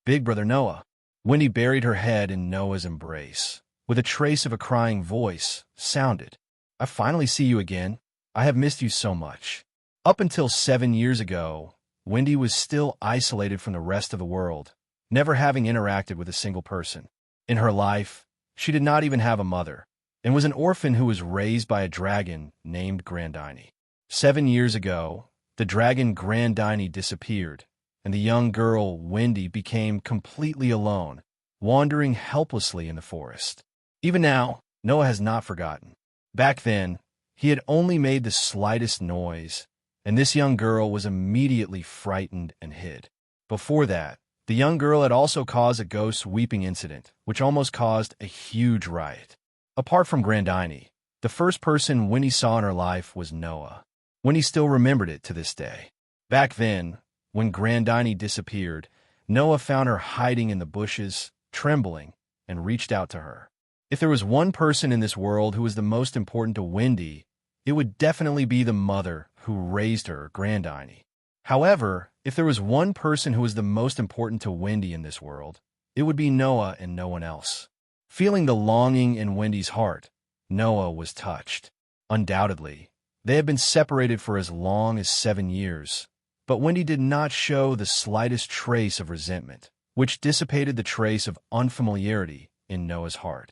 "Big Brother Noah." Wendy buried her head in Noah's embrace. With a trace of a crying voice, sounded, "I finally see you again. I have missed you so much." Up until 7 years ago, Wendy was still isolated from the rest of the world, never having interacted with a single person. In her life, she did not even have a mother, and was an orphan who was raised by a dragon named Grandini. 7 years ago, the dragon Grandini disappeared, and the young girl Wendy became completely alone, wandering helplessly in the forest. Even now, Noah has not forgotten. Back then, he had only made the slightest noise, and this young girl was immediately frightened and hid. Before that, the young girl had also caused a ghost weeping incident, which almost caused a huge riot. Apart from Grandini, the first person Wendy saw in her life was Noah. Wendy still remembered it to this day. Back then, when Grandini disappeared, Noah found her hiding in the bushes, trembling, and reached out to her. If there was one person in this world who was the most important to Wendy, it would definitely be the mother who raised her, Grandini. However, if there was one person who was the most important to Wendy in this world, it would be Noah and no one else. Feeling the longing in Wendy's heart, Noah was touched. Undoubtedly, they had been separated for as long as 7 years, but Wendy did not show the slightest trace of resentment, which dissipated the trace of unfamiliarity in Noah's heart.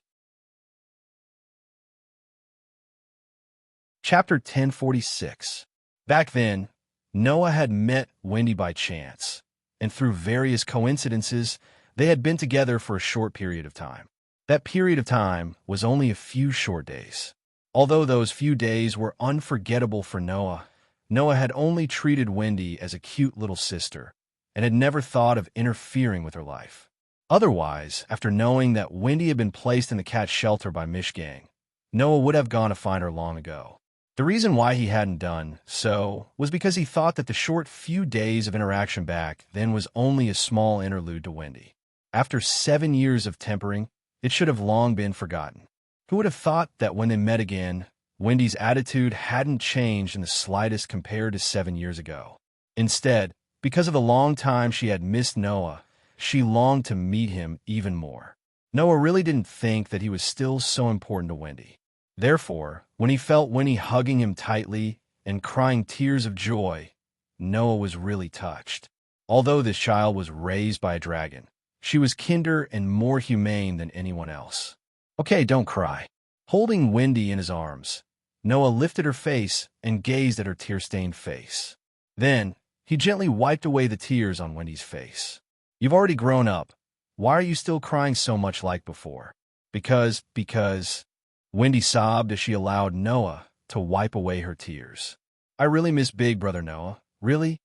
Chapter 1046. Back then, Noah had met Wendy by chance, and through various coincidences, they had been together for a short period of time. That period of time was only a few short days. Although those few days were unforgettable for Noah, Noah had only treated Wendy as a cute little sister, and had never thought of interfering with her life. Otherwise, after knowing that Wendy had been placed in the cat shelter by Mishgang, Noah would have gone to find her long ago. The reason why he hadn't done so was because he thought that the short few days of interaction back then was only a small interlude to Wendy. After 7 years of tempering, it should have long been forgotten. Who would have thought that when they met again, Wendy's attitude hadn't changed in the slightest compared to 7 years ago? Instead, because of the long time she had missed Noah, she longed to meet him even more. Noah really didn't think that he was still so important to Wendy. Therefore, when he felt Wendy hugging him tightly and crying tears of joy, Noah was really touched. Although this child was raised by a dragon, she was kinder and more humane than anyone else. "Okay, don't cry." Holding Wendy in his arms, Noah lifted her face and gazed at her tear-stained face. Then, he gently wiped away the tears on Wendy's face. "You've already grown up. Why are you still crying so much like before?" Because... Wendy sobbed as she allowed Noah to wipe away her tears. "I really miss Big Brother Noah. Really?"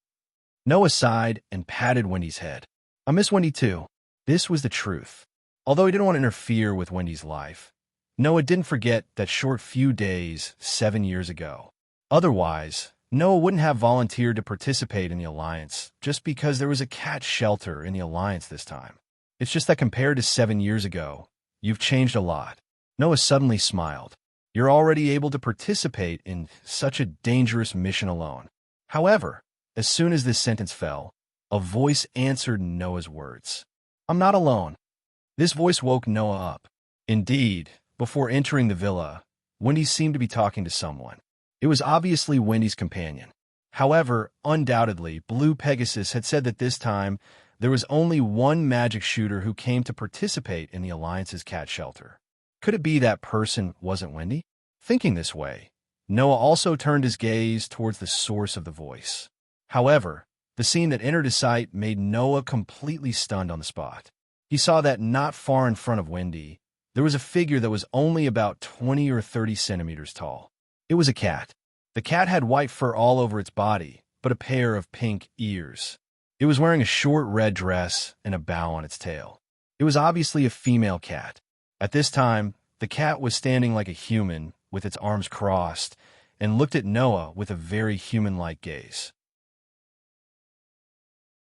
Noah sighed and patted Wendy's head. "I miss Wendy too." This was the truth. Although he didn't want to interfere with Wendy's life, Noah didn't forget that short few days 7 years ago. Otherwise, Noah wouldn't have volunteered to participate in the alliance just because there was a cat shelter in the alliance this time. It's just that compared to 7 years ago, you've changed a lot. Noah suddenly smiled. "You're already able to participate in such a dangerous mission alone." However, as soon as this sentence fell, a voice answered Noah's words. "I'm not alone." This voice woke Noah up. Indeed, before entering the villa, Wendy seemed to be talking to someone. It was obviously Wendy's companion. However, undoubtedly, Blue Pegasus had said that this time there was only one magic shooter who came to participate in the Alliance's cat shelter. Could it be that person wasn't Wendy? Thinking this way, Noah also turned his gaze towards the source of the voice. However, the scene that entered his sight made Noah completely stunned on the spot. He saw that not far in front of Wendy, there was a figure that was only about 20 or 30 centimeters tall. It was a cat. The cat had white fur all over its body, but a pair of pink ears. It was wearing a short red dress and a bow on its tail. It was obviously a female cat. At this time, the cat was standing like a human, with its arms crossed and looked at Noah with a very human-like gaze.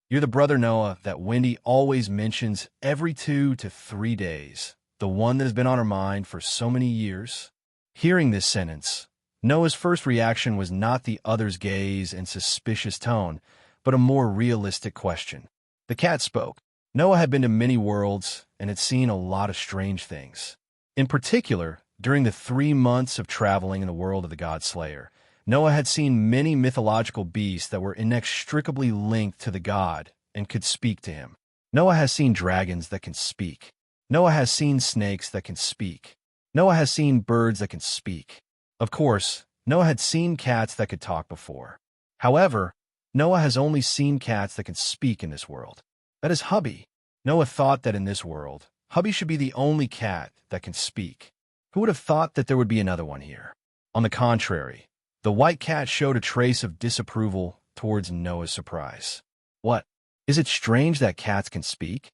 "You're the brother Noah that Wendy always mentions every 2 to 3 days, the one that has been on her mind for so many years?" Hearing this sentence, Noah's first reaction was not the other's gaze and suspicious tone, but a more realistic question. The cat spoke. Noah had been to many worlds and had seen a lot of strange things. In particular, during the 3 months of traveling in the world of the God Slayer, Noah had seen many mythological beasts that were inextricably linked to the god and could speak to him. Noah has seen dragons that can speak. Noah has seen snakes that can speak. Noah has seen birds that can speak. Of course, Noah had seen cats that could talk before. However, Noah has only seen cats that can speak in this world. That is Hubby. Noah thought that in this world, Hubby should be the only cat that can speak. Who would have thought that there would be another one here? On the contrary, the white cat showed a trace of disapproval towards Noah's surprise. What? Is it strange that cats can speak?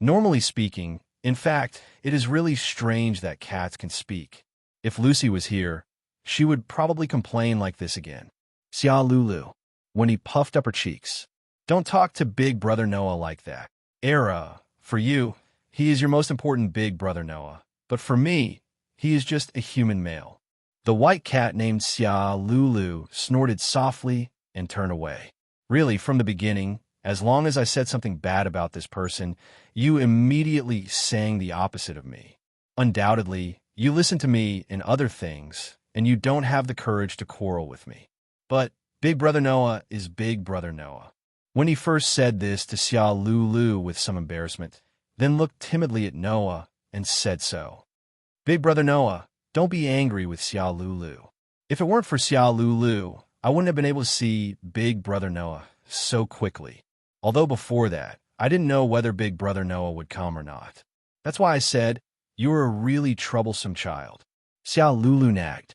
Normally speaking, in fact, it is really strange that cats can speak. If Lucy was here, she would probably complain like this again. "Sia Lulu," when he puffed up her cheeks. "Don't talk to Big Brother Noah like that. For you, he is your most important Big Brother Noah. But for me, he is just a human male." The white cat named Sia Lulu snorted softly and turned away. "Really, from the beginning, as long as I said something bad about this person, you immediately sang the opposite of me. Undoubtedly, you listen to me in other things, and you don't have the courage to quarrel with me. But Big Brother Noah is Big Brother Noah." When he first said this to Sia Lulu with some embarrassment, then looked timidly at Noah and said so. "Big Brother Noah, don't be angry with Sia Lulu. If it weren't for Sia Lulu, I wouldn't have been able to see Big Brother Noah so quickly. Although before that, I didn't know whether Big Brother Noah would come or not. That's why I said, you're a really troublesome child." Sia Lulu nagged.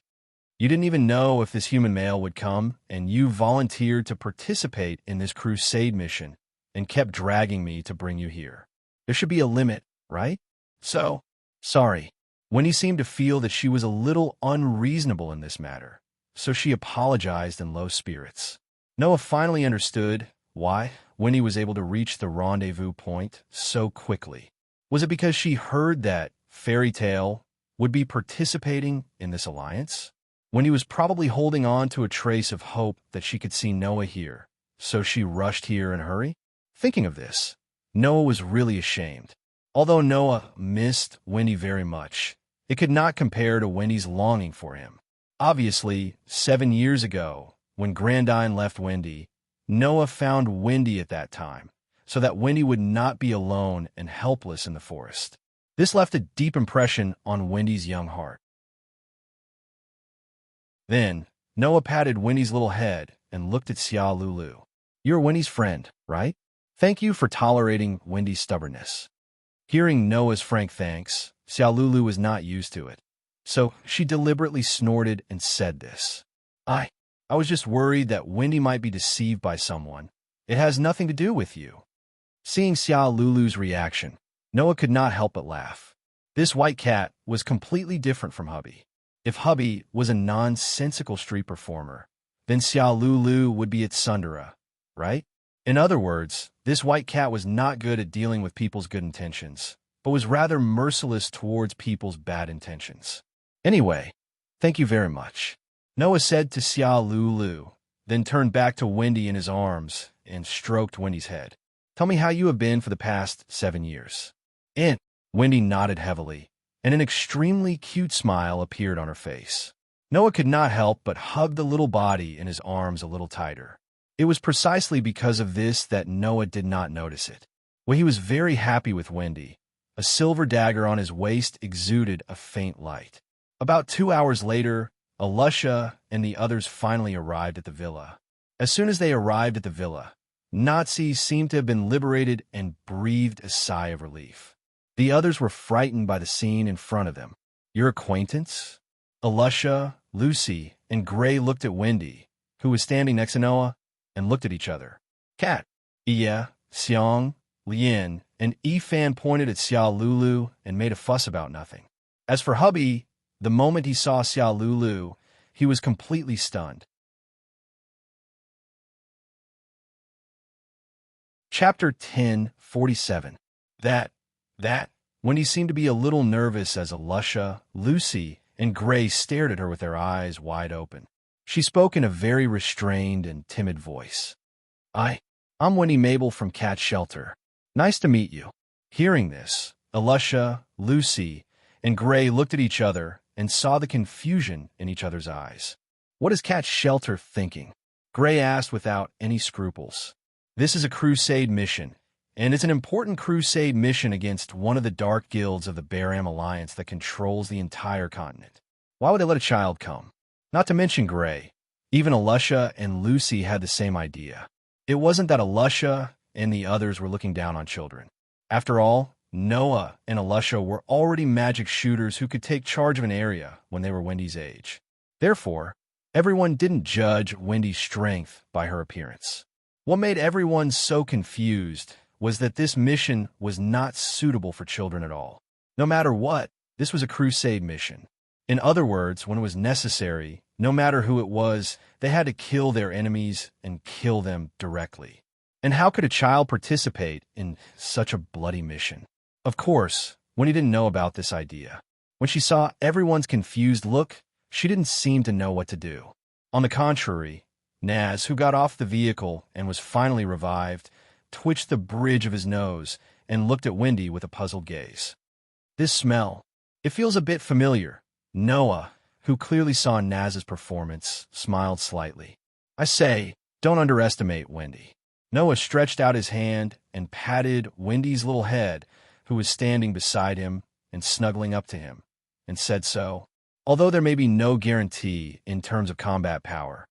"You didn't even know if this human male would come, and you volunteered to participate in this crusade mission and kept dragging me to bring you here. There should be a limit, right? So, sorry." Wendy seemed to feel that she was a little unreasonable in this matter, so she apologized in low spirits. Noah finally understood why Wendy was able to reach the rendezvous point so quickly. Was it because she heard that Fairy Tale would be participating in this alliance? Wendy was probably holding on to a trace of hope that she could see Noah here, so she rushed here in a hurry? Thinking of this, Noah was really ashamed. Although Noah missed Wendy very much, it could not compare to Wendy's longing for him. Obviously, 7 years ago, when Grandine left Wendy, Noah found Wendy at that time, so that Wendy would not be alone and helpless in the forest. This left a deep impression on Wendy's young heart. Then, Noah patted Wendy's little head and looked at Sia Lulu. "You're Wendy's friend, right? Thank you for tolerating Wendy's stubbornness." Hearing Noah's frank thanks, Sia Lulu was not used to it, so she deliberately snorted and said this. I was just worried that Wendy might be deceived by someone. It has nothing to do with you." Seeing Sia Lulu's reaction, Noah could not help but laugh. This white cat was completely different from Hubby. If Hubby was a nonsensical street performer, then Sia Lulu would be its Sundara, right? In other words, this white cat was not good at dealing with people's good intentions, but was rather merciless towards people's bad intentions. "Anyway, thank you very much," Noah said to Sia Lulu, then turned back to Wendy in his arms and stroked Wendy's head. "Tell me how you have been for the past 7 years. And Wendy nodded heavily, and an extremely cute smile appeared on her face. Noah could not help but hug the little body in his arms a little tighter. It was precisely because of this that Noah did not notice it. Well, he was very happy with Wendy. A silver dagger on his waist exuded a faint light. About 2 hours later, Alusha and the others finally arrived at the villa. As soon as they arrived at the villa, Nazis seemed to have been liberated and breathed a sigh of relief. The others were frightened by the scene in front of them. "Your acquaintance?" Alusha, Lucy, and Gray looked at Wendy, who was standing next to Noah, and looked at each other. Kat, Iya, Xiong, Lien, and Ifan pointed at Sia Lulu and made a fuss about nothing. As for Hubby, The moment he saw Xiao Lulu, he was completely stunned. Chapter 10:47. That. Wendy seemed to be a little nervous as Alusha, Lucy, and Gray stared at her with their eyes wide open. She spoke in a very restrained and timid voice. I'm Wendy Mabel from Cat Shelter. Nice to meet you. Hearing this, Alusha, Lucy, and Gray looked at each other and saw the confusion in each other's eyes. What is Cat Shelter thinking? Gray asked without any scruples. This is a crusade mission, and it's an important crusade mission against one of the dark guilds of the Baram Alliance that controls the entire continent. Why would they let a child come? Not to mention Gray. Even Alusha and Lucy had the same idea. It wasn't that Alusha and the others were looking down on children. After all, Noah and Alusha were already magic shooters who could take charge of an area when they were Wendy's age. Therefore, everyone didn't judge Wendy's strength by her appearance. What made everyone so confused was that this mission was not suitable for children at all. No matter what, this was a crusade mission. In other words, when it was necessary, no matter who it was, they had to kill their enemies and kill them directly. And how could a child participate in such a bloody mission? Of course, Wendy didn't know about this idea. When she saw everyone's confused look, she didn't seem to know what to do. On the contrary, Naz, who got off the vehicle and was finally revived, twitched the bridge of his nose and looked at Wendy with a puzzled gaze. This smell, it feels a bit familiar. Noah, who clearly saw Naz's performance, smiled slightly. I say, don't underestimate Wendy. Noah stretched out his hand and patted Wendy's little head, who was standing beside him and snuggling up to him, and said so. Although there may be no guarantee in terms of combat power,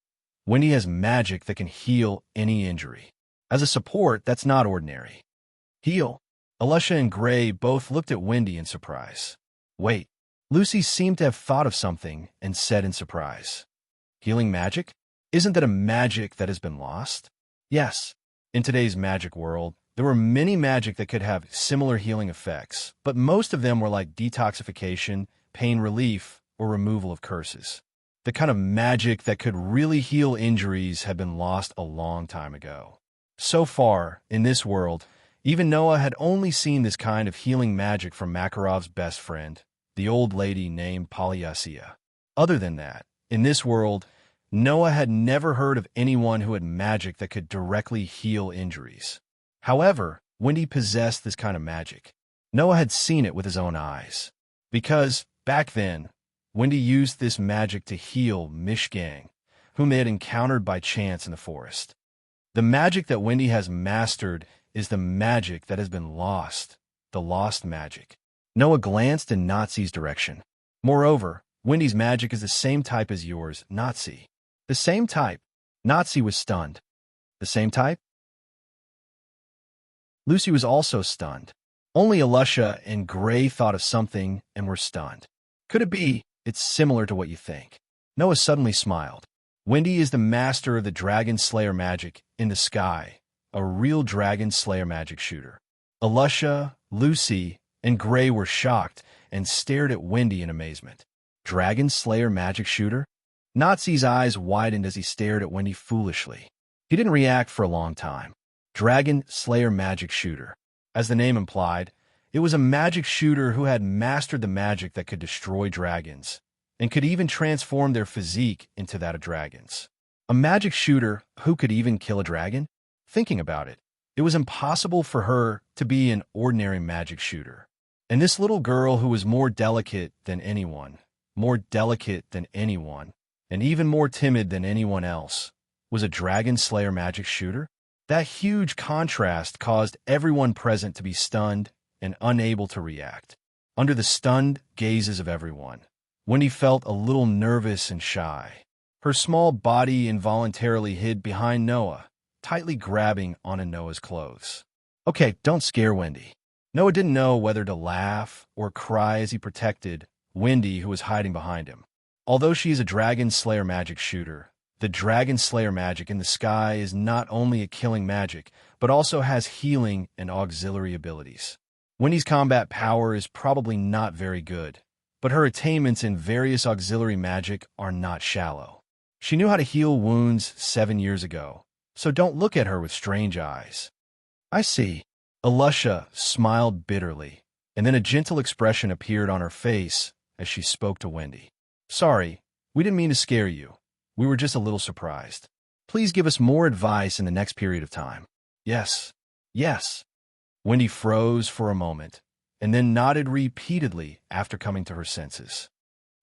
Wendy has magic that can heal any injury. As a support, that's not ordinary. Heal? Alusha and Gray both looked at Wendy in surprise. Wait. Lucy seemed to have thought of something and said in surprise. Healing magic? Isn't that a magic that has been lost? Yes. In today's magic world, there were many magic that could have similar healing effects, but most of them were like detoxification, pain relief, or removal of curses. The kind of magic that could really heal injuries had been lost a long time ago. So far, in this world, even Noah had only seen this kind of healing magic from Makarov's best friend, the old lady named Polyasia. Other than that, in this world, Noah had never heard of anyone who had magic that could directly heal injuries. However, Wendy possessed this kind of magic. Noah had seen it with his own eyes. Because, back then, Wendy used this magic to heal Mishgang, whom they had encountered by chance in the forest. The magic that Wendy has mastered is the magic that has been lost, the lost magic. Noah glanced in Nazi's direction. Moreover, Wendy's magic is the same type as yours, Nazi. The same type. Nazi was stunned. The same type? Lucy was also stunned. Only Alusha and Gray thought of something and were stunned. Could it be, it's similar to what you think? Noah suddenly smiled. Wendy is the master of the Dragon Slayer magic in the sky, a real Dragon Slayer magic shooter. Alusha, Lucy, and Gray were shocked and stared at Wendy in amazement. Dragon Slayer magic shooter? Nazi's eyes widened as he stared at Wendy foolishly. He didn't react for a long time. Dragon Slayer magic shooter. As the name implied, it was a magic shooter who had mastered the magic that could destroy dragons, and could even transform their physique into that of dragons. A magic shooter who could even kill a dragon? Thinking about it, it was impossible for her to be an ordinary magic shooter. And this little girl who was more delicate than anyone, and even more timid than anyone else, was a Dragon Slayer magic shooter? That huge contrast caused everyone present to be stunned and unable to react. Under the stunned gazes of everyone, Wendy felt a little nervous and shy. Her small body involuntarily hid behind Noah, tightly grabbing onto Noah's clothes. Okay, don't scare Wendy. Noah didn't know whether to laugh or cry as he protected Wendy, who was hiding behind him. Although she is a Dragon Slayer magic shooter, the Dragon Slayer magic in the sky is not only a killing magic, but also has healing and auxiliary abilities. Wendy's combat power is probably not very good, but her attainments in various auxiliary magic are not shallow. She knew how to heal wounds 7 years ago, so don't look at her with strange eyes. I see. Alusha smiled bitterly, and then a gentle expression appeared on her face as she spoke to Wendy. Sorry, we didn't mean to scare you. We were just a little surprised. Please give us more advice in the next period of time. Yes. Yes. Wendy froze for a moment, and then nodded repeatedly after coming to her senses.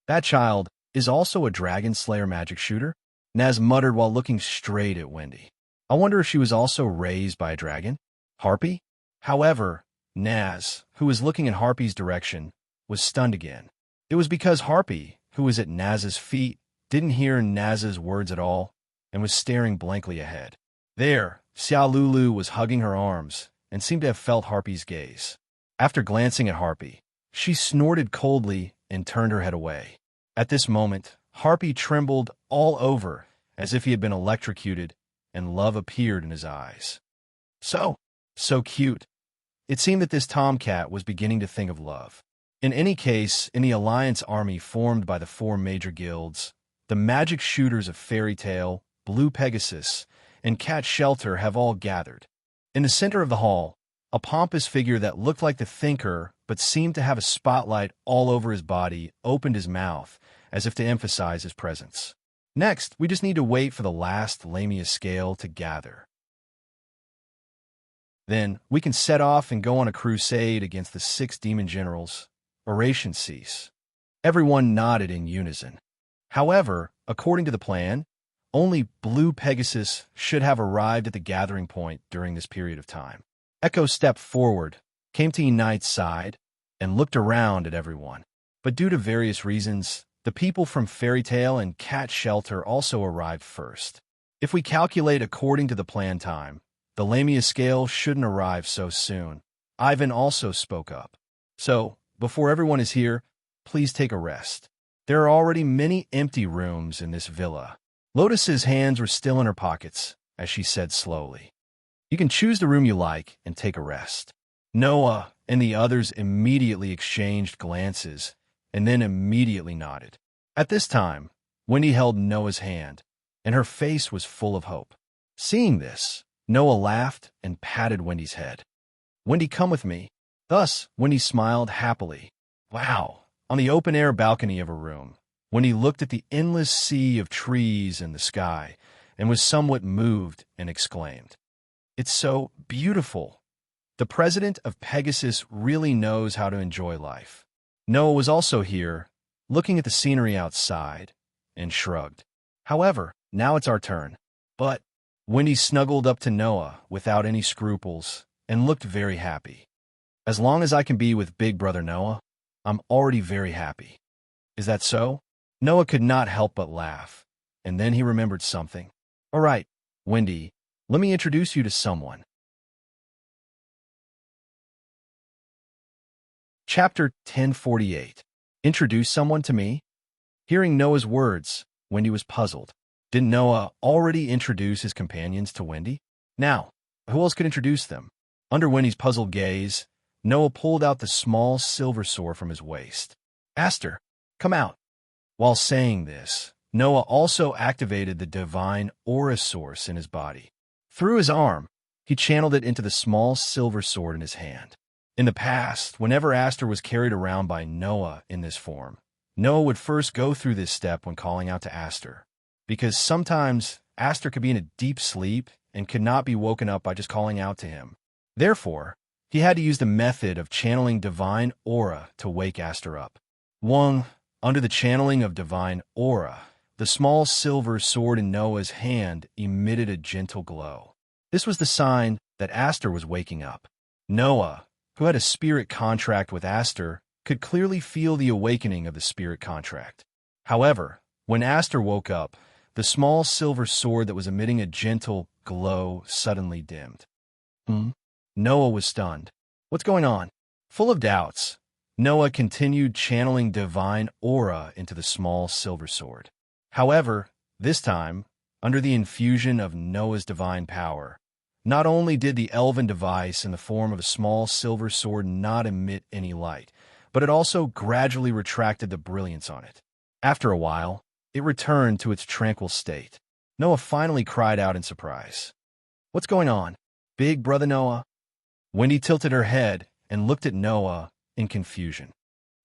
That child is also a dragon slayer magic shooter? Naz muttered while looking straight at Wendy. I wonder if she was also raised by a dragon? Harpy? However, Naz, who was looking in Harpy's direction, was stunned again. It was because Harpy, who was at Naz's feet, didn't hear Naz's words at all and was staring blankly ahead. There, Xiao Lulu was hugging her arms and seemed to have felt Harpy's gaze. After glancing at Harpy, she snorted coldly and turned her head away. At this moment, Harpy trembled all over as if he had been electrocuted, and love appeared in his eyes. So cute. It seemed that this tomcat was beginning to think of love. In any case, in the Alliance army formed by the 4 major guilds, the magic shooters of Fairy Tale, Blue Pegasus, and Cat Shelter have all gathered. In the center of the hall, a pompous figure that looked like the Thinker but seemed to have a spotlight all over his body opened his mouth as if to emphasize his presence. Next, we just need to wait for the last Lamia scale to gather. Then, we can set off and go on a crusade against the 6 demon generals. Oration cease. Everyone nodded in unison. However, according to the plan, only Blue Pegasus should have arrived at the gathering point during this period of time. Echo stepped forward, came to Unite's side, and looked around at everyone. But due to various reasons, the people from Fairy Tale and Cat Shelter also arrived first. If we calculate according to the planned time, the Lamia scale shouldn't arrive so soon. Ivan also spoke up. So, before everyone is here, please take a rest. There are already many empty rooms in this villa. Lotus's hands were still in her pockets, as she said slowly. You can choose the room you like and take a rest. Noah and the others immediately exchanged glances and then immediately nodded. At this time, Wendy held Noah's hand, and her face was full of hope. Seeing this, Noah laughed and patted Wendy's head. Wendy, come with me. Thus, Wendy smiled happily. Wow! On the open-air balcony of her room, Wendy looked at the endless sea of trees in the sky and was somewhat moved and exclaimed, "It's so beautiful. The president of Pegasus really knows how to enjoy life." Noah was also here, looking at the scenery outside, and shrugged. However, now it's our turn. But Wendy snuggled up to Noah without any scruples and looked very happy. As long as I can be with Big Brother Noah, I'm already very happy. Is that so? Noah could not help but laugh, and then he remembered something. All right, Wendy, let me introduce you to someone. Chapter 1048. Introduce someone to me? Hearing Noah's words, Wendy was puzzled. Didn't Noah already introduce his companions to Wendy? Now, who else could introduce them? Under Wendy's puzzled gaze, Noah pulled out the small silver sword from his waist. Aster, come out. While saying this, Noah also activated the divine aura source in his body. Through his arm, he channeled it into the small silver sword in his hand. In the past, whenever Aster was carried around by Noah in this form, Noah would first go through this step when calling out to Aster, because sometimes Aster could be in a deep sleep and could not be woken up by just calling out to him. Therefore, he had to use the method of channeling divine aura to wake Aster up. Under the channeling of divine aura, the small silver sword in Noah's hand emitted a gentle glow. This was the sign that Aster was waking up. Noah, who had a spirit contract with Aster, could clearly feel the awakening of the spirit contract. However, when Aster woke up, the small silver sword that was emitting a gentle glow suddenly dimmed. Noah was stunned. What's going on? Full of doubts, Noah continued channeling divine aura into the small silver sword. However, this time, under the infusion of Noah's divine power, not only did the elven device in the form of a small silver sword not emit any light, but it also gradually retracted the brilliance on it. After a while, it returned to its tranquil state. Noah finally cried out in surprise. "What's going on, big brother Noah?" Wendy tilted her head and looked at Noah in confusion.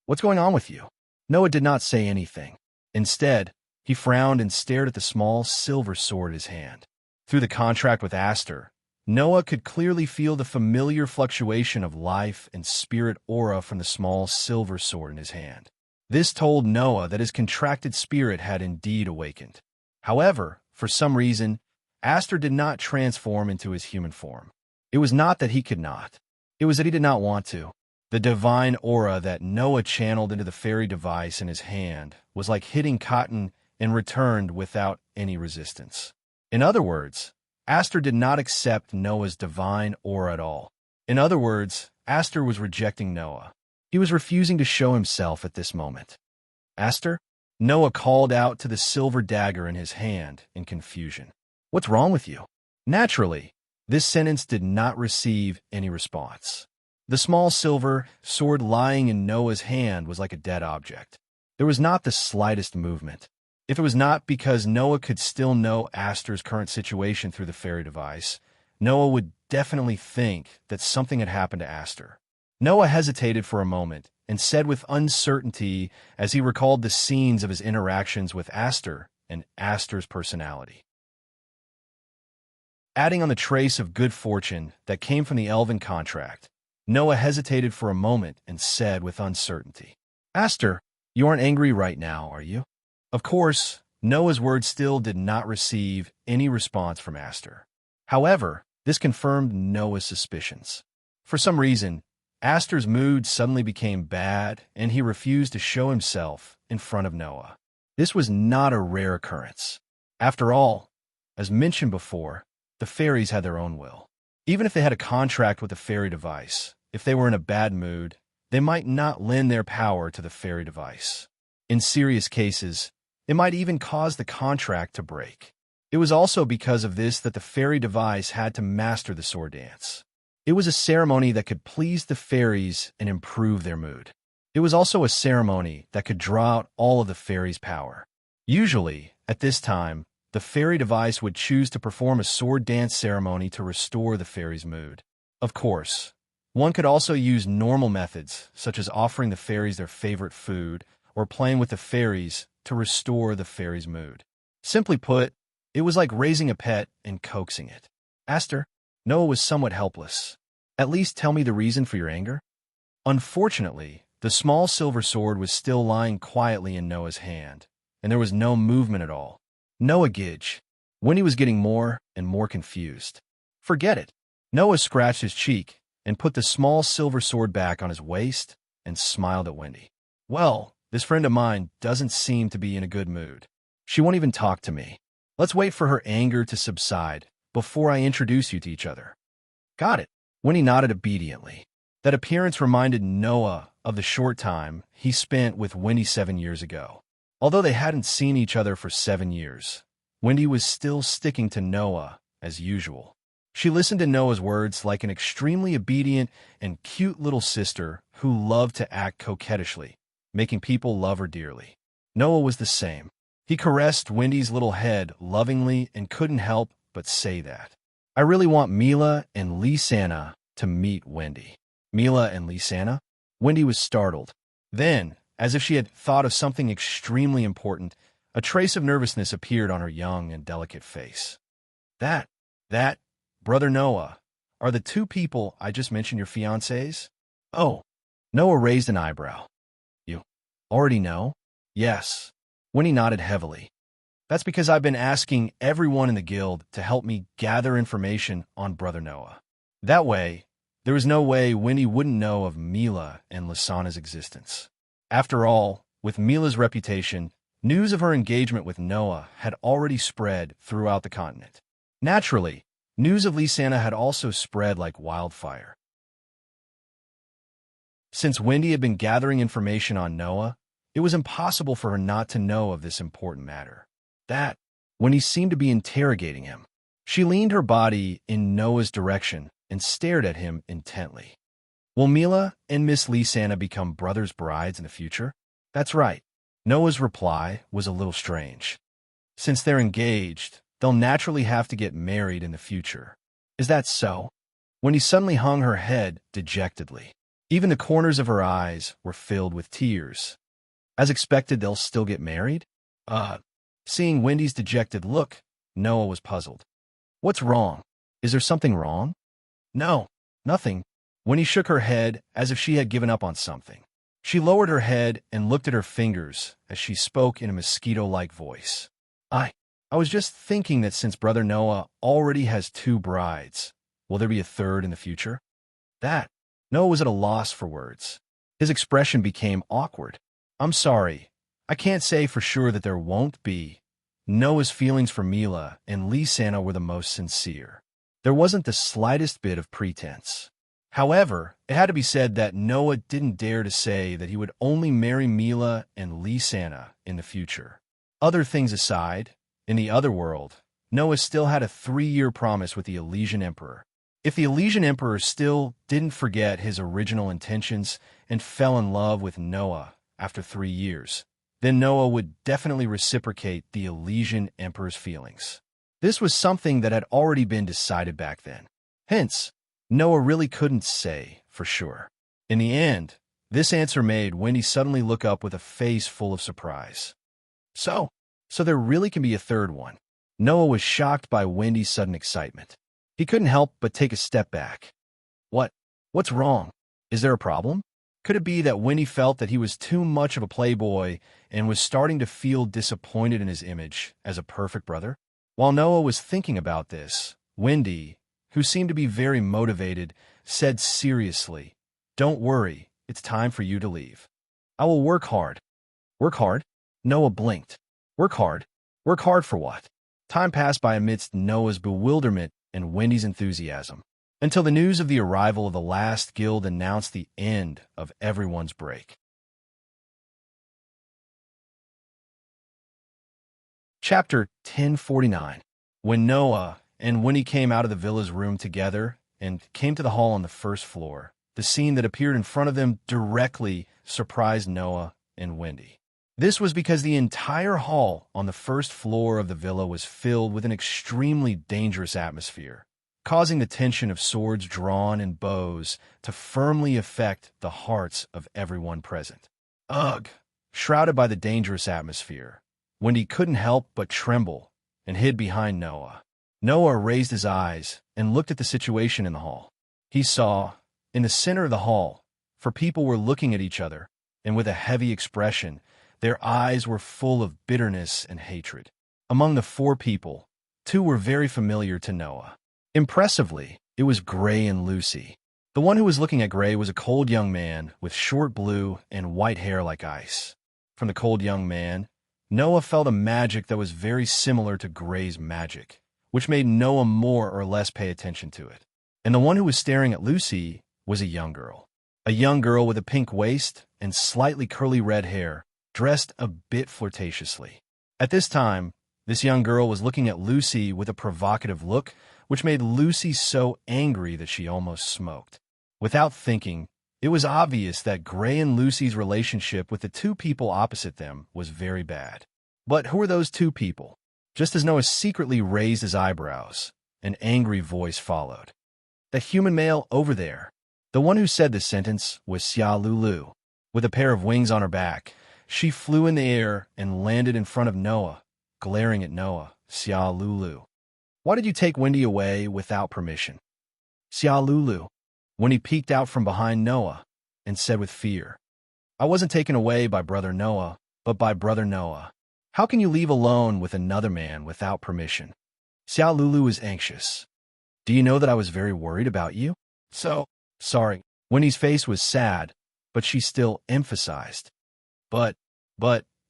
"What's going on with you?" Noah did not say anything. Instead, he frowned and stared at the small silver sword in his hand. Through the contract with Aster, Noah could clearly feel the familiar fluctuation of life and spirit aura from the small silver sword in his hand. This told Noah that his contracted spirit had indeed awakened. However, for some reason, Aster did not transform into his human form. It was not that he could not. It was that he did not want to. The divine aura that Noah channeled into the fairy device in his hand was like hitting cotton and returned without any resistance. In other words, Aster did not accept Noah's divine aura at all. In other words, Aster was rejecting Noah. He was refusing to show himself at this moment. "Aster?" Noah called out to the silver dagger in his hand in confusion. "What's wrong with you?" Naturally, this sentence did not receive any response. The small silver sword lying in Noah's hand was like a dead object. There was not the slightest movement. If it was not because Noah could still know Aster's current situation through the fairy device, Noah would definitely think that something had happened to Aster. Noah hesitated for a moment and said with uncertainty as he recalled the scenes of his interactions with Aster and Aster's personality. Adding on the trace of good fortune that came from the elven contract, Noah hesitated for a moment and said with uncertainty, "Aster, you aren't angry right now, are you?" Of course, Noah's words still did not receive any response from Aster. However, this confirmed Noah's suspicions. For some reason, Aster's mood suddenly became bad, and he refused to show himself in front of Noah. This was not a rare occurrence. After all, as mentioned before, the fairies had their own will. Even if they had a contract with the fairy device, if they were in a bad mood, they might not lend their power to the fairy device. In serious cases, it might even cause the contract to break. It was also because of this that the fairy device had to master the sword dance. It was a ceremony that could please the fairies and improve their mood. It was also a ceremony that could draw out all of the fairies' power. Usually, at this time, the fairy device would choose to perform a sword dance ceremony to restore the fairies' mood. Of course, one could also use normal methods, such as offering the fairies their favorite food or playing with the fairies to restore the fairies' mood. Simply put, it was like raising a pet and coaxing it. "Aster," Noah was somewhat helpless. "At least tell me the reason for your anger." Unfortunately, the small silver sword was still lying quietly in Noah's hand, and there was no movement at all. Noah Gidge. Wendy was getting more and more confused. "Forget it." Noah scratched his cheek and put the small silver sword back on his waist and smiled at Wendy. "Well, this friend of mine doesn't seem to be in a good mood. She won't even talk to me. Let's wait for her anger to subside before I introduce you to each other." "Got it." Wendy nodded obediently. That appearance reminded Noah of the short time he spent with Wendy 7 years ago. Although they hadn't seen each other for 7 years, Wendy was still sticking to Noah as usual. She listened to Noah's words like an extremely obedient and cute little sister who loved to act coquettishly, making people love her dearly. Noah was the same. He caressed Wendy's little head lovingly and couldn't help but say that. "I really want Mila and Lisanna to meet Wendy." Mila and Lisanna? Wendy was startled. Then, as if she had thought of something extremely important, a trace of nervousness appeared on her young and delicate face. That, Brother Noah, are the two people I just mentioned your fiancés?" "Oh." Noah raised an eyebrow. "You already know?" "Yes." Wendy nodded heavily. "That's because I've been asking everyone in the guild to help me gather information on Brother Noah. That way, there was no way Wendy wouldn't know of Mila and Lisanna's existence. After all, with Mila's reputation, news of her engagement with Noah had already spread throughout the continent. Naturally, news of Lisanna had also spread like wildfire. Since Wendy had been gathering information on Noah, it was impossible for her not to know of this important matter. That, when he seemed to be interrogating him, she leaned her body in Noah's direction and stared at him intently. Will Mila and Miss Lysana become brothers' brides in the future? That's right. Noah's reply was a little strange. Since they're engaged, they'll naturally have to get married in the future. Is that so? Wendy suddenly hung her head dejectedly. Even the corners of her eyes were filled with tears. As expected, they'll still get married? Seeing Wendy's dejected look, Noah was puzzled. What's wrong? Is there something wrong? No, nothing. Wendy shook her head as if she had given up on something. She lowered her head and looked at her fingers as she spoke in a mosquito-like voice. I was just thinking that since Brother Noah already has 2 brides, will there be a third in the future? Noah was at a loss for words. His expression became awkward. I'm sorry. I can't say for sure that there won't be. Noah's feelings for Mila and Lysana were the most sincere. There wasn't the slightest bit of pretense. However, it had to be said that Noah didn't dare to say that he would only marry Mila and Lysana in the future. Other things aside, in the other world, Noah still had a 3-year promise with the Elysian Emperor. If the Elysian Emperor still didn't forget his original intentions and fell in love with Noah after 3 years, then Noah would definitely reciprocate the Elysian Emperor's feelings. This was something that had already been decided back then. Hence, Noah really couldn't say for sure. In the end, this answer made Wendy suddenly look up with a face full of surprise. So there really can be a third one. Noah was shocked by Wendy's sudden excitement. He couldn't help but take a step back. What's wrong? Is there a problem? Could it be that Wendy felt that he was too much of a playboy and was starting to feel disappointed in his image as a perfect brother? While Noah was thinking about this, Wendy, who seemed to be very motivated, said seriously, "Don't worry, it's time for you to leave. I will work hard." Work hard? Noah blinked. Work hard? Work hard for what? Time passed by amidst Noah's bewilderment and Wendy's enthusiasm, until the news of the arrival of the last guild announced the end of everyone's break. Chapter 1049. When Noah and Wendy came out of the villa's room together and came to the hall on the first floor, the scene that appeared in front of them directly surprised Noah and Wendy. This was because the entire hall on the first floor of the villa was filled with an extremely dangerous atmosphere, causing the tension of swords drawn and bows to firmly affect the hearts of everyone present. Ugh! Shrouded by the dangerous atmosphere, Wendy couldn't help but tremble and hid behind Noah. Noah raised his eyes and looked at the situation in the hall. He saw, in the center of the hall, for people were looking at each other, and with a heavy expression, their eyes were full of bitterness and hatred. Among the 4 people, 2 were very familiar to Noah. Impressively, it was Gray and Lucy. The one who was looking at Gray was a cold young man with short blue and white hair like ice. From the cold young man, Noah felt a magic that was very similar to Gray's magic, which made Noah more or less pay attention to it. And the one who was staring at Lucy was a young girl. A young girl with a pink waist and slightly curly red hair, dressed a bit flirtatiously. At this time, this young girl was looking at Lucy with a provocative look, which made Lucy so angry that she almost smoked. Without thinking, it was obvious that Gray and Lucy's relationship with the 2 people opposite them was very bad. But who were those 2 people? Just as Noah secretly raised his eyebrows, an angry voice followed. "The human male over there." The one who said this sentence was Xia Lulu. With a pair of wings on her back, she flew in the air and landed in front of Noah, glaring at Noah. "Xia Lulu, why did you take Wendy away without permission?" "Xia Lulu." Wendy peeked out from behind Noah and said with fear, "I wasn't taken away by Brother Noah, but by Brother Noah. How can you leave alone with another man without permission?" Xia Lulu was anxious. "Do you know that I was very worried about you?" Sorry. Wendy's face was sad, but she still emphasized. But,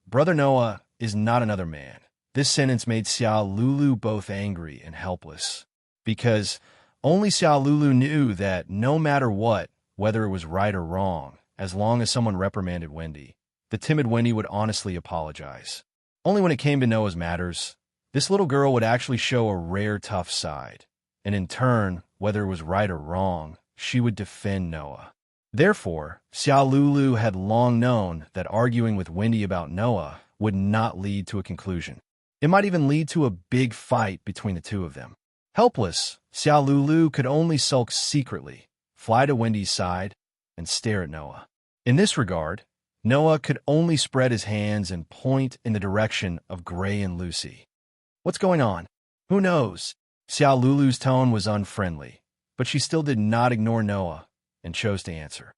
Brother Noah is not another man." This sentence made Xia Lulu both angry and helpless, because only Xia Lulu knew that no matter what, whether it was right or wrong, as long as someone reprimanded Wendy, the timid Wendy would honestly apologize. Only when it came to Noah's matters, this little girl would actually show a rare tough side, and in turn, whether it was right or wrong, she would defend Noah. Therefore, Xiaolulu had long known that arguing with Wendy about Noah would not lead to a conclusion. It might even lead to a big fight between the two of them. Helpless, Xiaolulu could only sulk secretly, fly to Wendy's side, and stare at Noah. In this regard, Noah could only spread his hands and point in the direction of Gray and Lucy. What's going on? Who knows? Xiaolulu's tone was unfriendly, but she still did not ignore Noah and chose to answer.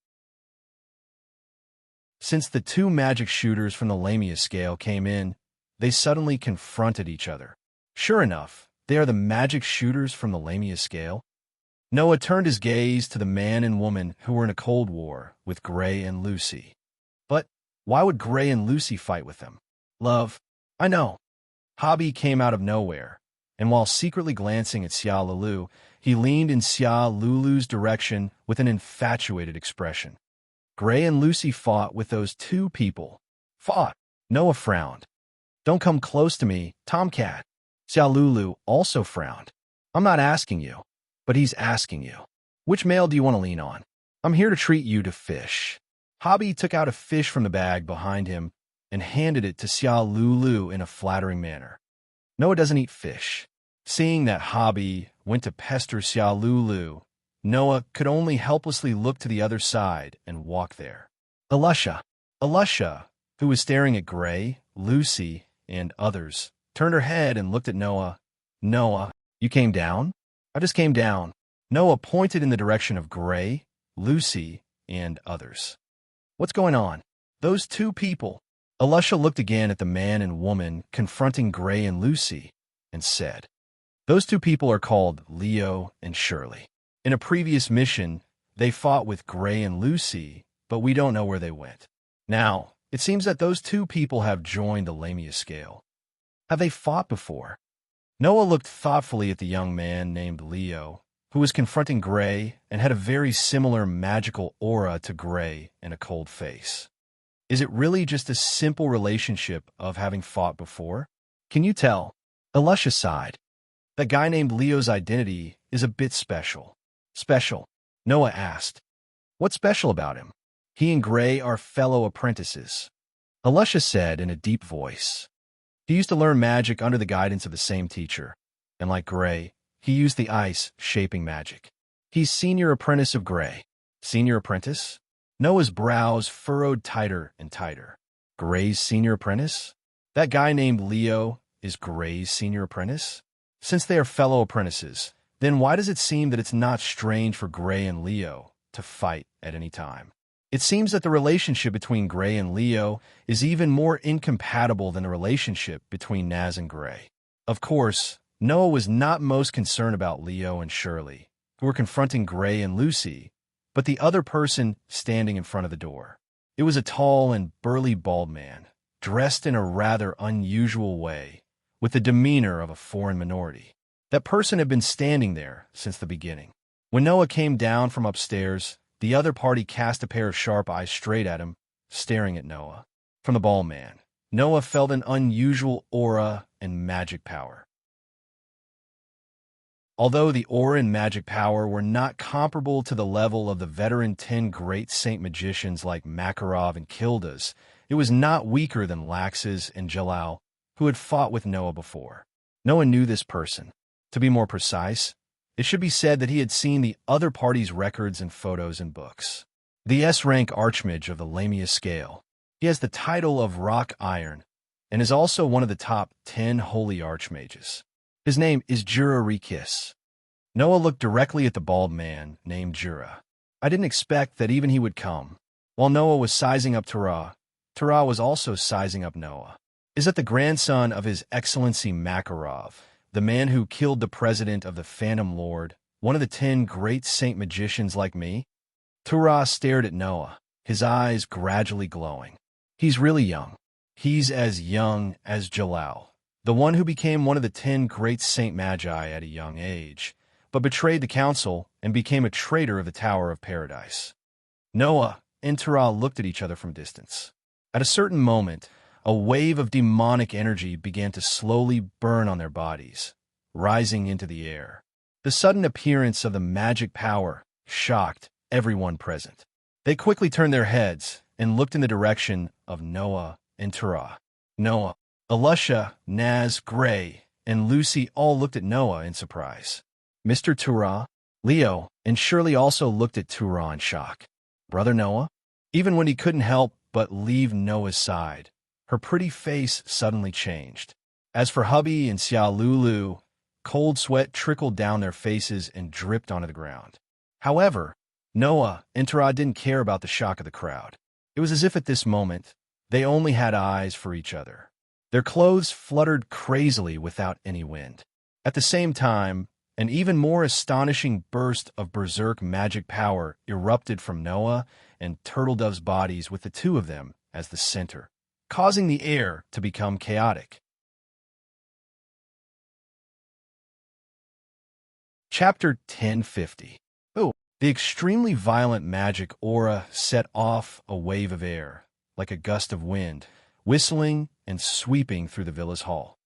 Since the two magic shooters from the Lamia scale came in, they suddenly confronted each other. Sure enough, they are the magic shooters from the Lamia scale. Noah turned his gaze to the man and woman who were in a cold war with Gray and Lucy. But why would Gray and Lucy fight with them? Love. I know. Hobby came out of nowhere, and while secretly glancing at Xiaolulu, he leaned in Xiaolulu's direction with an infatuated expression. Gray and Lucy fought with those two people. Fought. Noah frowned. Don't come close to me, Tomcat. Xiaolulu also frowned. I'm not asking you, but he's asking you. Which male do you want to lean on? I'm here to treat you to fish. Hobby took out a fish from the bag behind him and handed it to Xiaolulu in a flattering manner. Noah doesn't eat fish. Seeing that Hobby went to pester Xiaolulu, Noah could only helplessly look to the other side and walk there. Alusha, who was staring at Gray, Lucy, and others, turned her head and looked at Noah. Noah, you came down? I just came down. Noah pointed in the direction of Gray, Lucy, and others. What's going on? Those two people. Alusha looked again at the man and woman confronting Gray and Lucy and said, those two people are called Leo and Shirley. In a previous mission, they fought with Gray and Lucy, but we don't know where they went. Now, it seems that those two people have joined the Lamia scale. Have they fought before? Noah looked thoughtfully at the young man named Leo, who was confronting Gray and had a very similar magical aura to Gray and a cold face. Is it really just a simple relationship of having fought before? Can you tell? Alusha sighed. That guy named Leo's identity is a bit special. Special? Noah asked. What's special about him? He and Gray are fellow apprentices. Alusha said in a deep voice. He used to learn magic under the guidance of the same teacher, and like Gray, he used the ice shaping magic. He's senior apprentice of Gray. Senior apprentice? Noah's brows furrowed tighter and tighter. Gray's senior apprentice? That guy named Leo is Gray's senior apprentice? Since they are fellow apprentices, then why does it seem that it's not strange for Gray and Leo to fight at any time? It seems that the relationship between Gray and Leo is even more incompatible than the relationship between Naz and Gray. Of course, Noah was not most concerned about Leo and Shirley, who were confronting Gray and Lucy, but the other person standing in front of the door. It was a tall and burly bald man, dressed in a rather unusual way, with the demeanor of a foreign minority. That person had been standing there since the beginning. When Noah came down from upstairs, the other party cast a pair of sharp eyes straight at him, staring at Noah. From the bald man, Noah felt an unusual aura and magic power. Although the aura and magic power were not comparable to the level of the veteran 10 great saint magicians like Makarov and Kildas, it was not weaker than Lax's and Jalal, who had fought with Noah before. Noah knew this person. To be more precise, it should be said that he had seen the other party's records and photos and books. The S-rank archmage of the Lamia scale. He has the title of Rock Iron and is also one of the top 10 holy archmages. His name is Jura Rikis. Noah looked directly at the bald man named Jura. I didn't expect that even he would come. While Noah was sizing up Tara was also sizing up Noah. Is that the grandson of His Excellency Makarov, the man who killed the president of the Phantom Lord, one of the 10 great saint magicians like me? Tara stared at Noah, his eyes gradually glowing. He's really young. He's as young as Jalal, the one who became one of the 10 great saint magi at a young age, but betrayed the council and became a traitor of the Tower of Paradise. Noah and Tara looked at each other from distance. At a certain moment, a wave of demonic energy began to slowly burn on their bodies, rising into the air. The sudden appearance of the magic power shocked everyone present. They quickly turned their heads and looked in the direction of Noah and Tara. Noah, Alusha, Naz, Gray, and Lucy all looked at Noah in surprise. Mr. Tara, Leo, and Shirley also looked at Tara in shock. Brother Noah? Even when he couldn't help but leave Noah's side, her pretty face suddenly changed. As for hubby and Xia Lulu, cold sweat trickled down their faces and dripped onto the ground. However, Noah and Tara didn't care about the shock of the crowd. It was as if at this moment, they only had eyes for each other. Their clothes fluttered crazily without any wind. At the same time, an even more astonishing burst of berserk magic power erupted from Noah and Turtledove's bodies with the two of them as the center, causing the air to become chaotic. Chapter 1050. The extremely violent magic aura set off a wave of air, like a gust of wind, whistling and sweeping through the villa's hall.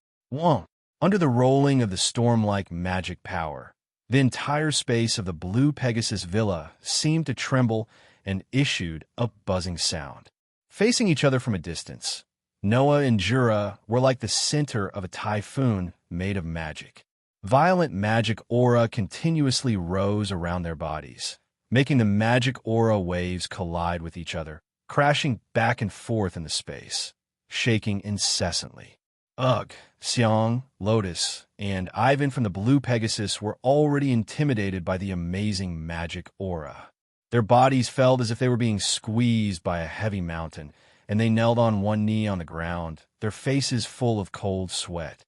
Under the rolling of the storm-like magic power, the entire space of the Blue Pegasus Villa seemed to tremble and issued a buzzing sound. Facing each other from a distance, Noah and Jura were like the center of a typhoon made of magic. Violent magic aura continuously rose around their bodies, making the magic aura waves collide with each other, crashing back and forth in the space, shaking incessantly. Ugh, Xiang, Lotus, and Ivan from the Blue Pegasus were already intimidated by the amazing magic aura. Their bodies felt as if they were being squeezed by a heavy mountain, and they knelt on one knee on the ground, their faces full of cold sweat.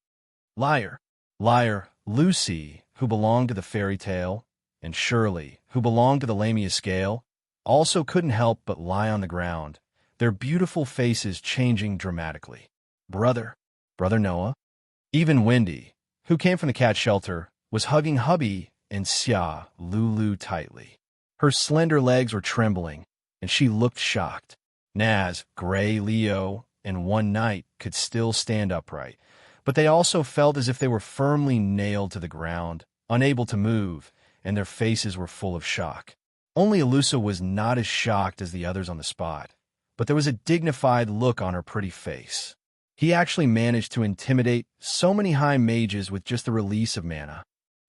Liar, Lucy, who belonged to the fairy tale, and Shirley, who belonged to the Lamia scale, also couldn't help but lie on the ground, their beautiful faces changing dramatically. Brother Noah. Even Wendy, who came from the cat shelter, was hugging hubby and Xia Lulu tightly. Her slender legs were trembling, and she looked shocked. Naz, Gray, Leo, and One Night could still stand upright, but they also felt as if they were firmly nailed to the ground, unable to move, and their faces were full of shock. Only Alusa was not as shocked as the others on the spot, but there was a dignified look on her pretty face. He actually managed to intimidate so many high mages with just the release of mana.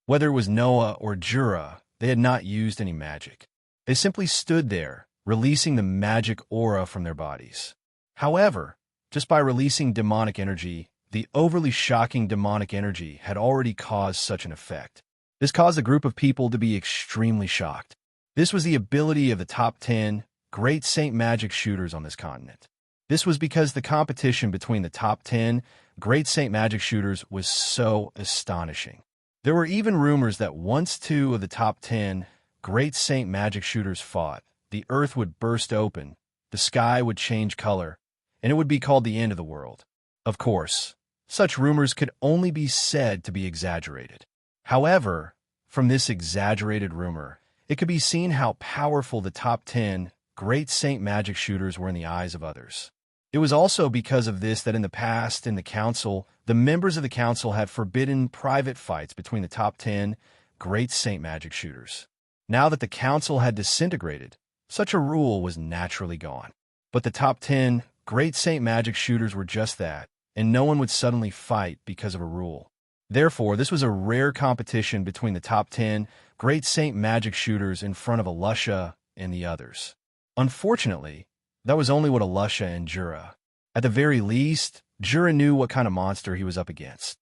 Whether it was Noah or Jura, they had not used any magic. They simply stood there, releasing the magic aura from their bodies. However, just by releasing demonic energy, the overly shocking demonic energy had already caused such an effect. This caused a group of people to be extremely shocked. This was the ability of the top 10 great Saint Magic shooters on this continent. This was because the competition between the top 10 great Saint Magic shooters was so astonishing. There were even rumors that once 2 of the top 10 great Saint Magic shooters fought, the earth would burst open, the sky would change color, and it would be called the end of the world. Of course, such rumors could only be said to be exaggerated. However, from this exaggerated rumor, it could be seen how powerful the top 10 great Saint Magic shooters were in the eyes of others. It was also because of this that in the past, in the council, the members of the council had forbidden private fights between the top 10 great Saint Magic shooters. Now that the council had disintegrated, such a rule was naturally gone. But the top 10 great Saint Magic shooters were just that, and no one would suddenly fight because of a rule. Therefore, this was a rare competition between the top 10 great Saint Magic shooters in front of Alusha and the others. Unfortunately, that was only what Alusha and Jura. At the very least, Jura knew what kind of monster he was up against.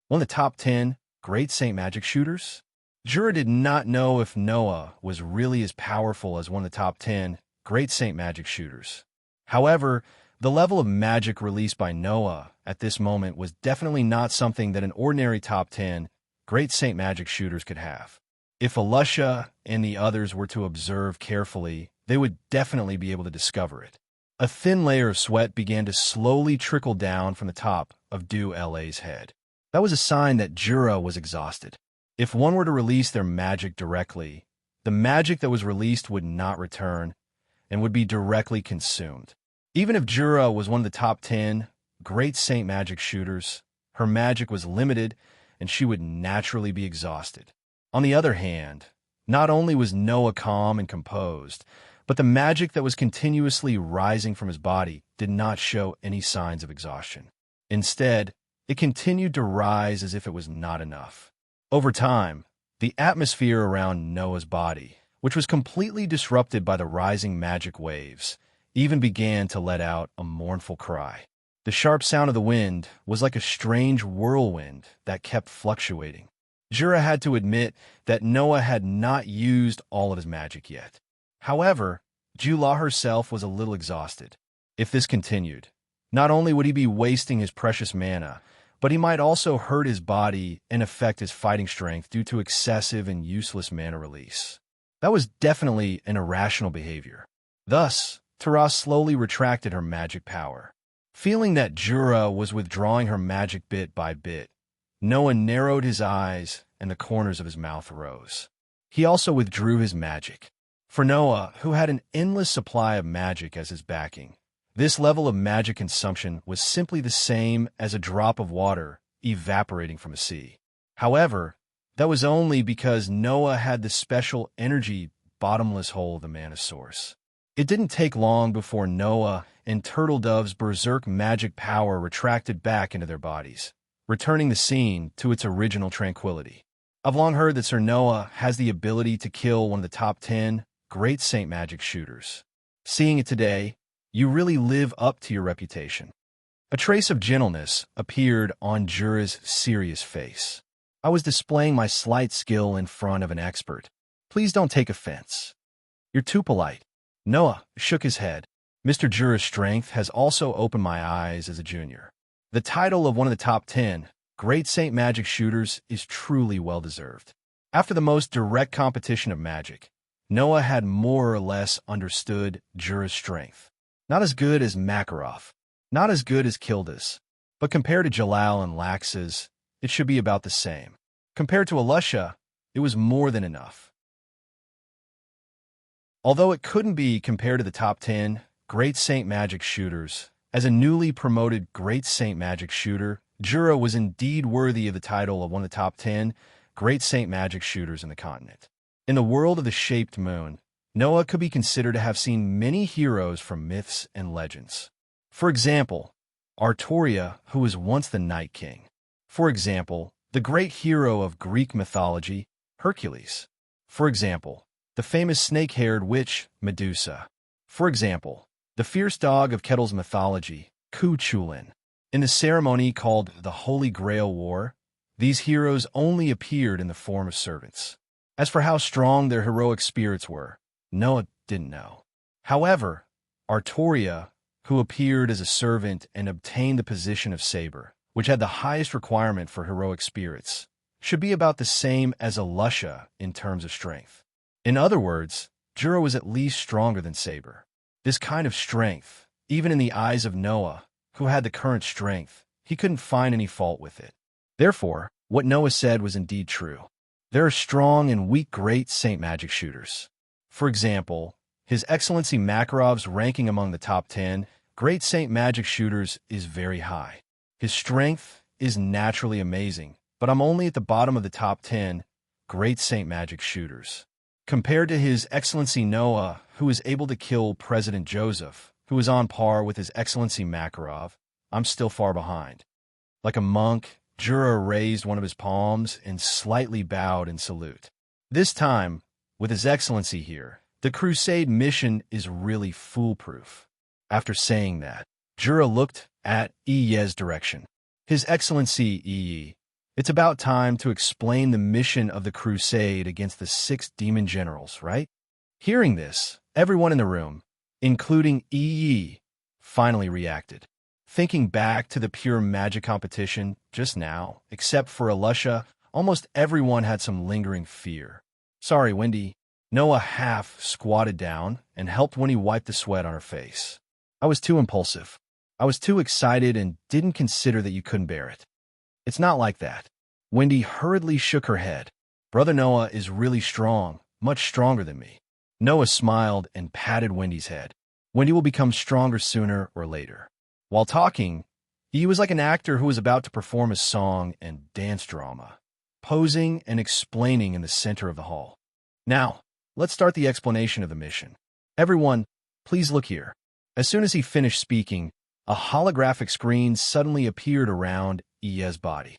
One of the top 10 great Saint Magic shooters? Jura did not know if Noah was really as powerful as one of the top 10 great Saint Magic shooters. However, the level of magic released by Noah at this moment was definitely not something that an ordinary top 10 great Saint Magic shooters could have. If Alusha and the others were to observe carefully, they would definitely be able to discover it. A thin layer of sweat began to slowly trickle down from the top of Du-La's head. That was a sign that Jura was exhausted. If one were to release their magic directly, the magic that was released would not return and would be directly consumed. Even if Jura was one of the top 10 great Saint Magic shooters, her magic was limited and she would naturally be exhausted. On the other hand, Not only was Noah calm and composed, but the magic that was continuously rising from his body did not show any signs of exhaustion. Instead, it continued to rise as if it was not enough. Over time, the atmosphere around Noah's body, which was completely disrupted by the rising magic waves, even began to let out a mournful cry. The sharp sound of the wind was like a strange whirlwind that kept fluctuating. Jura had to admit that Noah had not used all of his magic yet. However, Jula herself was a little exhausted. If this continued, not only would he be wasting his precious mana, but he might also hurt his body and affect his fighting strength due to excessive and useless mana release. That was definitely an irrational behavior. Thus, Taras slowly retracted her magic power. Feeling that Jura was withdrawing her magic bit by bit, Noah narrowed his eyes and the corners of his mouth rose. He also withdrew his magic. For Noah, who had an endless supply of magic as his backing, this level of magic consumption was simply the same as a drop of water evaporating from a sea. However, that was only because Noah had the special energy bottomless hole of the mana source. It didn't take long before Noah and Turtle Dove's berserk magic power retracted back into their bodies, returning the scene to its original tranquility. I've long heard that Sir Noah has the ability to kill one of the top 10 great Saint Magic shooters. Seeing it today, you really live up to your reputation. A trace of gentleness appeared on Jura's serious face. I was displaying my slight skill in front of an expert. Please don't take offense. You're too polite. Noah shook his head. Mr. Jura's strength has also opened my eyes as a junior. The title of one of the top 10 great Saint Magic shooters is truly well-deserved. After the most direct competition of magic, Noah had more or less understood Jura's strength. Not as good as Makarov, not as good as Kilda's, but compared to Jalal and Lax's, it should be about the same. Compared to Alusha, it was more than enough. Although it couldn't be compared to the top 10 great Saint Magic shooters, as a newly promoted great Saint Magic shooter, Jura was indeed worthy of the title of one of the top 10 great Saint Magic shooters in the continent. In the world of the Shaped Moon, Noah could be considered to have seen many heroes from myths and legends. For example, Artoria, who was once the Night King. For example, the great hero of Greek mythology, Hercules. For example, the famous snake-haired witch, Medusa. For example, the fierce dog of Kettle's mythology, Cuchulainn. In the ceremony called the Holy Grail War, these heroes only appeared in the form of servants. As for how strong their heroic spirits were, Noah didn't know. However, Artoria, who appeared as a servant and obtained the position of Saber, which had the highest requirement for heroic spirits, should be about the same as Alusha in terms of strength. In other words, Jura was at least stronger than Saber. This kind of strength, even in the eyes of Noah, who had the current strength, he couldn't find any fault with it. Therefore, what Noah said was indeed true. There are strong and weak great Saint Magic shooters. For example, His Excellency Makarov's ranking among the top 10 great Saint Magic shooters is very high. His strength is naturally amazing, but I'm only at the bottom of the top 10 great Saint Magic shooters. Compared to His Excellency Noah, who is able to kill President Joseph, who is on par with His Excellency Makarov, I'm still far behind. Like a monk, Jura raised one of his palms and slightly bowed in salute. This time, with His Excellency here, the crusade mission is really foolproof. After saying that, Jura looked at Iye's direction. His Excellency Iye, it's about time to explain the mission of the crusade against the 6 demon generals, right? Hearing this, everyone in the room, including Iye, finally reacted. Thinking back to the pure magic competition just now, except for Alusha, almost everyone had some lingering fear. Sorry, Wendy. Noah half squatted down and helped Wendy wipe the sweat on her face. I was too impulsive. I was too excited and didn't consider that you couldn't bear it. It's not like that. Wendy hurriedly shook her head. Brother Noah is really strong, much stronger than me. Noah smiled and patted Wendy's head. Wendy will become stronger sooner or later. While talking, he was like an actor who was about to perform a song and dance drama, posing and explaining in the center of the hall. Now, let's start the explanation of the mission. Everyone, please look here. As soon as he finished speaking, a holographic screen suddenly appeared around Iye's body.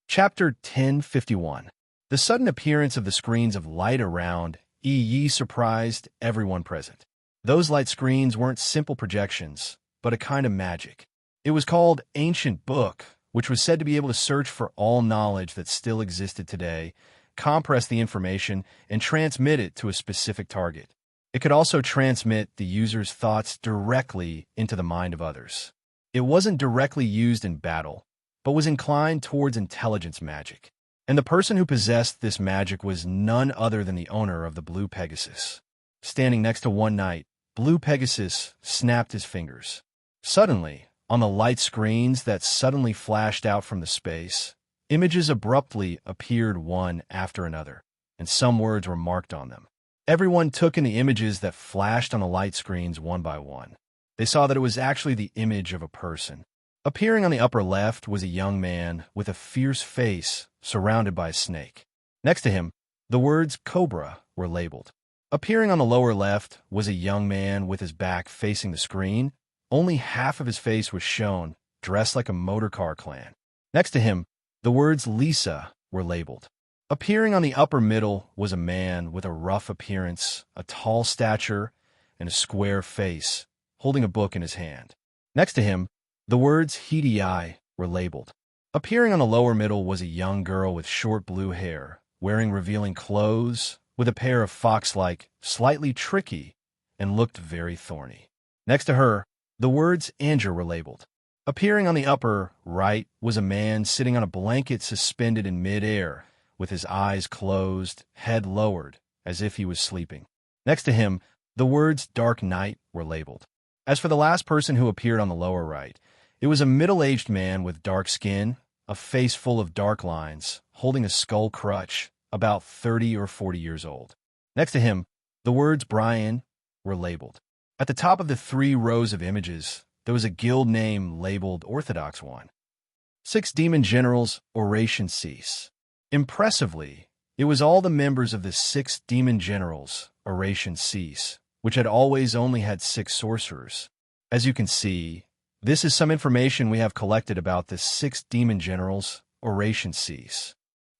Chapter 1051. The sudden appearance of the screens of light around Iye surprised everyone present. Those light screens weren't simple projections, but a kind of magic. It was called Ancient Book, which was said to be able to search for all knowledge that still existed today, compress the information, and transmit it to a specific target. It could also transmit the user's thoughts directly into the mind of others. It wasn't directly used in battle, but was inclined towards intelligence magic. And the person who possessed this magic was none other than the owner of the Blue Pegasus. Standing next to one knight, Blue Pegasus snapped his fingers. Suddenly, on the light screens that suddenly flashed out from the space, images abruptly appeared one after another, and some words were marked on them. Everyone took in the images that flashed on the light screens one by one. They saw that it was actually the image of a person. Appearing on the upper left was a young man with a fierce face surrounded by a snake. Next to him, the words Cobra were labeled. Appearing on the lower left was a young man with his back facing the screen. Only half of his face was shown, dressed like a motorcar clan. Next to him, the words Lisa were labeled. Appearing on the upper middle was a man with a rough appearance, a tall stature, and a square face, holding a book in his hand. Next to him, the words Hidi were labeled. Appearing on the lower middle was a young girl with short blue hair, wearing revealing clothes, with a pair of fox-like, slightly tricky, and looked very thorny. Next to her, the words Andrew were labeled. Appearing on the upper right was a man sitting on a blanket suspended in mid-air, with his eyes closed, head lowered, as if he was sleeping. Next to him, the words Dark Knight were labeled. As for the last person who appeared on the lower right, it was a middle-aged man with dark skin, a face full of dark lines, holding a skull crutch, about 30 or 40 years old. Next to him, the words Brian were labeled. At the top of the 3 rows of images, there was a guild name labeled Orthodox One. 6 Demon Generals, Oration Cease. Impressively, it was all the members of the 6 Demon Generals, Oration Cease, which had always only had 6 sorcerers. As you can see, this is some information we have collected about the 6 Demon Generals, Oration Cease.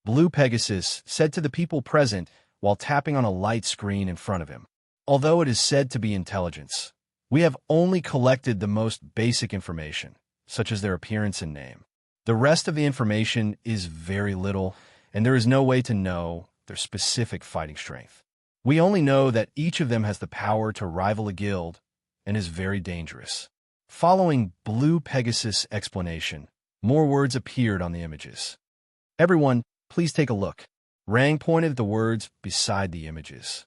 Blue Pegasus said to the people present while tapping on a light screen in front of him. Although it is said to be intelligence, we have only collected the most basic information, such as their appearance and name. The rest of the information is very little, and there is no way to know their specific fighting strength. We only know that each of them has the power to rival a guild and is very dangerous. Following Blue Pegasus' explanation, more words appeared on the images. Everyone, please take a look. Rang pointed at the words beside the images.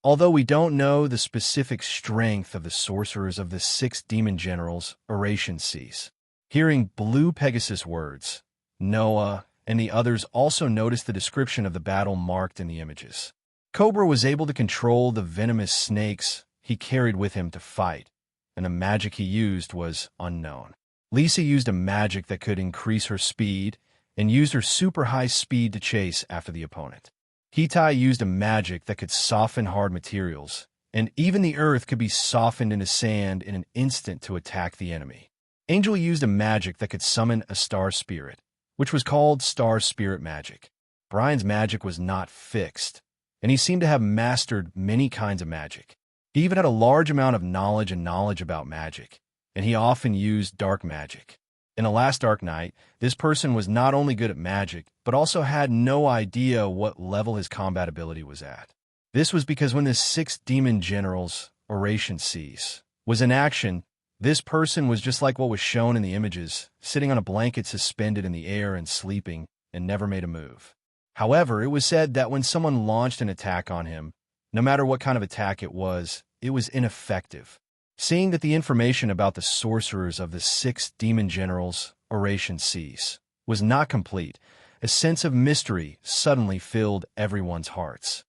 Although we don't know the specific strength of the sorcerers of the 6 Demon Generals, Oration Cease. Hearing Blue Pegasus' words, Noah and the others also noticed the description of the battle marked in the images. Cobra was able to control the venomous snakes he carried with him to fight, and the magic he used was unknown. Lisa used a magic that could increase her speed and used her super high speed to chase after the opponent. Hitai used a magic that could soften hard materials, and even the earth could be softened into sand in an instant to attack the enemy. Angel used a magic that could summon a star spirit, which was called Star Spirit Magic. Brian's magic was not fixed, and he seemed to have mastered many kinds of magic. He even had a large amount of knowledge about magic, and he often used dark magic. In the last Dark Knight, this person was not only good at magic, but also had no idea what level his combat ability was at. This was because when the 6 Demon Generals, Oration Cease, was in action, this person was just like what was shown in the images, sitting on a blanket suspended in the air and sleeping, and never made a move. However, it was said that when someone launched an attack on him, no matter what kind of attack it was ineffective. Seeing that the information about the sorcerers of the 6 Demon Generals, Oration Cease, was not complete, a sense of mystery suddenly filled everyone's hearts.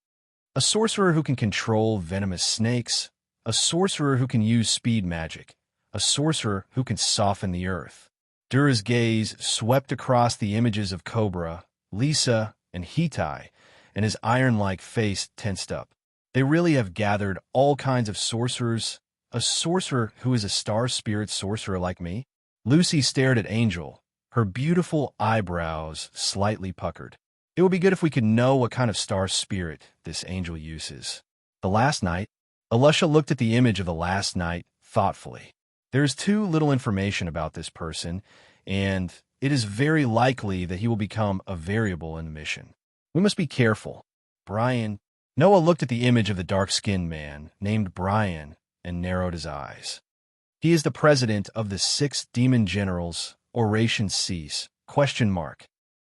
A sorcerer who can control venomous snakes, a sorcerer who can use speed magic, a sorcerer who can soften the earth. Dura's gaze swept across the images of Cobra, Lisa, and Hitai, and his iron-like face tensed up. They really have gathered all kinds of sorcerers. A sorcerer who is a star spirit sorcerer like me? Lucy stared at Angel, her beautiful eyebrows slightly puckered. It would be good if we could know what kind of star spirit this angel uses. The last night? Alusha looked at the image of the last night thoughtfully. There is too little information about this person, and it is very likely that he will become a variable in the mission. We must be careful. Brian. Noah looked at the image of the dark-skinned man, named Brian, and narrowed his eyes. He is the president of the 6 demon generals, Oration Cease, ?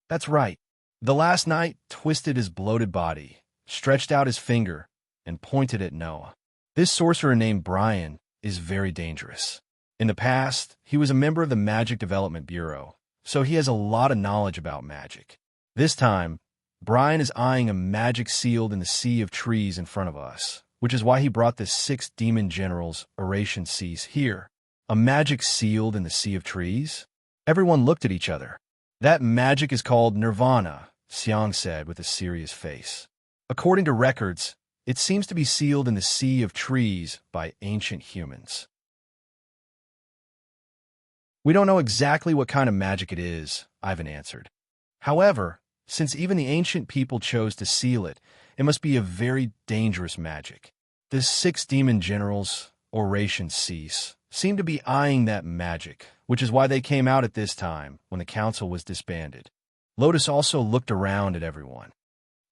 That's right. The last night twisted his bloated body, stretched out his finger, and pointed at Noah. This sorcerer named Brian is very dangerous. In the past, he was a member of the Magic Development Bureau, so he has a lot of knowledge about magic. This time, Brian is eyeing a magic sealed in the sea of trees in front of us, which is why he brought the 6 demon generals, Oration Cease, here. A magic sealed in the sea of trees? Everyone looked at each other. That magic is called Nirvana, Xiang said with a serious face. According to records, it seems to be sealed in the sea of trees by ancient humans. We don't know exactly what kind of magic it is, Ivan answered. However, since even the ancient people chose to seal it, it must be a very dangerous magic. The 6 demon generals, Oration Cease, seem to be eyeing that magic, which is why they came out at this time when the council was disbanded. Lotus also looked around at everyone.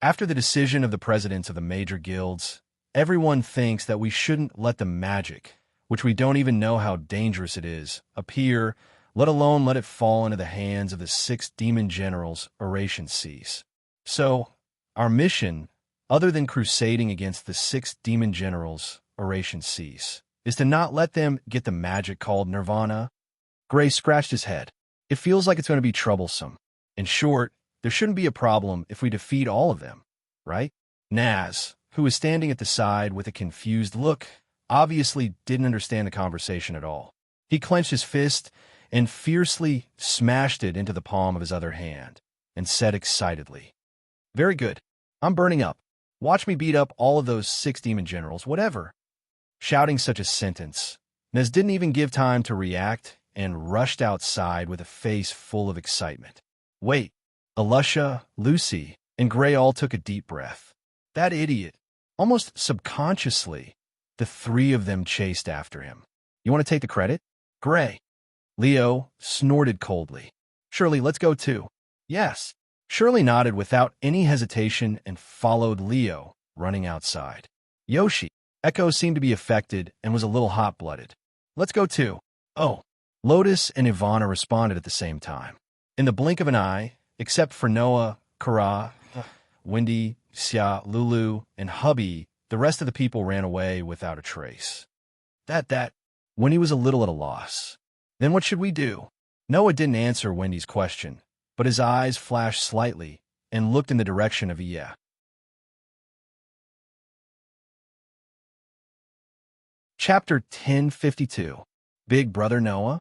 After the decision of the presidents of the major guilds, everyone thinks that we shouldn't let the magic, which we don't even know how dangerous it is, appear, let alone let it fall into the hands of the 6 demon generals, Oration Cease. So, our mission, other than crusading against the 6 demon generals, Oration Cease, is to not let them get the magic called Nirvana. Gray scratched his head. It feels like it's going to be troublesome. In short, there shouldn't be a problem if we defeat all of them, right? Naz, who was standing at the side with a confused look, obviously didn't understand the conversation at all. He clenched his fist and fiercely smashed it into the palm of his other hand, and said excitedly, "Very good. I'm burning up. Watch me beat up all of those 6 demon generals, whatever." Shouting such a sentence, Naz didn't even give time to react and rushed outside with a face full of excitement. Wait, Alusha, Lucy, and Gray all took a deep breath. That idiot, almost subconsciously, the 3 of them chased after him. You want to take the credit? Gray. Leo snorted coldly. Shirley, let's go too. Yes. Shirley nodded without any hesitation and followed Leo, running outside. Yoshi. Echo seemed to be affected and was a little hot-blooded. Let's go too. Oh. Lotus and Ivana responded at the same time. In the blink of an eye, except for Noah, Kara, Wendy, Xia, Lulu, and Hubby, the rest of the people ran away without a trace. Wendy was a little at a loss. Then what should we do? Noah didn't answer Wendy's question, but his eyes flashed slightly and looked in the direction of Iya. Chapter 1052. Big Brother Noah?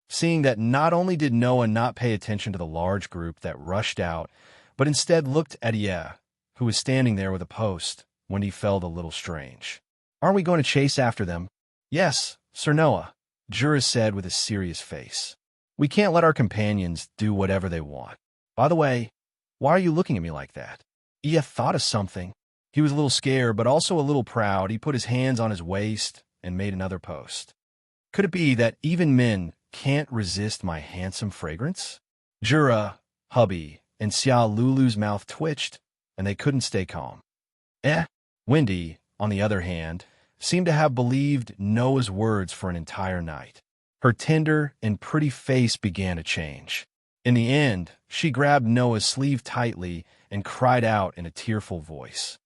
Seeing that not only did Noah not pay attention to the large group that rushed out, but instead looked at Iya, who was standing there with a post, Wendy felt a little strange. Aren't we going to chase after them? Yes, Sir Noah, Jura said with a serious face. We can't let our companions do whatever they want. By the way, why are you looking at me like that? Iya thought of something. He was a little scared, but also a little proud. He put his hands on his waist and made another post. Could it be that even men can't resist my handsome fragrance? Jura, Hubby, and Xia Lulu's mouth twitched, and they couldn't stay calm. Wendy, on the other hand, seemed to have believed Noah's words for an entire night. Her tender and pretty face began to change. In the end, she grabbed Noah's sleeve tightly and cried out in a tearful voice.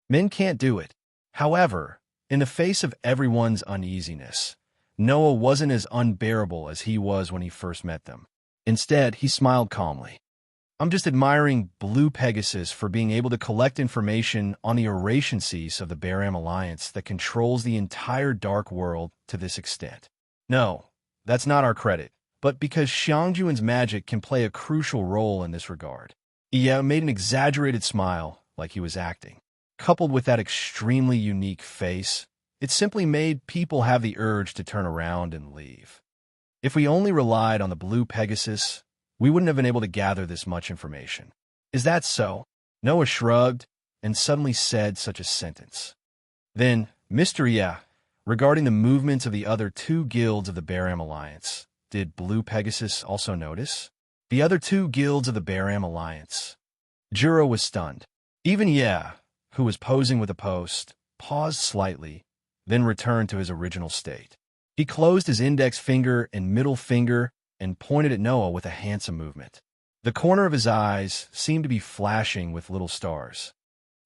Men can't do it. However, in the face of everyone's uneasiness, Noah wasn't as unbearable as he was when he first met them. Instead, he smiled calmly. I'm just admiring Blue Pegasus for being able to collect information on the Oration Cease of the Baram Alliance that controls the entire dark world to this extent. No, that's not our credit. but because Xiangjuan's magic can play a crucial role in this regard. Ye made an exaggerated smile, like he was acting. Coupled with that extremely unique face, it simply made people have the urge to turn around and leave. If we only relied on the blue Pegasus, we wouldn't have been able to gather this much information. Is that so? Noah shrugged and suddenly said such a sentence. Then, Mr. Ye, regarding the movements of the other two guilds of the Baram Alliance, did Blue Pegasus also notice? The other two guilds of the Baram Alliance. Juro was stunned. Even Ye, who was posing with a post, paused slightly, then returned to his original state. He closed his index finger and middle finger and pointed at Noah with a handsome movement. The corner of his eyes seemed to be flashing with little stars.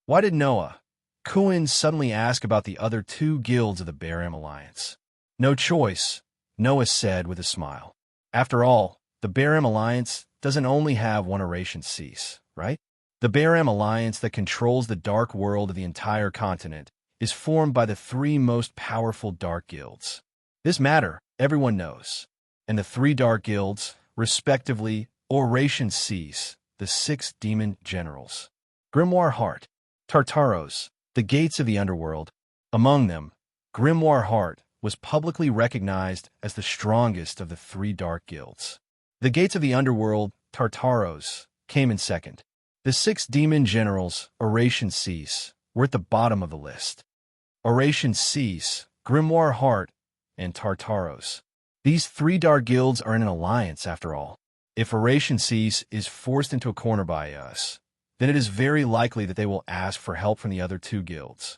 Why did Noah, Kuin suddenly ask about the other two guilds of the Baram Alliance? No choice, Noah said with a smile. After all, the Baram Alliance doesn't only have one oration cease, right? The Baram Alliance that controls the dark world of the entire continent is formed by the three most powerful dark guilds. This matter, everyone knows. And the three dark guilds, respectively, Oration Cease, the 6 demon generals, Grimoire Heart, Tartaros, the gates of the underworld. Among them, Grimoire Heart was publicly recognized as the strongest of the 3 dark guilds. The gates of the underworld, Tartaros, came in second. The 6 demon generals, Oration Cease, were at the bottom of the list. Oration Cease, Grimoire Heart, and Tartaros. These 3 dark guilds are in an alliance, after all. If Oration Cease is forced into a corner by us, then it is very likely that they will ask for help from the other 2 guilds.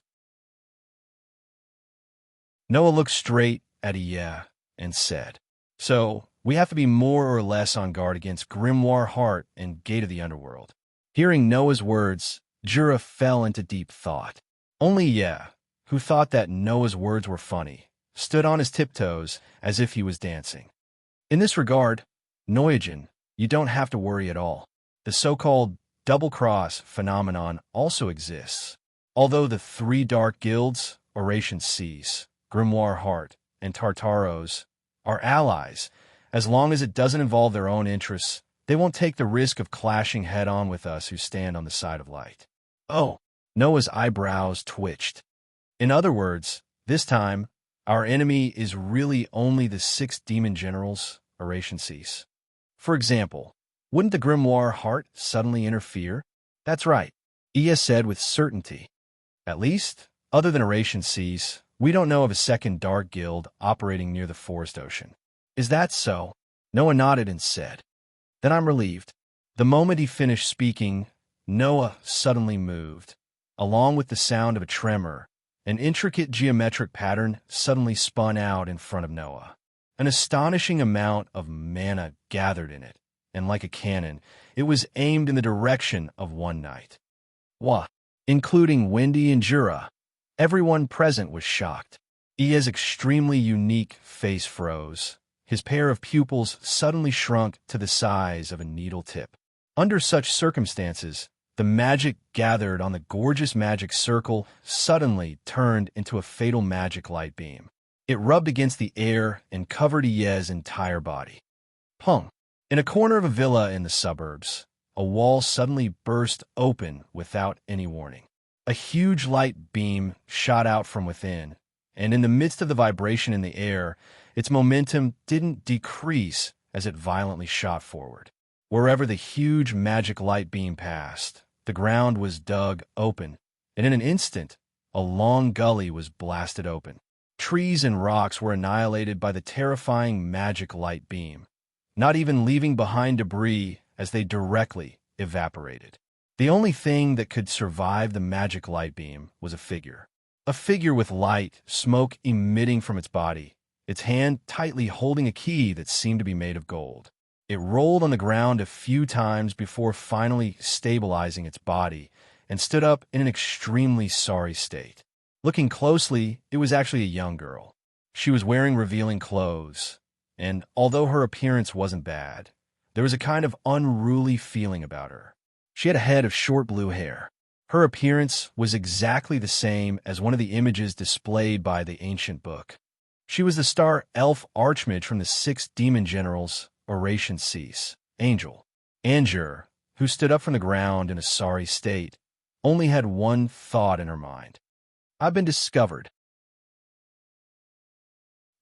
Noah looked straight at Ie and said, "So, we have to be more or less on guard against Grimoire Heart and Gate of the Underworld." Hearing Noah's words, Jura fell into deep thought. Only Ie, who thought that Noah's words were funny, stood on his tiptoes as if he was dancing. In this regard, Noyajin, you don't have to worry at all. The so-called double-cross phenomenon also exists. Although the 3 dark guilds, Oration Cease, Grimoire Heart, and Tartaros, are allies, as long as it doesn't involve their own interests, they won't take the risk of clashing head-on with us who stand on the side of light. Oh, Noah's eyebrows twitched. In other words, this time, our enemy is really only the 6 demon generals, Oration Cease. For example, wouldn't the Grimoire Heart suddenly interfere? That's right, Ia said with certainty. At least, other than Oration Cease, we don't know of a second dark guild operating near the Forest Ocean. Is that so? Noah nodded and said. Then I'm relieved. The moment he finished speaking, Noah suddenly moved. Along with the sound of a tremor, an intricate geometric pattern suddenly spun out in front of Noah. An astonishing amount of mana gathered in it, and like a cannon, it was aimed in the direction of one knight. Wah! Including Wendy and Jura. Everyone present was shocked. Ia's extremely unique face froze. His pair of pupils suddenly shrunk to the size of a needle tip. Under such circumstances, the magic gathered on the gorgeous magic circle suddenly turned into a fatal magic light beam. It rubbed against the air and covered Ia's entire body. Pung! In a corner of a villa in the suburbs, a wall suddenly burst open without any warning. A huge light beam shot out from within, and in the midst of the vibration in the air, its momentum didn't decrease as it violently shot forward. Wherever the huge magic light beam passed, the ground was dug open, and in an instant, a long gully was blasted open. Trees and rocks were annihilated by the terrifying magic light beam, not even leaving behind debris as they directly evaporated. The only thing that could survive the magic light beam was a figure. A figure with light, smoke emitting from its body, its hand tightly holding a key that seemed to be made of gold. It rolled on the ground a few times before finally stabilizing its body and stood up in an extremely sorry state. Looking closely, it was actually a young girl. She was wearing revealing clothes, and although her appearance wasn't bad, there was a kind of unruly feeling about her. She had a head of short blue hair. Her appearance was exactly the same as one of the images displayed by the ancient book. She was the star elf archmage from the 6 demon generals, Oration Cease, Angel. Anjur, who stood up from the ground in a sorry state, only had one thought in her mind. I've been discovered.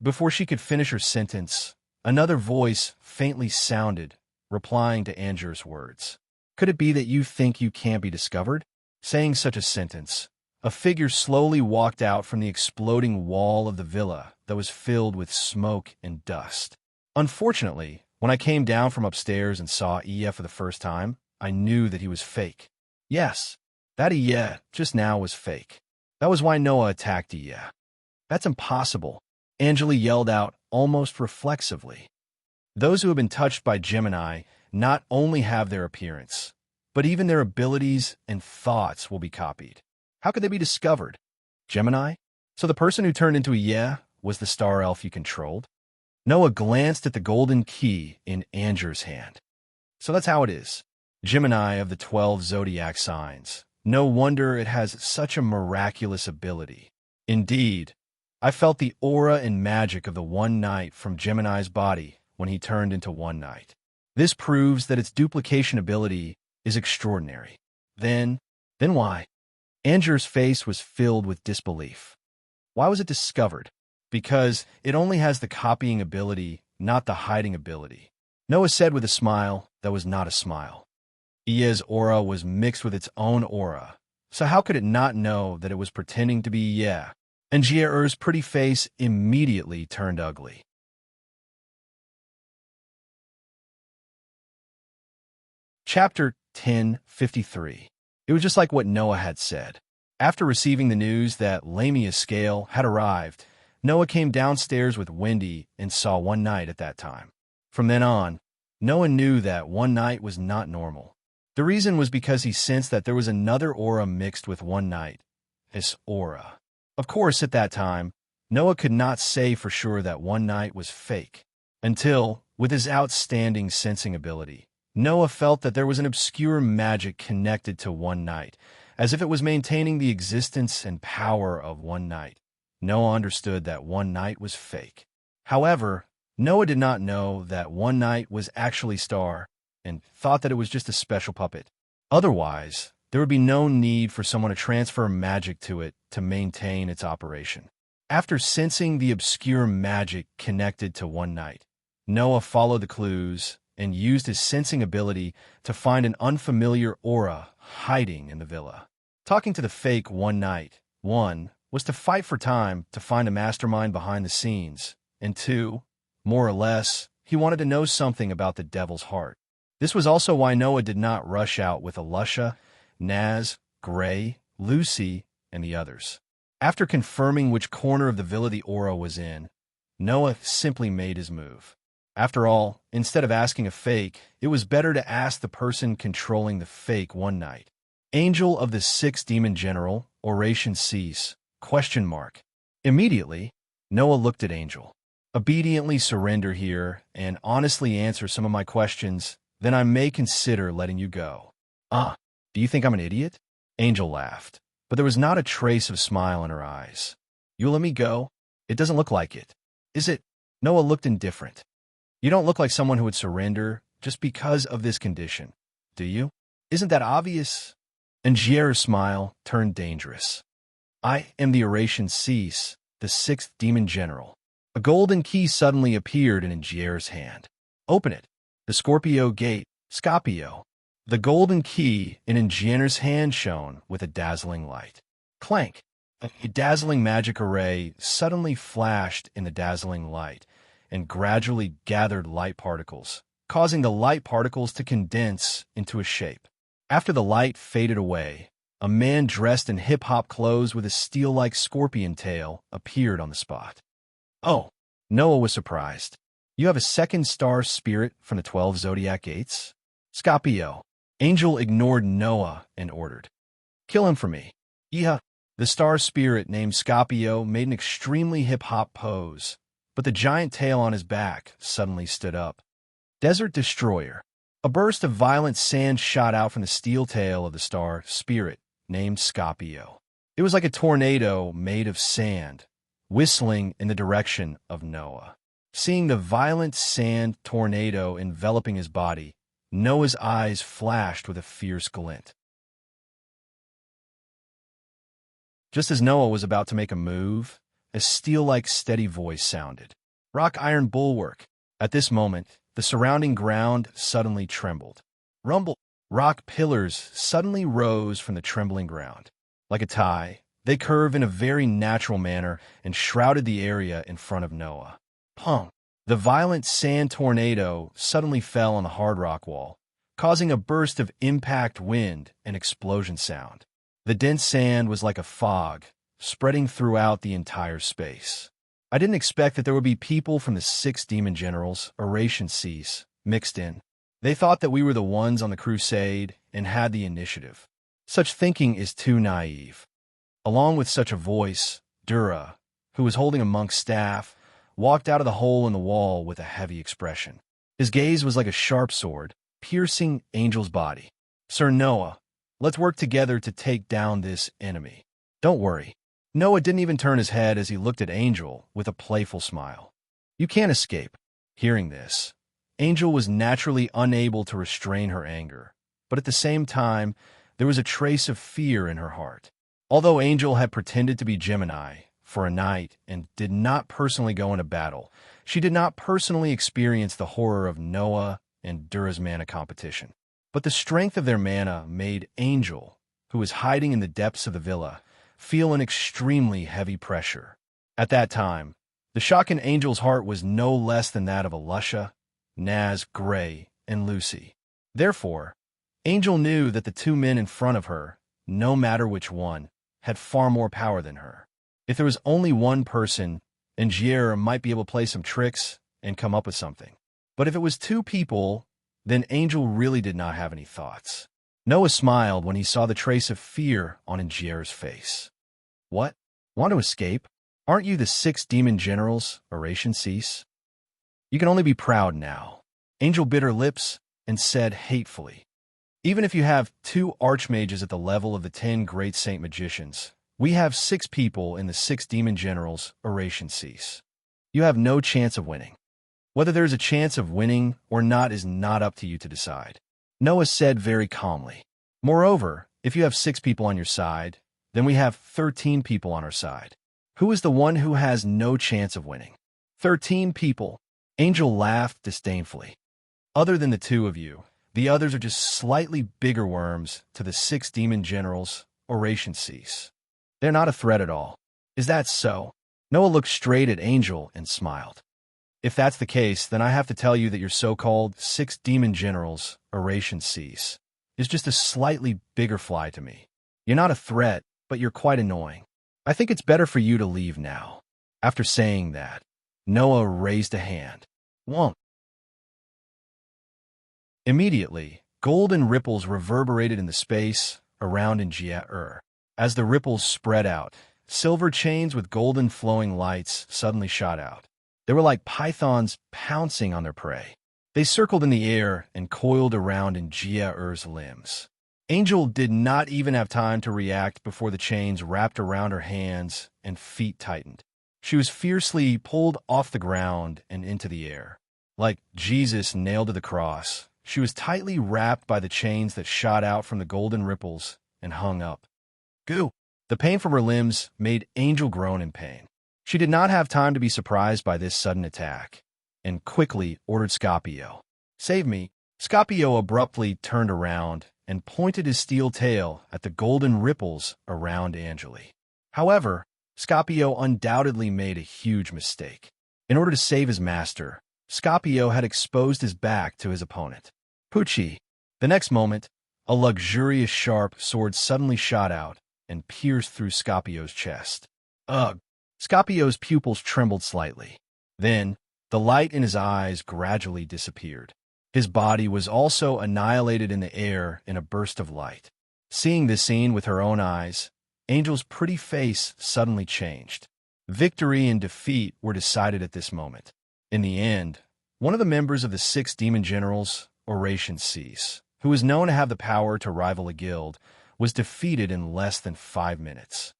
Before she could finish her sentence, another voice faintly sounded, replying to Anjur's words. Could it be that you think you can't be discovered? Saying such a sentence, a figure slowly walked out from the exploding wall of the villa that was filled with smoke and dust. Unfortunately, when I came down from upstairs and saw Iya for the first time, I knew that he was fake. Yes, that Iya just now was fake. That was why Noah attacked Iya. That's impossible, Angeli yelled out almost reflexively. Those who have been touched by Gemini not only have their appearance, but even their abilities and thoughts will be copied. How could they be discovered? Gemini? So the person who turned into Iya was the star elf you controlled? Noah glanced at the golden key in Anjur's hand. So that's how it is. Gemini of the 12 zodiac signs. No wonder it has such a miraculous ability. Indeed, I felt the aura and magic of the One Night from Gemini's body when he turned into One Night. This proves that its duplication ability is extraordinary. Then why? Anjur's face was filled with disbelief. Why was it discovered? Because it only has the copying ability, not the hiding ability. Noah said with a smile that was not a smile. Iya's aura was mixed with its own aura, so how could it not know that it was pretending to be Iya? And Jier's pretty face immediately turned ugly. Chapter 10:53. It was just like what Noah had said. After receiving the news that Lamia's scale had arrived, Noah came downstairs with Wendy and saw One Night at that time. From then on, Noah knew that One Night was not normal. The reason was because he sensed that there was another aura mixed with One Night. His aura. Of course, at that time, Noah could not say for sure that One Night was fake, until, with his outstanding sensing ability, Noah felt that there was an obscure magic connected to One Night, as if it was maintaining the existence and power of One Night. Noah understood that One Night was fake. However, Noah did not know that One Night was actually Star, and thought that it was just a special puppet. Otherwise, there would be no need for someone to transfer magic to it to maintain its operation. After sensing the obscure magic connected to One Night, Noah followed the clues and used his sensing ability to find an unfamiliar aura hiding in the villa. Talking to the fake One Night, 1, was to fight for time to find a mastermind behind the scenes, and 2, more or less, he wanted to know something about the devil's heart. This was also why Noah did not rush out with Alusha, Naz, Gray, Lucy, and the others. After confirming which corner of the villa the aura was in, Noah simply made his move. After all, instead of asking a fake, it was better to ask the person controlling the fake One Night. Angel of the 6 demon general, Oration Cease, ? Immediately, Noah looked at Angel. Obediently surrender here and honestly answer some of my questions, then I may consider letting you go. Do you think I'm an idiot? Angel laughed, but there was not a trace of smile in her eyes. You'll let me go? It doesn't look like it. Is it? Noah looked indifferent. You don't look like someone who would surrender just because of this condition, do you? Isn't that obvious? And Jier's smile turned dangerous. I am the Oration Cease, the 6th demon general. A golden key suddenly appeared in Jier's hand. Open it. The Scorpio gate, Scopio. The golden key in Jier's hand shone with a dazzling light. Clank. A dazzling magic array suddenly flashed in the dazzling light and gradually gathered light particles, causing the light particles to condense into a shape. After the light faded away, a man dressed in hip-hop clothes with a steel-like scorpion tail appeared on the spot. Oh, Noah was surprised. You have a second star spirit from the 12 zodiac gates? Scopio. Angel ignored Noah and ordered. Kill him for me. Yeah. The star spirit named Scopio made an extremely hip-hop pose, but the giant tail on his back suddenly stood up. Desert Destroyer. A burst of violent sand shot out from the steel tail of the star spirit named Scopio. It was like a tornado made of sand, whistling in the direction of Noah. Seeing the violent sand tornado enveloping his body, Noah's eyes flashed with a fierce glint. Just as Noah was about to make a move, a steel-like steady voice sounded. "Rock iron bulwark." At this moment, the surrounding ground suddenly trembled. Rumble! Rock pillars suddenly rose from the trembling ground. Like a tie, they curved in a very natural manner and shrouded the area in front of Noah. Pong! The violent sand tornado suddenly fell on the hard rock wall, causing a burst of impact wind and explosion sound. The dense sand was like a fog, spreading throughout the entire space. I didn't expect that there would be people from the 6 demon generals, Oration Cease, mixed in. They thought that we were the ones on the crusade and had the initiative. Such thinking is too naive. Along with such a voice, Dura, who was holding a monk's staff, walked out of the hole in the wall with a heavy expression. His gaze was like a sharp sword, piercing Angel's body. "Sir Noah, let's work together to take down this enemy." "Don't worry." Noah didn't even turn his head as he looked at Angel with a playful smile. "You can't escape." Hearing this, Angel was naturally unable to restrain her anger, but at the same time, there was a trace of fear in her heart. Although Angel had pretended to be Gemini for a night and did not personally go into battle, she did not personally experience the horror of Noah and Dura's mana competition. But the strength of their mana made Angel, who was hiding in the depths of the villa, feel an extremely heavy pressure. At that time, the shock in Angel's heart was no less than that of Alusha, Naz, Gray, and Lucy. Therefore, Angel knew that the 2 men in front of her, no matter which one, had far more power than her. If there was only one person, Engier might be able to play some tricks and come up with something. But if it was 2 people, then Angel really did not have any thoughts. Noah smiled when he saw the trace of fear on Engier's face. "What? Want to escape? Aren't you the 6 demon generals, Oration Cease? You can only be proud now." Angel bit her lips and said hatefully, "Even if you have 2 archmages at the level of the 10 great saint magicians, we have 6 people in the 6 demon generals, Oration Cease. You have no chance of winning. Whether there's a chance of winning or not is not up to you to decide," Noah said very calmly. "Moreover, if you have 6 people on your side, then we have 13 people on our side. Who is the one who has no chance of winning?" 13 people. Angel laughed disdainfully. "Other than the 2 of you, the others are just slightly bigger worms to the 6 demon generals, Oration Cease. They're not a threat at all." "Is that so?" Noah looked straight at Angel and smiled. "If that's the case, then I have to tell you that your so-called 6 demon generals, Oration Cease, is just a slightly bigger fly to me. You're not a threat, but you're quite annoying. I think it's better for you to leave now." After saying that, Noah raised a hand. "Won't." Immediately, golden ripples reverberated in the space around Engier. As the ripples spread out, silver chains with golden flowing lights suddenly shot out. They were like pythons pouncing on their prey. They circled in the air and coiled around Engier's limbs. Angel did not even have time to react before the chains wrapped around her hands and feet tightened. She was fiercely pulled off the ground and into the air. Like Jesus nailed to the cross, she was tightly wrapped by the chains that shot out from the golden ripples and hung up. Goo! The pain from her limbs made Angel groan in pain. She did not have time to be surprised by this sudden attack, and quickly ordered Scapio. "Save me!" Scapio abruptly turned around and pointed his steel tail at the golden ripples around Angeli. However, Scapio undoubtedly made a huge mistake. In order to save his master, Scapio had exposed his back to his opponent. Poochie! The next moment, a luxurious sharp sword suddenly shot out and pierced through Scapio's chest. Ugh! Scapio's pupils trembled slightly. Then, the light in his eyes gradually disappeared. His body was also annihilated in the air in a burst of light. Seeing this scene with her own eyes, Angel's pretty face suddenly changed. Victory and defeat were decided at this moment. In the end, one of the members of the 6 demon generals, Oration Cease, who was known to have the power to rival a guild, was defeated in less than 5 minutes.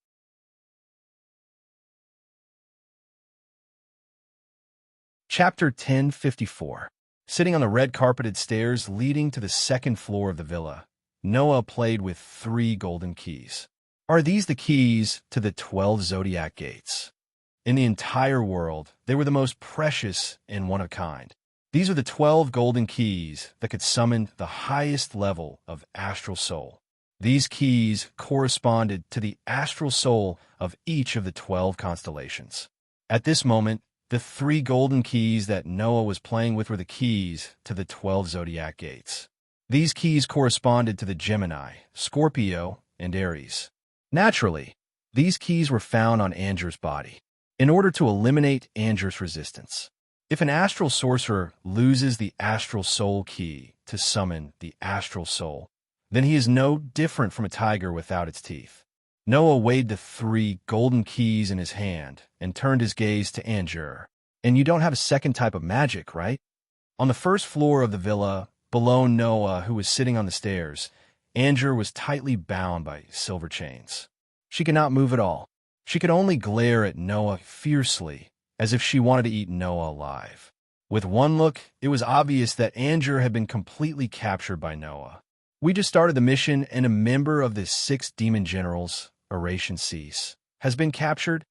Chapter 1054. Sitting on the red-carpeted stairs leading to the second floor of the villa, Noah played with 3 golden keys. Are these the keys to the 12 zodiac gates? In the entire world, they were the most precious and one of a kind. These are the 12 golden keys that could summon the highest level of astral soul. These keys corresponded to the astral soul of each of the 12 constellations. At this moment, the 3 golden keys that Noah was playing with were the keys to the 12 zodiac gates. These keys corresponded to the Gemini, Scorpio, and Aries. Naturally, these keys were found on Anger's body. In order to eliminate Anger's resistance, if an astral sorcerer loses the astral soul key to summon the astral soul, then he is no different from a tiger without its teeth. Noah weighed the 3 golden keys in his hand and turned his gaze to Anger. And you don't have a second type of magic, right? On the first floor of the villa, below Noah, who was sitting on the stairs, Anger was tightly bound by silver chains. She could not move at all. She could only glare at Noah fiercely, as if she wanted to eat Noah alive. With one look, it was obvious that Anger had been completely captured by Noah. We just started the mission, and a member of the 6 demon generals, Oration Cease, has been captured.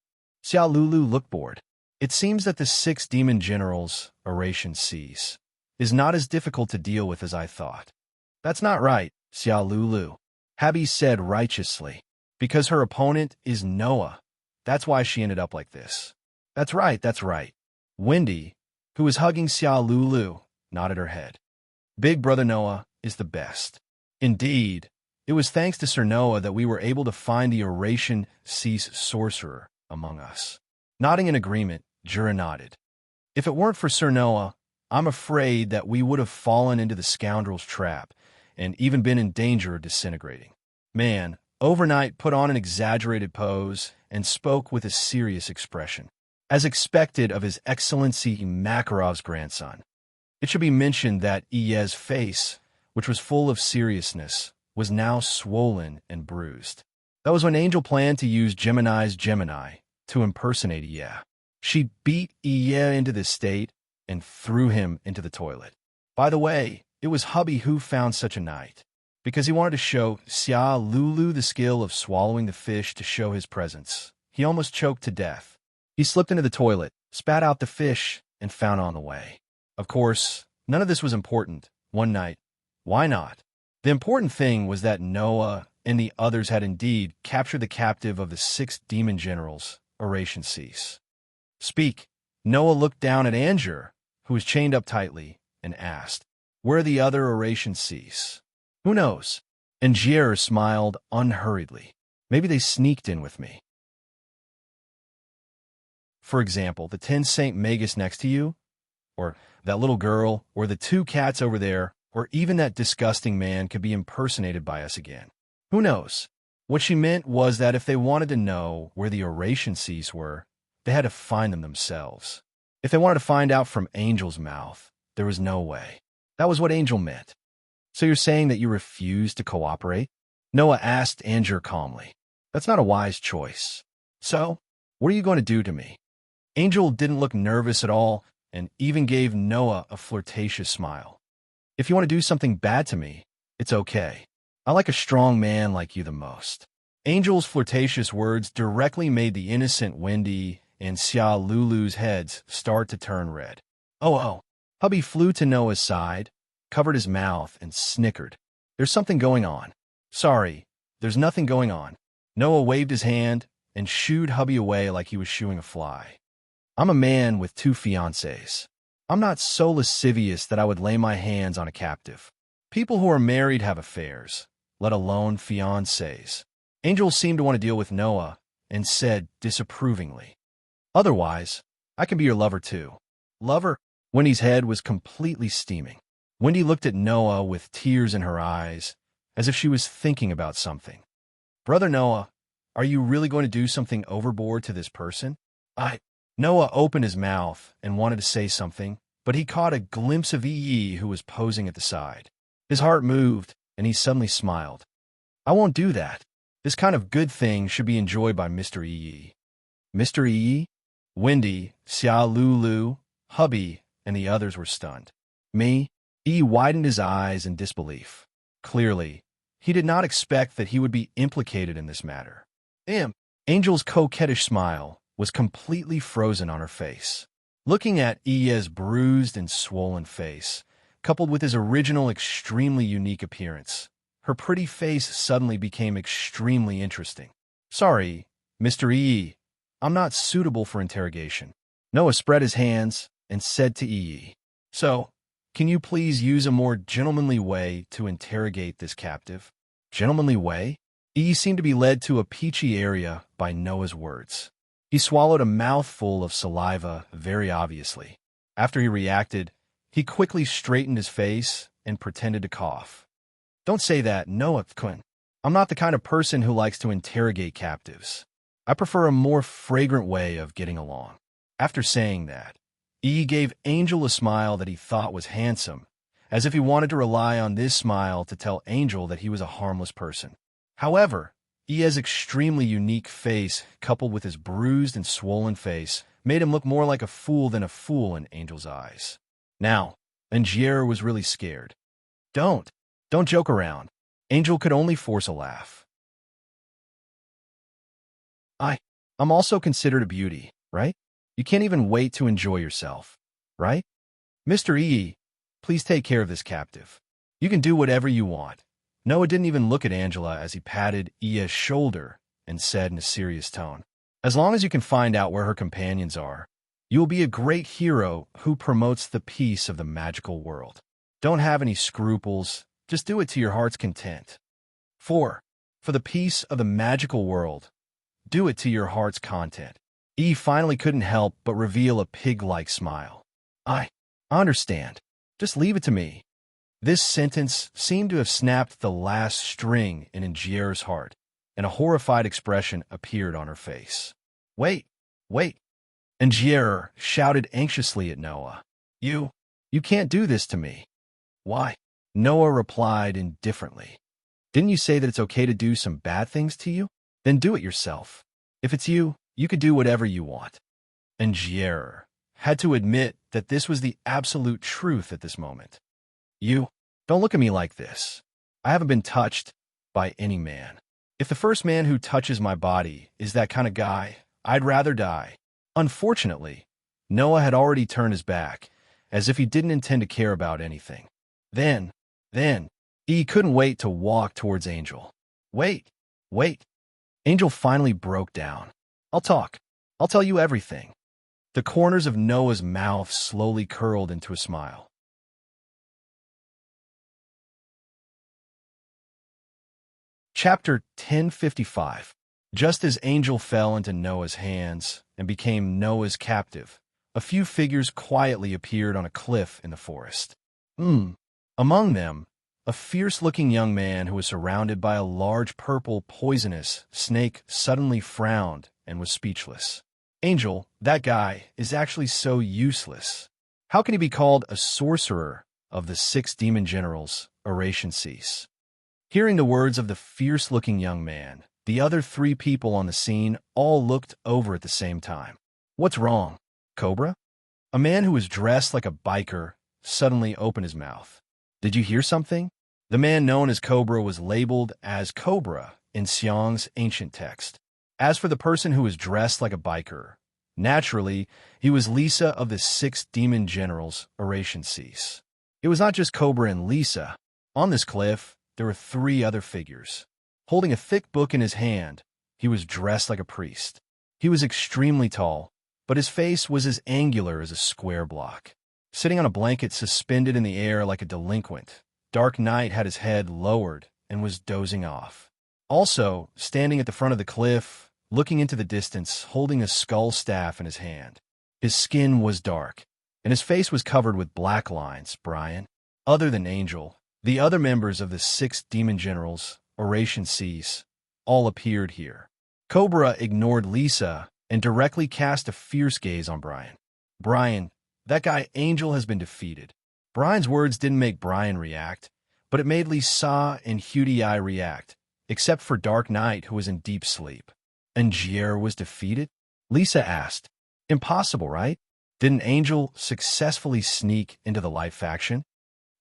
Xiao Lulu looked bored. It seems that the 6 demon generals, Oration Cease, is not as difficult to deal with as I thought. That's not right, Xiao Lulu, Habi said righteously. Because her opponent is Noah. That's why she ended up like this. That's right, that's right. Wendy, who was hugging Xiao Lulu, nodded her head. Big brother Noah is the best. Indeed, it was thanks to Sir Noah that we were able to find the Oration Cease sorcerer among us. Nodding in agreement, Jura nodded. If it weren't for Sir Noah, I'm afraid that we would have fallen into the scoundrel's trap and even been in danger of disintegrating. Man, Overnight put on an exaggerated pose and spoke with a serious expression, as expected of His Excellency Makarov's grandson. It should be mentioned that Iyez's face, which was full of seriousness, was now swollen and bruised. That was when Angel planned to use Gemini's Gemini to impersonate Iye. She beat Iye into this state and threw him into the toilet. By the way, it was hubby who found such a night, because he wanted to show Xia Lulu the skill of swallowing the fish to show his presence. He almost choked to death. He slipped into the toilet, spat out the fish, and found on the way. Of course, none of this was important. One night, why not? The important thing was that Noah and the others had indeed captured the captive of the 6 demon generals, Oration Cease. Speak. Noah looked down at Anger, who was chained up tightly, and asked, "Where are the other Oration Cease?" "Who knows?" Angier smiled unhurriedly. "Maybe they sneaked in with me." For example, the 10 St. Magus next to you, or that little girl, or the 2 cats over there, or even that disgusting man could be impersonated by us again. Who knows? What she meant was that if they wanted to know where the Oration Cease were, they had to find them themselves. If they wanted to find out from Angel's mouth, there was no way. That was what Angel meant. "So you're saying that you refuse to cooperate?" Noah asked Anger calmly. "That's not a wise choice. So, what are you going to do to me?" Angel didn't look nervous at all and even gave Noah a flirtatious smile. "If you want to do something bad to me, it's okay. I like a strong man like you the most." Angel's flirtatious words directly made the innocent Wendy and Xia Lulu's heads start to turn red. Oh. Hubby flew to Noah's side, covered his mouth, and snickered. "There's something going on." "Sorry, there's nothing going on." Noah waved his hand and shooed hubby away like he was shooing a fly. "I'm a man with 2 fiancées. I'm not so lascivious that I would lay my hands on a captive. People who are married have affairs, let alone fiancées." Angel seemed to want to deal with Noah and said disapprovingly, "Otherwise, I can be your lover too." "Lover?" Wendy's head was completely steaming. Wendy looked at Noah with tears in her eyes, as if she was thinking about something. "Brother Noah, are you really going to do something overboard to this person?" Noah opened his mouth and wanted to say something, but he caught a glimpse of Yi, who was posing at the side. His heart moved, and he suddenly smiled. "I won't do that. This kind of good thing should be enjoyed by Mr. Yi." "Mr. Yi?" Wendy, Xia Lulu, hubby, and the others were stunned. Me? E widened his eyes in disbelief. Clearly, he did not expect that he would be implicated in this matter. Angel's coquettish smile was completely frozen on her face. Looking at Iya's bruised and swollen face, coupled with his original extremely unique appearance, her pretty face suddenly became extremely interesting. Sorry, Mr. E. I'm not suitable for interrogation. Noah spread his hands and said to E. So, can you please use a more gentlemanly way to interrogate this captive? Gentlemanly way? E seemed to be led to a peachy area by Noah's words. He swallowed a mouthful of saliva very obviously. After he reacted, he quickly straightened his face and pretended to cough. Don't say that, Noah-kun. I'm not the kind of person who likes to interrogate captives. I prefer a more fragrant way of getting along. After saying that, E gave Angel a smile that he thought was handsome, as if he wanted to rely on this smile to tell Angel that he was a harmless person. However, E's extremely unique face, coupled with his bruised and swollen face, made him look more like a fool than a fool in Angel's eyes. Now, Angier was really scared. Don't joke around. Angel could only force a laugh. I'm also considered a beauty, right? You can't even wait to enjoy yourself, right? Mr. E, please take care of this captive. You can do whatever you want. Noah didn't even look at Angela as he patted Iya's shoulder and said in a serious tone, as long as you can find out where her companions are, you will be a great hero who promotes the peace of the magical world. Don't have any scruples, just do it to your heart's content. 4. For the peace of the magical world, do it to your heart's content. E finally couldn't help but reveal a pig-like smile. I understand. Just leave it to me. This sentence seemed to have snapped the last string in Angier's heart, and a horrified expression appeared on her face. Wait. Angier shouted anxiously at Noah. You can't do this to me. Why? Noah replied indifferently. Didn't you say that it's okay to do some bad things to you? Then do it yourself. If it's you could do whatever you want. Angier had to admit that this was the absolute truth at this moment. You don't look at me like this. I haven't been touched by any man. If the first man who touches my body is that kind of guy, I'd rather die. Unfortunately, Noah had already turned his back, as if he didn't intend to care about anything. Then, he couldn't wait to walk towards Angel. Wait. Angel finally broke down. I'll talk. I'll tell you everything. The corners of Noah's mouth slowly curled into a smile. Chapter 1055. Just as Angel fell into Noah's hands and became Noah's captive, a few figures quietly appeared on a cliff in the forest. Among them, a fierce-looking young man who was surrounded by a large purple poisonous snake suddenly frowned and was speechless. Angel, that guy, is actually so useless. How can he be called a sorcerer of the 6 demon generals? Oration cease. Hearing the words of the fierce-looking young man, the other 3 people on the scene all looked over at the same time. What's wrong, Cobra? A man who was dressed like a biker suddenly opened his mouth. Did you hear something? The man known as Cobra was labeled as Cobra in Xiang's ancient text. As for the person who was dressed like a biker, naturally, he was Lisa of the 6 demon generals. Oration cease. It was not just Cobra and Lisa. On this cliff, there were 3 other figures. Holding a thick book in his hand, he was dressed like a priest. He was extremely tall, but his face was as angular as a square block. Sitting on a blanket suspended in the air like a delinquent, Dark Knight had his head lowered and was dozing off. Also, standing at the front of the cliff, looking into the distance, holding a skull staff in his hand. His skin was dark, and his face was covered with black lines. Brian. Other than Angel, the other members of the 6 demon generals, Oration cease, all appeared here. Cobra ignored Lisa and directly cast a fierce gaze on Brian. Brian, that guy Angel has been defeated. Brian's words didn't make Brian react, but it made Lisa and Hudii react, except for Dark Knight, who was in deep sleep. Angier was defeated? Lisa asked. Impossible, right? Didn't Angel successfully sneak into the Light faction?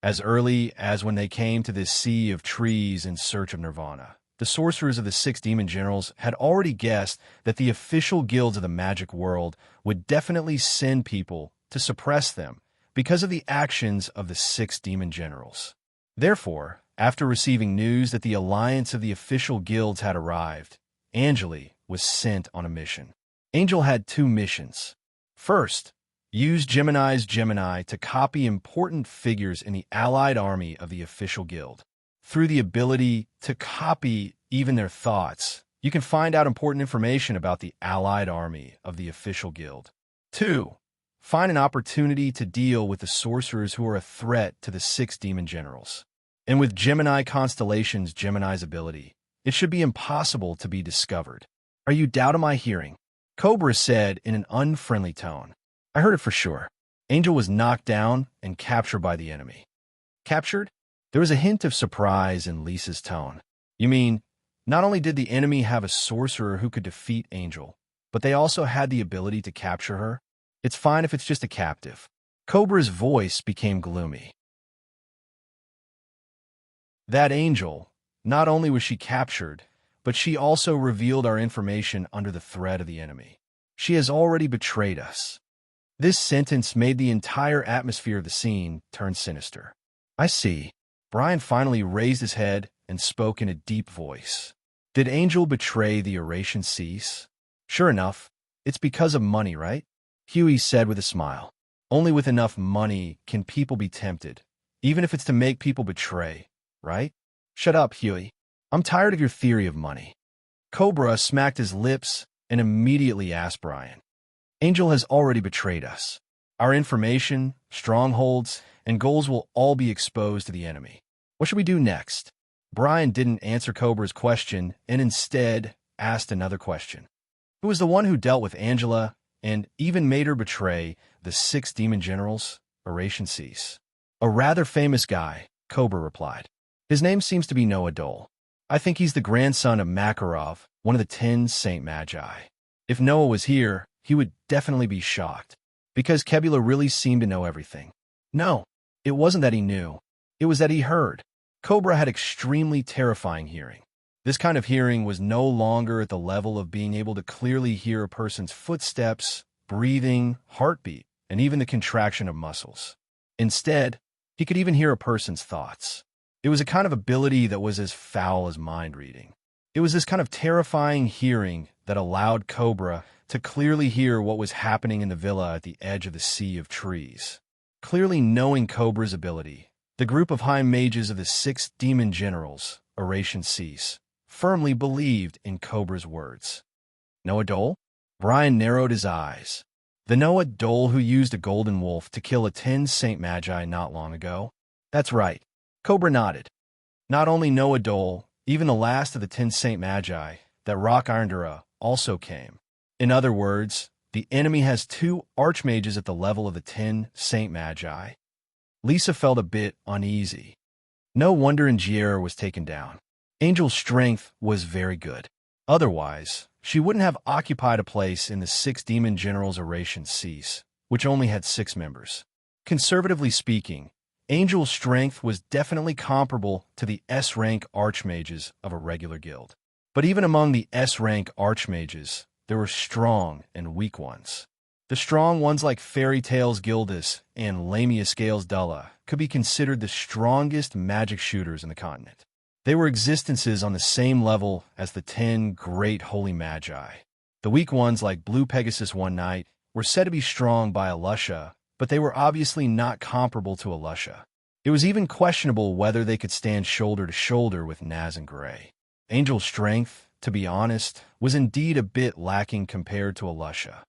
As early as when they came to this sea of trees in search of Nirvana, the sorcerers of the six demon generals had already guessed that the official guilds of the magic world would definitely send people to suppress them because of the actions of the six demon generals. Therefore, after receiving news that the alliance of the official guilds had arrived, Angeli was sent on a mission. Angel had two missions. First, use Gemini's Gemini to copy important figures in the allied army of the official guild. Through the ability to copy even their thoughts, you can find out important information about the allied army of the official guild. 2. Find an opportunity to deal with the sorcerers who are a threat to the six demon generals. And with Gemini Constellation's Gemini's ability, it should be impossible to be discovered. Are you doubting my hearing? Cobra said in an unfriendly tone. I heard it for sure. Angel was knocked down and captured by the enemy. Captured? There was a hint of surprise in Lisa's tone. You mean, not only did the enemy have a sorcerer who could defeat Angel, but they also had the ability to capture her? It's fine if it's just a captive. Cobra's voice became gloomy. That Angel, not only was she captured, but she also revealed our information under the threat of the enemy. She has already betrayed us. This sentence made the entire atmosphere of the scene turn sinister. I see. Brian finally raised his head and spoke in a deep voice. Did Angel betray the Oration Cease? Sure enough, it's because of money, right? Huey said with a smile. Only with enough money can people be tempted, even if it's to make people betray, right? Shut up, Huey. I'm tired of your theory of money. Cobra smacked his lips and immediately asked Brian. Angel has already betrayed us. Our information, strongholds, and goals will all be exposed to the enemy. What should we do next? Brian didn't answer Cobra's question and instead asked another question. Who was the one who dealt with Angela and even made her betray the six demon generals? Oration Cease. A rather famous guy, Cobra replied. His name seems to be Noah Dole. I think he's the grandson of Makarov, one of the 10 Saint Magi. If Noah was here, he would definitely be shocked, because Kebula really seemed to know everything. No, it wasn't that he knew. It was that he heard. Cobra had extremely terrifying hearing. This kind of hearing was no longer at the level of being able to clearly hear a person's footsteps, breathing, heartbeat, and even the contraction of muscles. Instead, he could even hear a person's thoughts. It was a kind of ability that was as foul as mind reading. It was this kind of terrifying hearing that allowed Cobra to clearly hear what was happening in the villa at the edge of the sea of trees. Clearly knowing Cobra's ability, the group of high mages of the six demon generals, Oration Cease, firmly believed in Cobra's words. Noah Dole? Brian narrowed his eyes. The Noah Dole who used a golden wolf to kill a 10 Saint Magi not long ago? That's right. Cobra nodded. Not only Noah Dole, even the last of the 10 Saint Magi, that Rock Irondura, also came. In other words, the enemy has 2 archmages at the level of the 10 Saint Magi. Lisa felt a bit uneasy. No wonder Ingiera was taken down. Angel's strength was very good. Otherwise, she wouldn't have occupied a place in the 6 demon generals' Oration Cease, which only had 6 members. Conservatively speaking, Angel's strength was definitely comparable to the S-rank archmages of a regular guild. But even among the S-rank archmages, there were strong and weak ones. The strong ones like Fairy Tales Gildas and Lamia Scales Dulla could be considered the strongest magic shooters in the continent. They were existences on the same level as the 10 great holy magi. The weak ones like Blue Pegasus One Night were said to be strong by Alusha, but they were obviously not comparable to Alusha. It was even questionable whether they could stand shoulder to shoulder with Naz and Gray. Angel's strength, to be honest, was indeed a bit lacking compared to Alusha.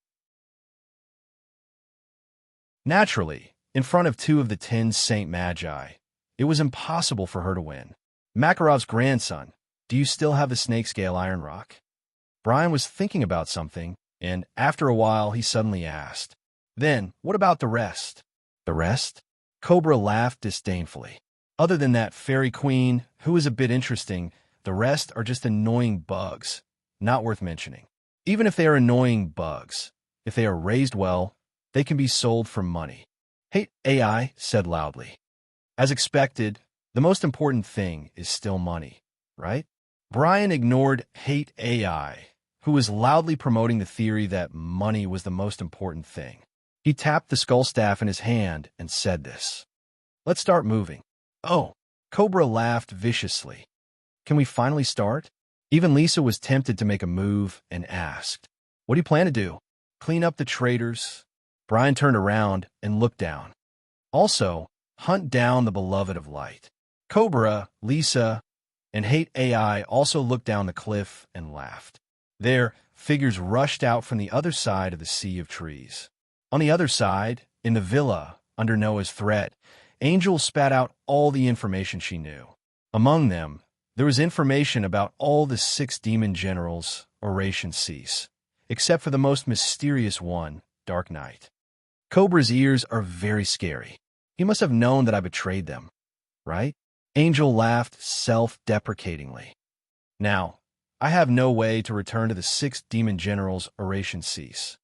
Naturally, in front of 2 of the 10 Saint Magi, it was impossible for her to win. Makarov's grandson, do you still have the snakescale iron rock? Brian was thinking about something, and after a while he suddenly asked, Then, what about the rest? The rest? Cobra laughed disdainfully. Other than that fairy queen, who is a bit interesting, the rest are just annoying bugs, not worth mentioning. Even if they are annoying bugs, if they are raised well, They can be sold for money. Hate AI said loudly. As expected, the most important thing is still money, right? Brian ignored Hate AI, who was loudly promoting the theory that money was the most important thing. He tapped the skull staff in his hand and said this. Let's start moving. Oh, Cobra laughed viciously. Can we finally start? Even Lisa was tempted to make a move and asked, what do you plan to do? Clean up the traitors? Brian turned around and looked down. Also, hunt down the beloved of light. Cobra, Lisa, and Hate AI also looked down the cliff and laughed. Their figures rushed out from the other side of the sea of trees. On the other side, in the villa, under Noah's threat, Angel spat out all the information she knew. Among them, there was information about all the 6 demon generals, Oration Cease, except for the most mysterious one, Dark Knight. Cobra's ears are very scary. He must have known that I betrayed them, right? Angel laughed self-deprecatingly. Now, I have no way to return to the 6 demon generals, Oration Cease.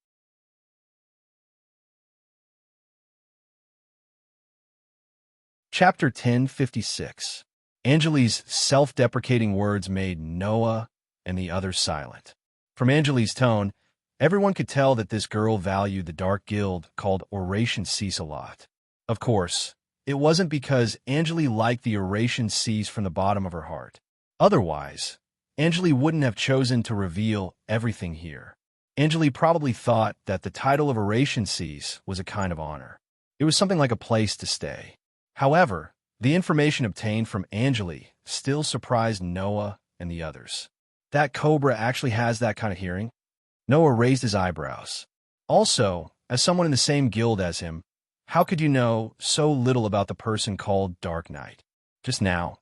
Chapter 1056. Angeli's self-deprecating words made Noah and the others silent. From Angeli's tone, everyone could tell that this girl valued the dark guild called Oration Cease a lot. Of course, it wasn't because Angeli liked the Oration Cease from the bottom of her heart. Otherwise, Angeli wouldn't have chosen to reveal everything here. Angeli probably thought that the title of Oration Cease was a kind of honor. It was something like a place to stay. However, the information obtained from Angeli still surprised Noah and the others. That Cobra actually has that kind of hearing? Noah raised his eyebrows. Also, as someone in the same guild as him, how could you know so little about the person called Dark Knight? Just now,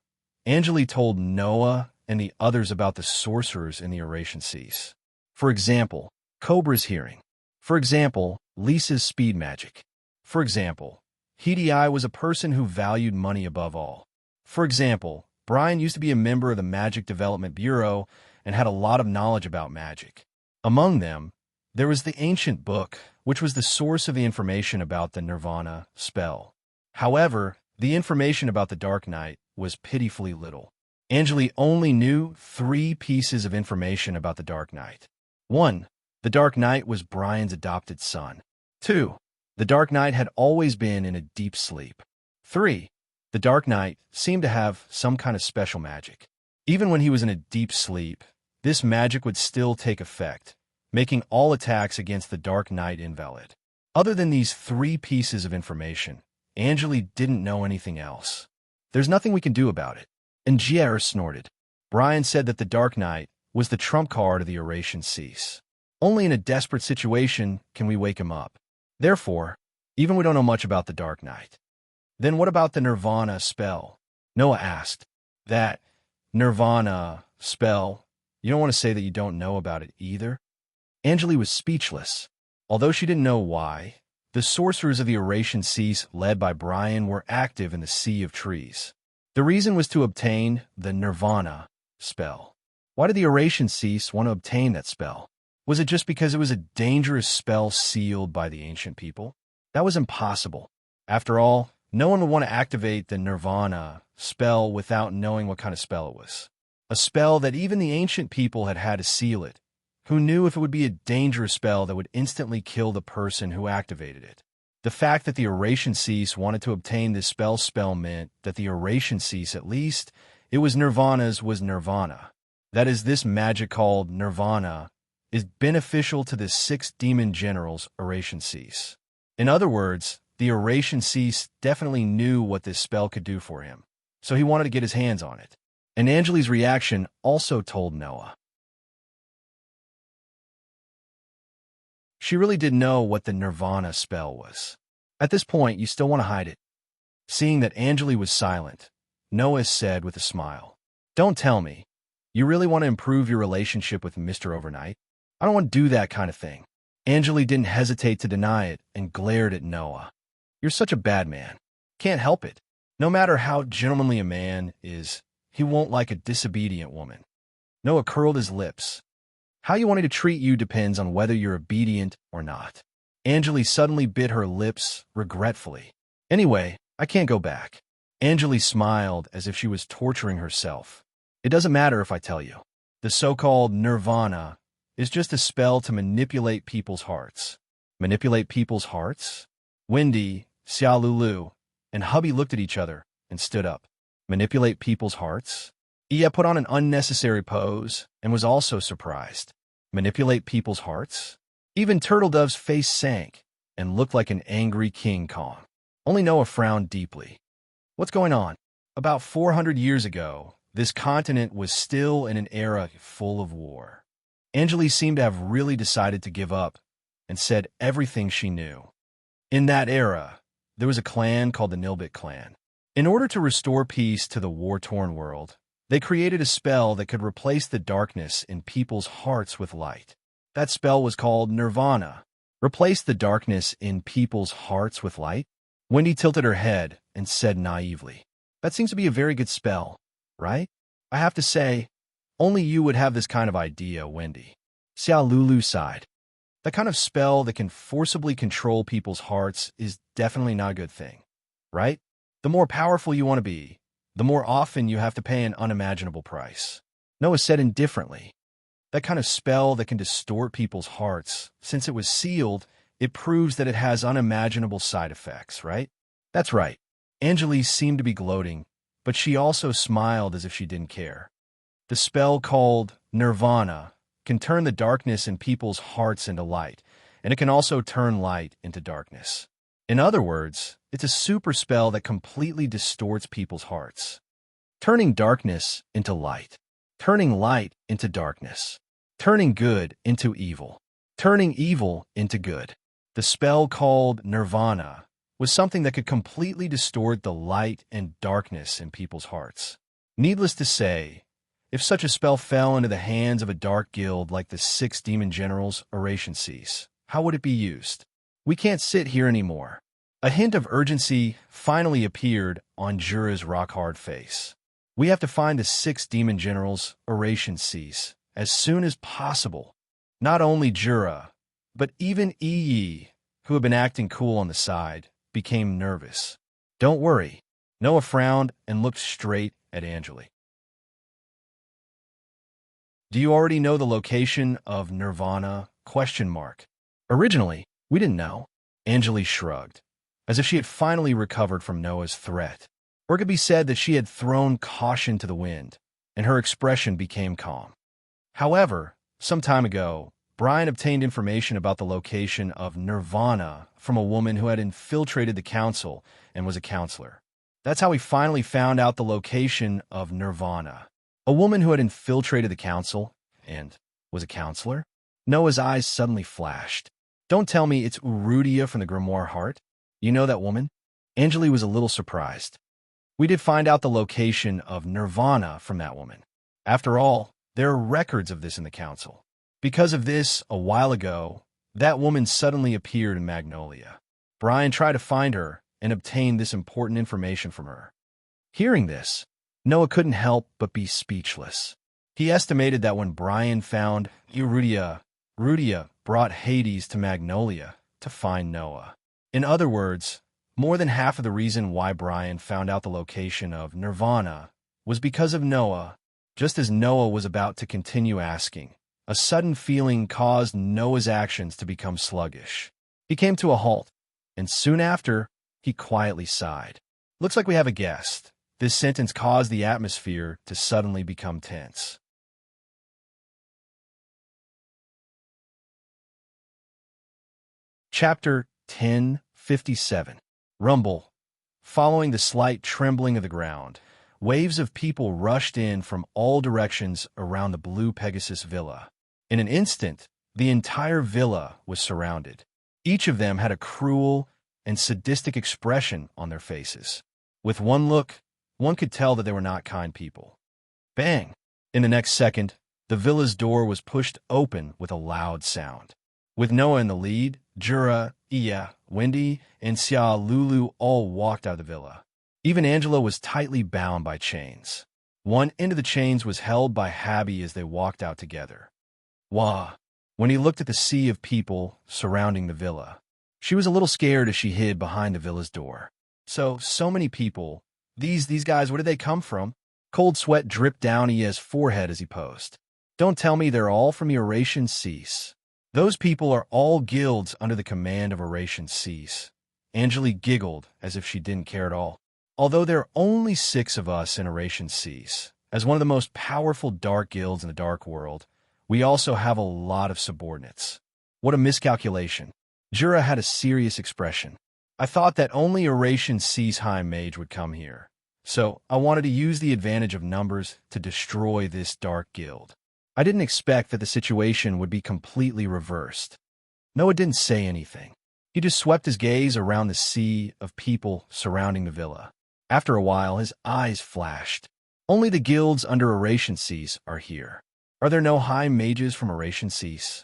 Angeli told Noah and the others about the sorcerers in the Oration Cease. For example, Cobra's hearing. For example, Lisa's speed magic. For example, Hedi was a person who valued money above all. For example, Brian used to be a member of the Magic Development Bureau and had a lot of knowledge about magic. Among them, there was the ancient book, which was the source of the information about the Nirvana spell. However, the information about the Dark Knight was pitifully little. Angeli only knew 3 pieces of information about the Dark Knight. 1. The Dark Knight was Brian's adopted son. 2. The Dark Knight had always been in a deep sleep. 3. The Dark Knight seemed to have some kind of special magic. Even when he was in a deep sleep, this magic would still take effect, making all attacks against the Dark Knight invalid. Other than these 3 pieces of information, Angeli didn't know anything else. There's nothing we can do about it. And Gier snorted. Brian said that the Dark Knight was the trump card of the Oration Cease. Only in a desperate situation can we wake him up. Therefore, even we don't know much about the Dark Knight. Then what about the Nirvana spell? Noah asked. That Nirvana spell, you don't want to say that you don't know about it either? Angeli was speechless. Although she didn't know why, the sorcerers of the Oration Cease, led by Brian, were active in the Sea of Trees. The reason was to obtain the Nirvana spell. Why did the Oration Cease want to obtain that spell? Was it just because it was a dangerous spell sealed by the ancient people? That was impossible. After all, no one would want to activate the Nirvana spell without knowing what kind of spell it was. A spell that even the ancient people had had to seal it. Who knew if it would be a dangerous spell that would instantly kill the person who activated it? The fact that the Oration Cease wanted to obtain this spell meant that the Oration Cease, at least, it was Nirvana's, was Nirvana. That is, this magic called Nirvana is beneficial to the 6 demon generals' Oration Cease. In other words, the Oration Cease definitely knew what this spell could do for him, so he wanted to get his hands on it. And Angeli's reaction also told Noah. She really did know what the Nirvana spell was. At this point, you still want to hide it. Seeing that Angeli was silent, Noah said with a smile, "Don't tell me. You really want to improve your relationship with Mr. Overnight? I don't want to do that kind of thing." Angeli didn't hesitate to deny it and glared at Noah. "You're such a bad man. Can't help it. No matter how gentlemanly a man is, he won't like a disobedient woman." Noah curled his lips. "How you want me to treat you depends on whether you're obedient or not." Angeli suddenly bit her lips regretfully. Anyway, I can't go back. Angeli smiled as if she was torturing herself. It doesn't matter if I tell you. The so-called nirvana is just a spell to manipulate people's hearts. Manipulate people's hearts? Wendy, Xiaolulu, and hubby looked at each other and stood up. Manipulate people's hearts? Iya put on an unnecessary pose and was also surprised. Manipulate people's hearts? Even Turtledove's face sank and looked like an angry King Kong. Only Noah frowned deeply. What's going on? About 400 years ago, this continent was still in an era full of war. Angeli seemed to have really decided to give up and said everything she knew. In that era, there was a clan called the Nilbit clan. In order to restore peace to the war-torn world, they created a spell that could replace the darkness in people's hearts with light. That spell was called Nirvana. Replace the darkness in people's hearts with light? Wendy tilted her head and said naively, "That seems to be a very good spell, right? I have to say, only you would have this kind of idea, Wendy." Xiaolulu sighed. That kind of spell that can forcibly control people's hearts is definitely not a good thing, right? The more powerful you want to be, the more often you have to pay an unimaginable price. Noah said indifferently. That kind of spell that can distort people's hearts, since it was sealed, it proves that it has unimaginable side effects, right? That's right. Angeli seemed to be gloating, but she also smiled as if she didn't care. The spell called Nirvana can turn the darkness in people's hearts into light, and it can also turn light into darkness. In other words, it's a super spell that completely distorts people's hearts, turning darkness into light, turning light into darkness, turning good into evil, turning evil into good. The spell called Nirvana was something that could completely distort the light and darkness in people's hearts. Needless to say, if such a spell fell into the hands of a dark guild like the 6 demon generals Oration sees, how would it be used? We can't sit here anymore. A hint of urgency finally appeared on Jura's rock-hard face. We have to find the 6 demon generals Oration sees as soon as possible. Not only Jura, but even Yi, who had been acting cool on the side, became nervous. Don't worry. Noah frowned and looked straight at Angeli. Do you already know the location of Nirvana? ? Originally, we didn't know. Angeli shrugged, as if she had finally recovered from Noah's threat. Or it could be said that she had thrown caution to the wind, and her expression became calm. However, some time ago, Brian obtained information about the location of Nirvana from a woman who had infiltrated the council and was a counselor. That's how he finally found out the location of Nirvana. A woman who had infiltrated the council and was a counselor? Noah's eyes suddenly flashed. Don't tell me it's Urudia from the Grimoire Heart. You know that woman? Angeli was a little surprised. We did find out the location of Nirvana from that woman. After all, there are records of this in the council. Because of this, a while ago, that woman suddenly appeared in Magnolia. Brian tried to find her and obtain this important information from her. Hearing this, Noah couldn't help but be speechless. He estimated that when Brian found Rudia brought Hades to Magnolia to find Noah. In other words, more than half of the reason why Brian found out the location of Nirvana was because of Noah. Just as Noah was about to continue asking, a sudden feeling caused Noah's actions to become sluggish. He came to a halt, and soon after, he quietly sighed. Looks like we have a guest. This sentence caused the atmosphere to suddenly become tense. Chapter 1057. Rumble. Following the slight trembling of the ground, waves of people rushed in from all directions around the Blue Pegasus Villa. In an instant, the entire villa was surrounded. Each of them had a cruel and sadistic expression on their faces. With one look, one could tell that they were not kind people. Bang! In the next second, the villa's door was pushed open with a loud sound. With Noah in the lead, Jura, Iya, Wendy, and Xiaolulu all walked out of the villa. Even Angela was tightly bound by chains. One end of the chains was held by Habby as they walked out together. Wah! When he looked at the sea of people surrounding the villa, She was a little scared as she hid behind the villa's door. So many people. These guys, where did they come from? Cold sweat dripped down Ia's forehead as he posed. Don't tell me they're all from Oration Cease. Those people are all guilds under the command of Oration Cease. Angeli giggled as if she didn't care at all. Although there are only 6 of us in Oration Cease, as one of the most powerful dark guilds in the dark world, we also have a lot of subordinates. What a miscalculation. Jura had a serious expression. I thought that only Oration Cease High Mage would come here. So I wanted to use the advantage of numbers to destroy this dark guild. I didn't expect that the situation would be completely reversed. Noah didn't say anything. He just swept his gaze around the sea of people surrounding the villa. After a while, his eyes flashed. Only the guilds under Oration Cease are here. Are there no high mages from Oration Cease?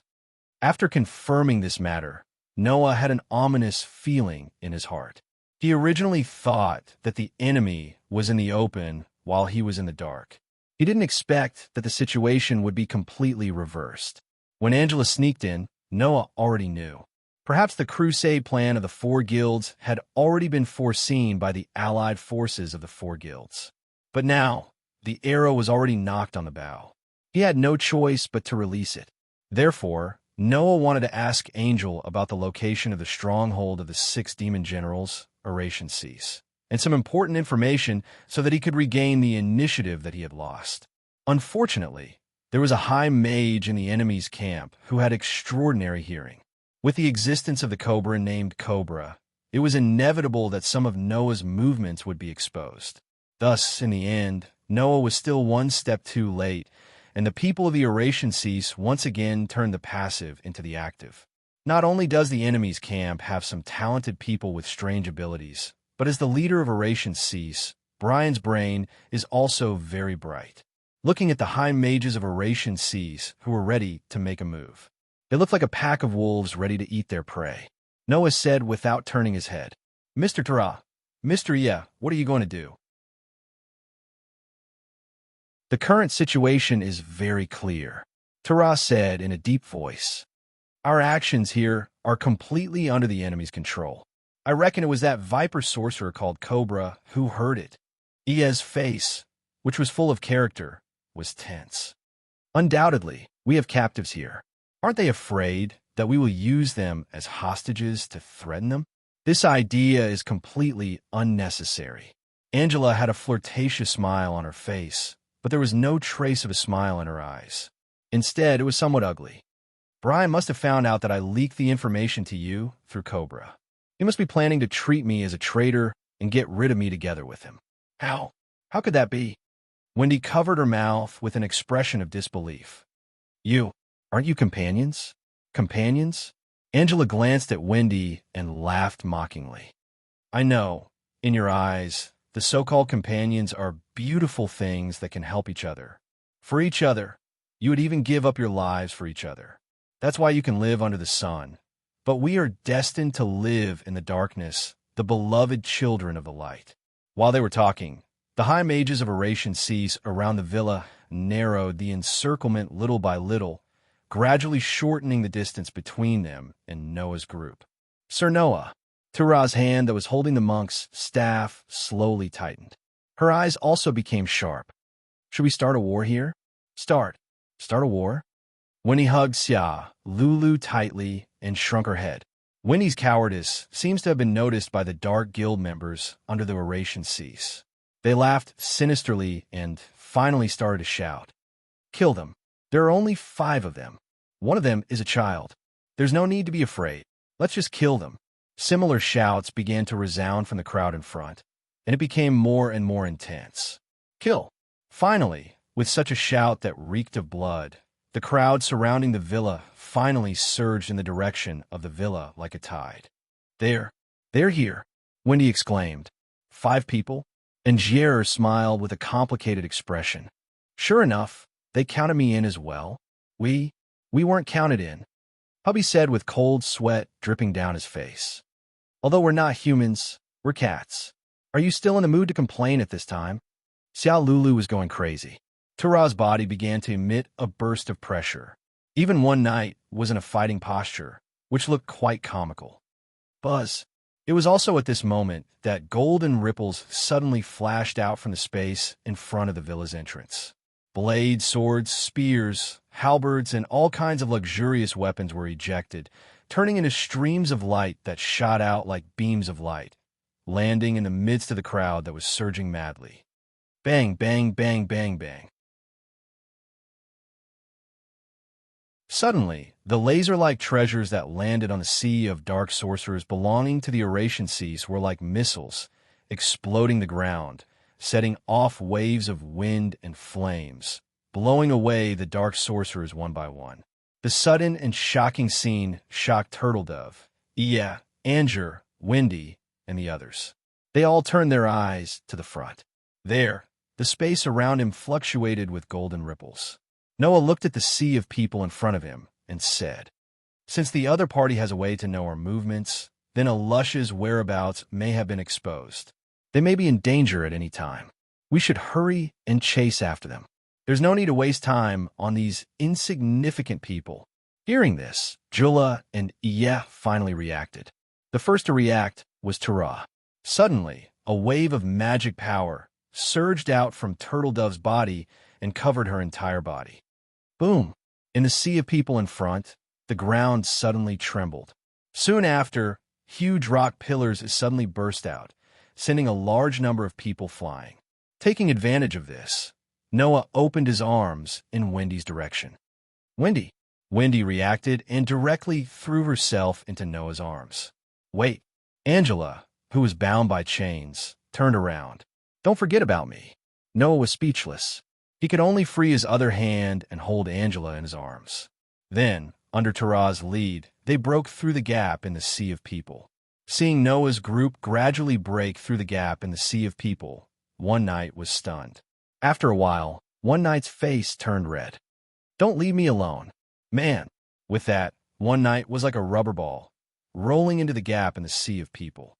After confirming this matter, Noah had an ominous feeling in his heart. He originally thought that the enemy was in the open while he was in the dark. He didn't expect that the situation would be completely reversed. When Angela sneaked in, Noah already knew. Perhaps the crusade plan of the 4 guilds had already been foreseen by the allied forces of the 4 guilds. But now, the arrow was already knocked on the bow. He had no choice but to release it. Therefore, Noah wanted to ask Angel about the location of the stronghold of the 6 demon generals, Oration Cease, and some important information so that he could regain the initiative that he had lost. Unfortunately, there was a high mage in the enemy's camp who had extraordinary hearing. With the existence of the cobra named Cobra, it was inevitable that some of Noah's movements would be exposed. Thus, in the end, Noah was still one step too late, and the people of the Oration Cease once again turned the passive into the active. Not only does the enemy's camp have some talented people with strange abilities, but as the leader of Oration Cease, Brian's brain is also very bright. Looking at the high mages of Oration Cease who were ready to make a move. They looked like a pack of wolves ready to eat their prey. Noah said without turning his head, Mr. Tara, Mr. Ia, what are you going to do? The current situation is very clear, Tara said in a deep voice. Our actions here are completely under the enemy's control. I reckon it was that viper sorcerer called Cobra who heard it. Ia's face, which was full of character, was tense. Undoubtedly, we have captives here. Aren't they afraid that we will use them as hostages to threaten them? This idea is completely unnecessary. Angela had a flirtatious smile on her face, but there was no trace of a smile in her eyes. Instead, it was somewhat ugly. Brian must have found out that I leaked the information to you through Cobra. He must be planning to treat me as a traitor and get rid of me together with him. How? How could that be? Wendy covered her mouth with an expression of disbelief. Aren't you companions? Companions? Angela glanced at Wendy and laughed mockingly. I know, in your eyes, the so-called companions are beautiful things that can help each other. For each other, you would even give up your lives for each other. That's why you can live under the sun. But we are destined to live in the darkness, the beloved children of the light. While they were talking, the high mages of Oration Cease around the villa narrowed the encirclement little by little, gradually shortening the distance between them and Noah's group. Sir Noah, Tara's hand that was holding the monk's staff slowly tightened. Her eyes also became sharp. Should we start a war here? Start a war? Winnie hugged Xia, Lulu tightly, and shrunk her head. Winnie's cowardice seems to have been noticed by the Dark Guild members under the Oration Cease. They laughed sinisterly and finally started to shout. Kill them. There are only 5 of them. One of them is a child. There's no need to be afraid. Let's just kill them. Similar shouts began to resound from the crowd in front, and it became more and more intense. Kill. Finally, with such a shout that reeked of blood, the crowd surrounding the villa finally surged in the direction of the villa like a tide. They're here, Wendy exclaimed. 5 people? And Gier smiled with a complicated expression. Sure enough, they counted me in as well. We weren't counted in, Hubby said with cold sweat dripping down his face. Although we're not humans, we're cats. Are you still in the mood to complain at this time? Xiao Lulu was going crazy. Tara's body began to emit a burst of pressure. Even one knight was in a fighting posture, which looked quite comical. buzz. It was also at this moment that golden ripples suddenly flashed out from the space in front of the villa's entrance. Blades, swords, spears, halberds, and all kinds of luxurious weapons were ejected, turning into streams of light that shot out like beams of light, landing in the midst of the crowd that was surging madly. Bang, bang, bang, bang, bang. Suddenly, the laser-like treasures that landed on the sea of dark sorcerers belonging to the Eurasian seas were like missiles, exploding the ground, setting off waves of wind and flames, blowing away the dark sorcerers one by one. The sudden and shocking scene shocked Turtledove, Anger, Wendy, and the others. They all turned their eyes to the front. There, the space around him fluctuated with golden ripples. Noah looked at the sea of people in front of him and said, "Since the other party has a way to know our movements, then Alush's whereabouts may have been exposed. They may be in danger at any time. We should hurry and chase after them. There's no need to waste time on these insignificant people." Hearing this, Jula and finally reacted. The first to react was Tara. Suddenly, a wave of magic power surged out from Turtledove's body and covered her entire body. Boom! In the sea of people in front, the ground suddenly trembled. Soon after, huge rock pillars suddenly burst out, sending a large number of people flying. Taking advantage of this, Noah opened his arms in Wendy's direction. "Wendy!" Wendy reacted and directly threw herself into Noah's arms. "Wait!" Angela, who was bound by chains, turned around. "Don't forget about me." Noah was speechless. He could only free his other hand and hold Angela in his arms. Then, under Tara's lead, they broke through the gap in the sea of people. Seeing Noah's group gradually break through the gap in the sea of people, One Knight was stunned. After a while, One Knight's face turned red. "Don't leave me alone, man." With that, One Knight was like a rubber ball, rolling into the gap in the sea of people.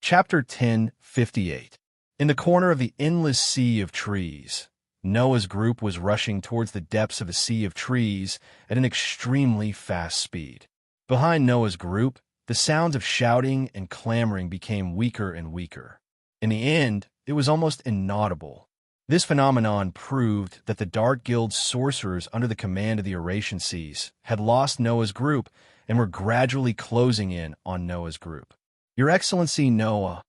Chapter 10:58. In the corner of the endless sea of trees, Noah's group was rushing towards the depths of a sea of trees at an extremely fast speed. Behind Noah's group, the sounds of shouting and clamoring became weaker and weaker. In the end, it was almost inaudible. This phenomenon proved that the Dark Guild's sorcerers under the command of the Eurasian Seas had lost Noah's group and were gradually closing in on Noah's group. Your Excellency Noah.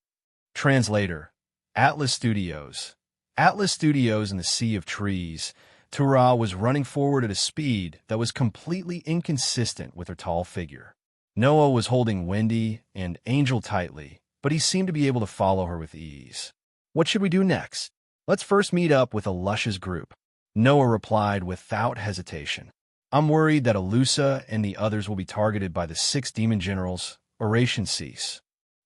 Translator. Atlas Studios. Atlas Studios in the Sea of Trees. Tara was running forward at a speed that was completely inconsistent with her tall figure. Noah was holding Wendy and Angel tightly, but he seemed to be able to follow her with ease. "What should we do next?" "Let's first meet up with Alush's group," Noah replied without hesitation. "I'm worried that Alusa and the others will be targeted by the 6 demon generals, Eurasian Seas."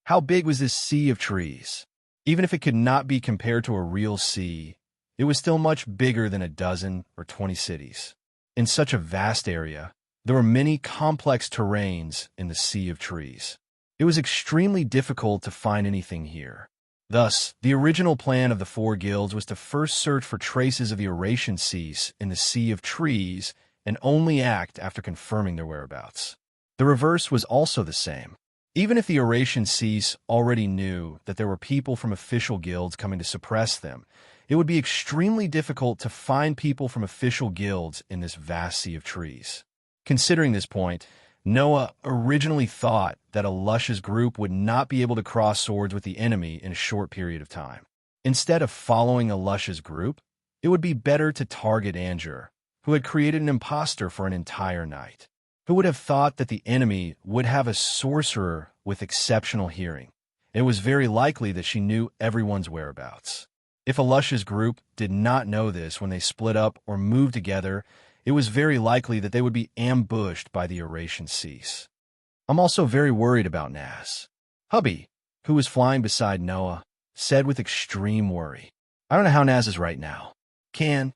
How big was this sea of trees? Even if it could not be compared to a real sea, it was still much bigger than a dozen or 20 cities. In such a vast area, there were many complex terrains in the sea of trees. It was extremely difficult to find anything here. Thus, the original plan of the 4 guilds was to first search for traces of the Eurasian Seas in the sea of trees and only act after confirming their whereabouts. The reverse was also the same. Even if the Eurasian Seas already knew that there were people from official guilds coming to suppress them, it would be extremely difficult to find people from official guilds in this vast sea of trees. Considering this point, Noah originally thought that Alush's group would not be able to cross swords with the enemy in a short period of time. Instead of following Alush's group, it would be better to target Anger, who had created an imposter for an entire night. Who would have thought that the enemy would have a sorcerer with exceptional hearing? It was very likely that she knew everyone's whereabouts. If Alush's group did not know this when they split up or moved together, it was very likely that they would be ambushed by the Eurasian Seas. I'm also very worried about Naz. Hubby, who was flying beside Noah, said with extreme worry. I don't know how Naz is right now. Can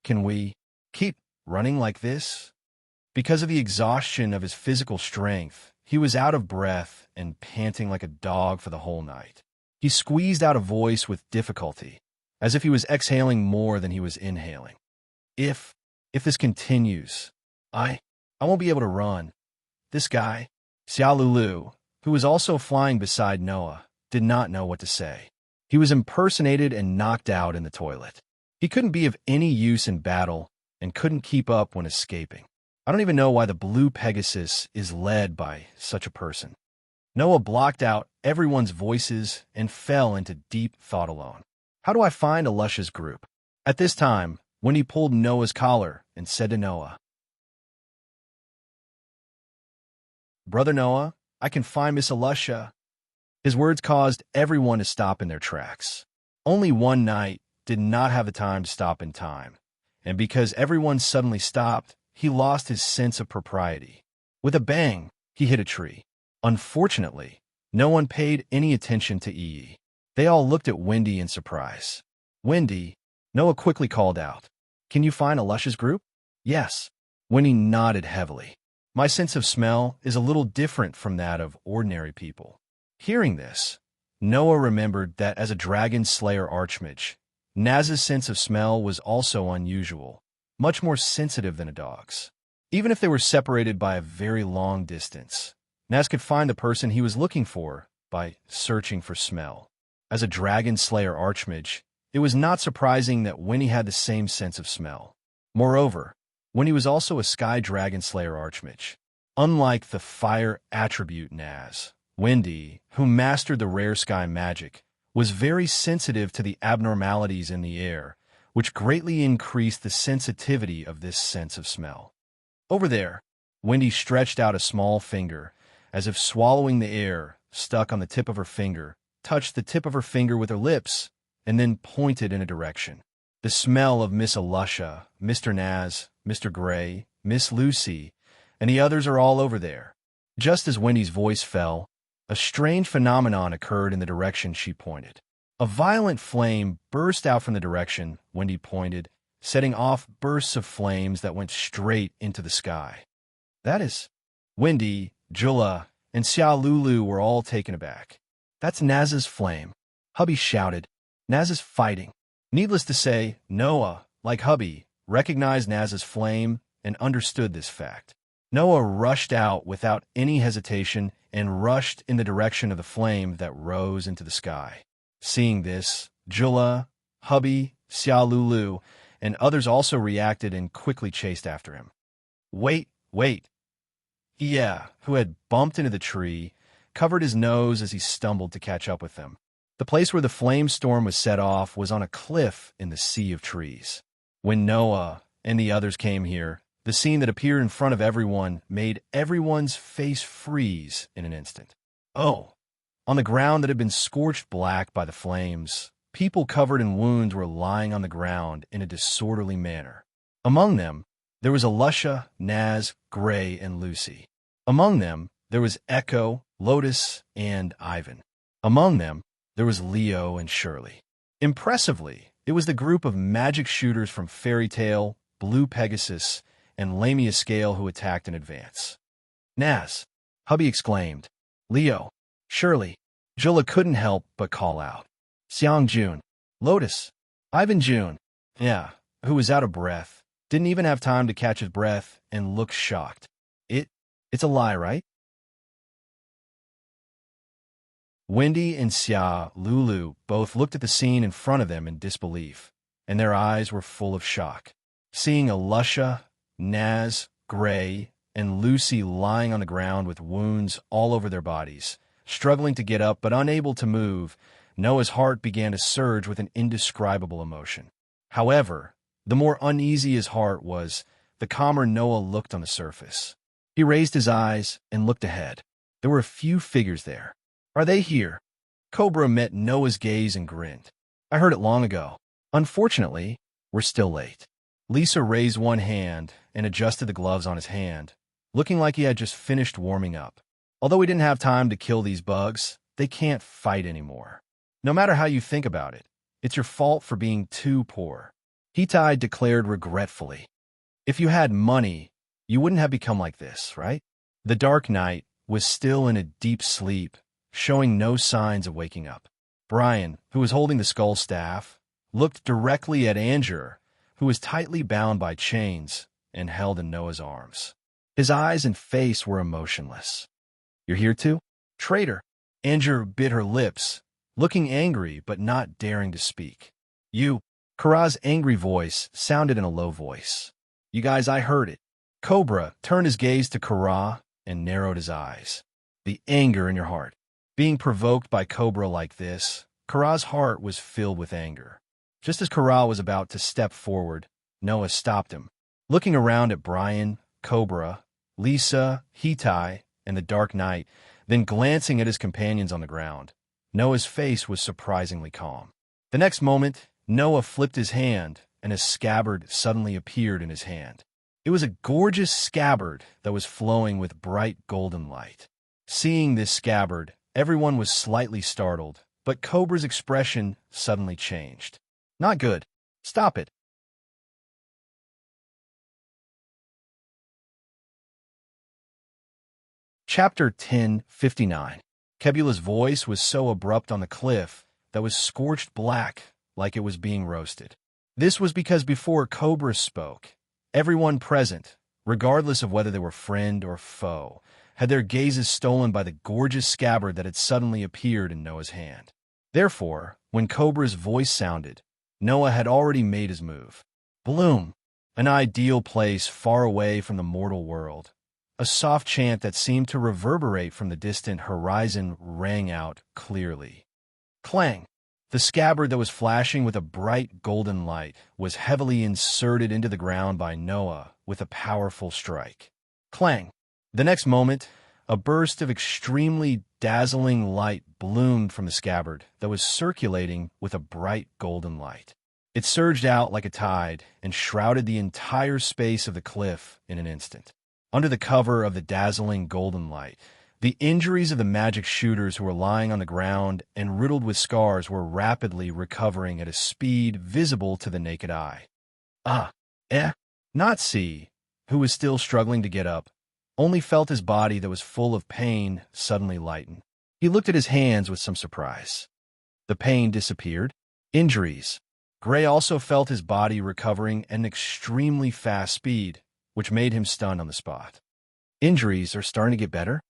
we keep running like this? Because of the exhaustion of his physical strength, he was out of breath and panting like a dog for the whole night. He squeezed out a voice with difficulty, as if he was exhaling more than he was inhaling. If If this continues, I won't be able to run. This guy, Xiaolulu, who was also flying beside Noah, did not know what to say. He was impersonated and knocked out in the toilet. He couldn't be of any use in battle and couldn't keep up when escaping. I don't even know why the Blue Pegasus is led by such a person. Noah blocked out everyone's voices and fell into deep thought alone. How do I find Alusha's group? At this time, Wendy pulled Noah's collar and said to Noah, "Brother Noah, I can find Miss Alusha." His words caused everyone to stop in their tracks. Only one knight did not have the time to stop in time, and because everyone suddenly stopped, he lost his sense of propriety. With a bang, he hit a tree. Unfortunately, no one paid any attention to Yi. They all looked at Wendy in surprise. "Wendy," Noah quickly called out, "can you find Alusha's group?" "Yes." Wendy nodded heavily. "My sense of smell is a little different from that of ordinary people." Hearing this, Noah remembered that as a dragon slayer archmage, Naz's sense of smell was also unusual, much more sensitive than a dog's. Even if they were separated by a very long distance, Naz could find the person he was looking for by searching for smell. As a dragon slayer archmage, it was not surprising that Winnie had the same sense of smell. Moreover, Winnie was also a sky dragon slayer archmage. Unlike the fire attribute Naz, Wendy, who mastered the rare sky magic, was very sensitive to the abnormalities in the air, which greatly increased the sensitivity of this sense of smell. Over there, Wendy stretched out a small finger, as if swallowing the air, stuck on the tip of her finger, touched the tip of her finger with her lips, and then pointed in a direction. The smell of Miss Alusha, Mr. Naz, Mr. Gray, Miss Lucy, and the others are all over there. Just as Wendy's voice fell, a strange phenomenon occurred in the direction she pointed. A violent flame burst out from the direction Wendy pointed, setting off bursts of flames that went straight into the sky. That is, Wendy, Jula, and Xiaolulu were all taken aback. "That's Naz's flame," Hubby shouted. "Naz is fighting." Needless to say, Noah, like Hubby, recognized Naz's flame and understood this fact. Noah rushed out without any hesitation and rushed in the direction of the flame that rose into the sky. Seeing this, Jula, Hubby, Xiaolulu, and others also reacted and quickly chased after him. Wait! Yeah, who had bumped into the tree, covered his nose as he stumbled to catch up with them. The place where the flame storm was set off was on a cliff in the sea of trees. When Noah and the others came here, the scene that appeared in front of everyone made everyone's face freeze in an instant. Oh! On the ground that had been scorched black by the flames, people covered in wounds were lying on the ground in a disorderly manner. Among them, there was Alusha, Naz, Gray, and Lucy. Among them, there was Echo, Lotus, and Ivan. Among them, there was Leo and Shirley. Impressively, it was the group of magic shooters from Fairy Tale, Blue Pegasus, and Lamia Scale who attacked in advance. "Naz!" Hubby exclaimed. "Leo! Shirley!" Jula couldn't help but call out. "Xiang Jun! Lotus! Ivan Jun!" Yeah, who was out of breath, didn't even have time to catch his breath, and looked shocked. It's a lie, right? Wendy and Xiaolulu both looked at the scene in front of them in disbelief, and their eyes were full of shock. Seeing Alusha, Naz, Gray, and Lucy lying on the ground with wounds all over their bodies, struggling to get up but unable to move, Noah's heart began to surge with an indescribable emotion. However, the more uneasy his heart was, the calmer Noah looked on the surface. He raised his eyes and looked ahead. There were a few figures there. "Are they here?" Cobra met Noah's gaze and grinned. "I heard it long ago. Unfortunately, we're still late." Lisa raised one hand and adjusted the gloves on his hand, looking like he had just finished warming up. "Although we didn't have time to kill these bugs, they can't fight anymore. No matter how you think about it, it's your fault for being too poor." Hitai declared regretfully. "If you had money, you wouldn't have become like this, right?" The Dark Knight was still in a deep sleep, showing no signs of waking up. Brian, who was holding the skull staff, looked directly at Anger, who was tightly bound by chains and held in Noah's arms. His eyes and face were emotionless. "You're here too? Traitor!" Andrew bit her lips, looking angry but not daring to speak. "You!" Kara's angry voice sounded in a low voice. "You guys, I heard it." Cobra turned his gaze to Kara and narrowed his eyes. The anger in your heart. Being provoked by Cobra like this, Kara's heart was filled with anger. Just as Kara was about to step forward, Noah stopped him. Looking around at Brian, Cobra, Lisa, Hitai, and the Dark Knight, then glancing at his companions on the ground, Noah's face was surprisingly calm. The next moment, Noah flipped his hand, and a scabbard suddenly appeared in his hand. It was a gorgeous scabbard that was flowing with bright golden light. Seeing this scabbard, everyone was slightly startled, but Cobra's expression suddenly changed. "Not good. Stop it." Chapter 10:59. Kebula's voice was so abrupt on the cliff that was scorched black like it was being roasted. This was because before Cobra spoke, everyone present, regardless of whether they were friend or foe, had their gazes stolen by the gorgeous scabbard that had suddenly appeared in Noah's hand. Therefore, when Cobra's voice sounded, Noah had already made his move. Bloom, an ideal place far away from the mortal world. A soft chant that seemed to reverberate from the distant horizon rang out clearly. Clang! The scabbard that was flashing with a bright golden light was heavily inserted into the ground by Noah with a powerful strike. Clang! The next moment, a burst of extremely dazzling light bloomed from the scabbard that was circulating with a bright golden light. It surged out like a tide and shrouded the entire space of the cliff in an instant. Under the cover of the dazzling golden light, the injuries of the magic shooters who were lying on the ground and riddled with scars were rapidly recovering at a speed visible to the naked eye. Not C, who was still struggling to get up, only felt his body that was full of pain suddenly lighten. He looked at his hands with some surprise. The pain disappeared. Injuries. Gray also felt his body recovering at an extremely fast speed, which made him stunned on the spot. Injuries are starting to get better?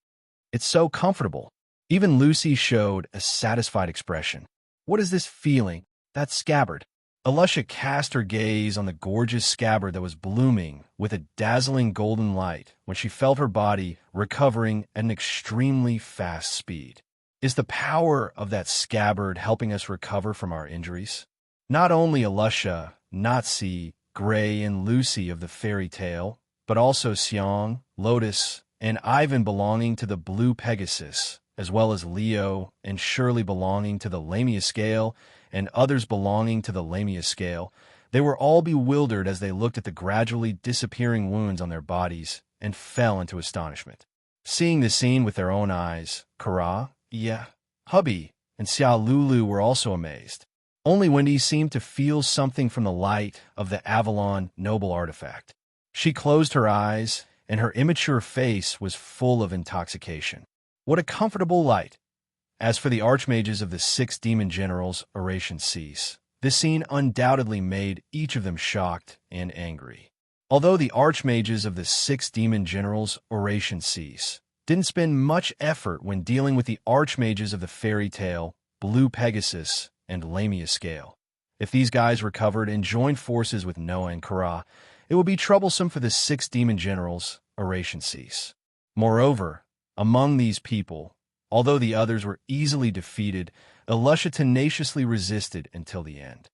It's so comfortable. Even Lucy showed a satisfied expression. What is this feeling? That scabbard. Alusha cast her gaze on the gorgeous scabbard that was blooming with a dazzling golden light when she felt her body recovering at an extremely fast speed. Is the power of that scabbard helping us recover from our injuries? Not only Alusha, Natsi, Gray, and Lucy of the fairy tale, but also Xiang, Lotus, and Ivan belonging to the Blue Pegasus, as well as Leo and Shirley belonging to the Lamia scale, and others belonging to the Lamia scale, they were all bewildered as they looked at the gradually disappearing wounds on their bodies and fell into astonishment. Seeing the scene with their own eyes, Kara, Hubby, and Xia Lulu were also amazed. Only Wendy seemed to feel something from the light of the Avalon noble artifact. She closed her eyes, and her immature face was full of intoxication. What a comfortable light! As for the archmages of the 6 demon generals, oration cease. This scene undoubtedly made each of them shocked and angry. Although the archmages of the 6 demon generals, oration cease, didn't spend much effort when dealing with the archmages of the fairy tale, Blue Pegasus, and Lamia scale. If these guys recovered and joined forces with Noah and Kara, it would be troublesome for the 6 demon generals, oration cease. Moreover, among these people, although the others were easily defeated, Alusha tenaciously resisted until the end.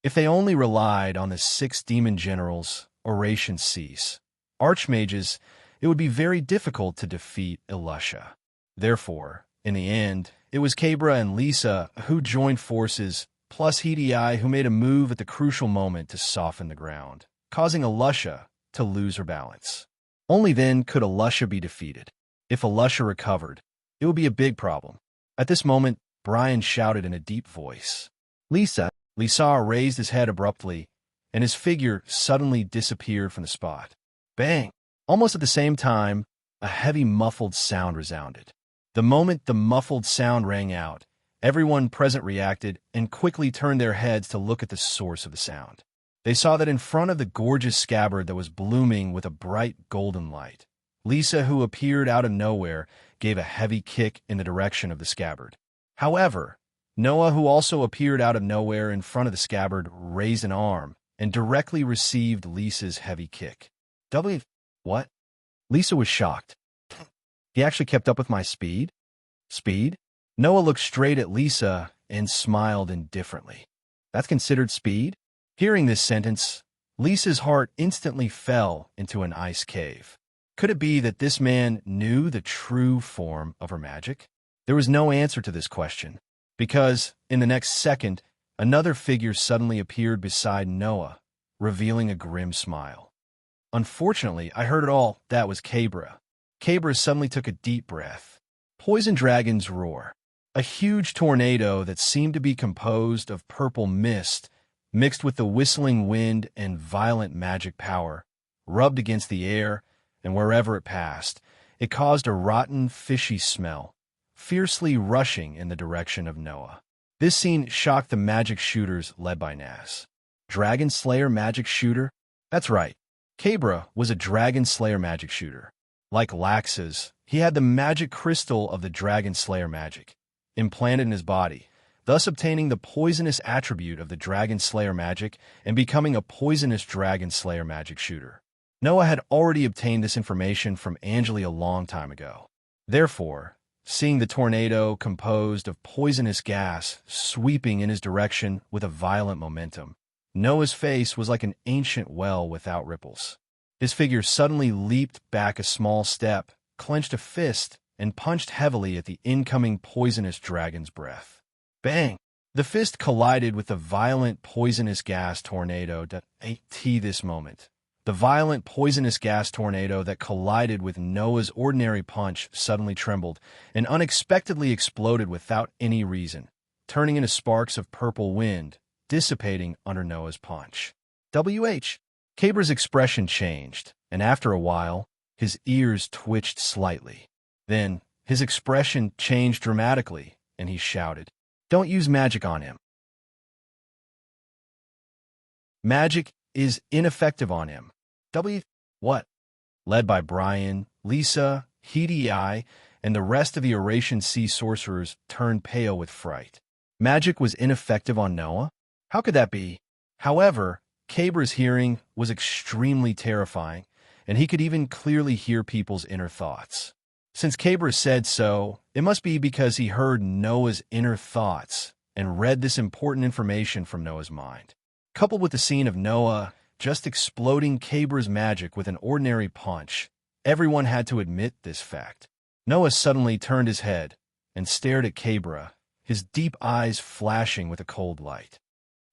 If they only relied on the 6 demon generals, oration cease, archmages, it would be very difficult to defeat Alusha. Therefore, in the end, it was Cabra and Lisa who joined forces, plus Hedi who made a move at the crucial moment to soften the ground, causing Alusha to lose her balance. Only then could Alusha be defeated. If Alusha recovered, it would be a big problem. At this moment, Brian shouted in a deep voice. Lisa! Lisa raised his head abruptly, and his figure suddenly disappeared from the spot. Bang! Almost at the same time, a heavy muffled sound resounded. The moment the muffled sound rang out, Everyone present reacted and quickly turned their heads to look at the source of the sound. They saw that in front of the gorgeous scabbard that was blooming with a bright golden light, Lisa, who appeared out of nowhere, gave a heavy kick in the direction of the scabbard. However, Noah, who also appeared out of nowhere in front of the scabbard, raised an arm and directly received Lisa's heavy kick. What? Lisa was shocked. He actually kept up with my speed? Speed? Noah looked straight at Lisa and smiled indifferently. That's considered speed? Hearing this sentence, Lisa's heart instantly fell into an ice cave. Could it be that this man knew the true form of her magic? There was no answer to this question, because, in the next second, another figure suddenly appeared beside Noah, revealing a grim smile. Unfortunately, I heard it all. That was Cabra. Cabra suddenly took a deep breath. Poison dragons roar. A huge tornado that seemed to be composed of purple mist, mixed with the whistling wind and violent magic power, rubbed against the air, and wherever it passed, it caused a rotten, fishy smell, fiercely rushing in the direction of Noah. This scene shocked the magic shooters led by Nas. Dragon Slayer magic shooter? That's right. Cabra was a Dragon Slayer magic shooter. Like Laxus, he had the magic crystal of the Dragon Slayer magic implanted in his body, thus obtaining the poisonous attribute of the Dragon Slayer magic and becoming a poisonous Dragon Slayer magic shooter. Noah had already obtained this information from Angeli a long time ago. Therefore, seeing the tornado composed of poisonous gas sweeping in his direction with a violent momentum, Noah's face was like an ancient well without ripples. His figure suddenly leaped back a small step, clenched a fist, and punched heavily at the incoming poisonous dragon's breath. Bang! The fist collided with the violent poisonous gas tornado this moment. The violent poisonous gas tornado that collided with Noah's ordinary punch suddenly trembled and unexpectedly exploded without any reason, turning into sparks of purple wind, dissipating under Noah's punch. Cabra's expression changed, and after a while, his ears twitched slightly. Then, his expression changed dramatically, and he shouted, "Don't use magic on him. Magic is ineffective on him." What? Led by Brian, Lisa, Hedi, and the rest of the Eurasian sea sorcerers turned pale with fright. Magic was ineffective on Noah? How could that be? However, Cabra's hearing was extremely terrifying, and he could even clearly hear people's inner thoughts. Since Cabra said so, it must be because he heard Noah's inner thoughts and read this important information from Noah's mind. Coupled with the scene of Noah just exploding Cabra's magic with an ordinary punch, everyone had to admit this fact. Noah suddenly turned his head and stared at Cabra, his deep eyes flashing with a cold light.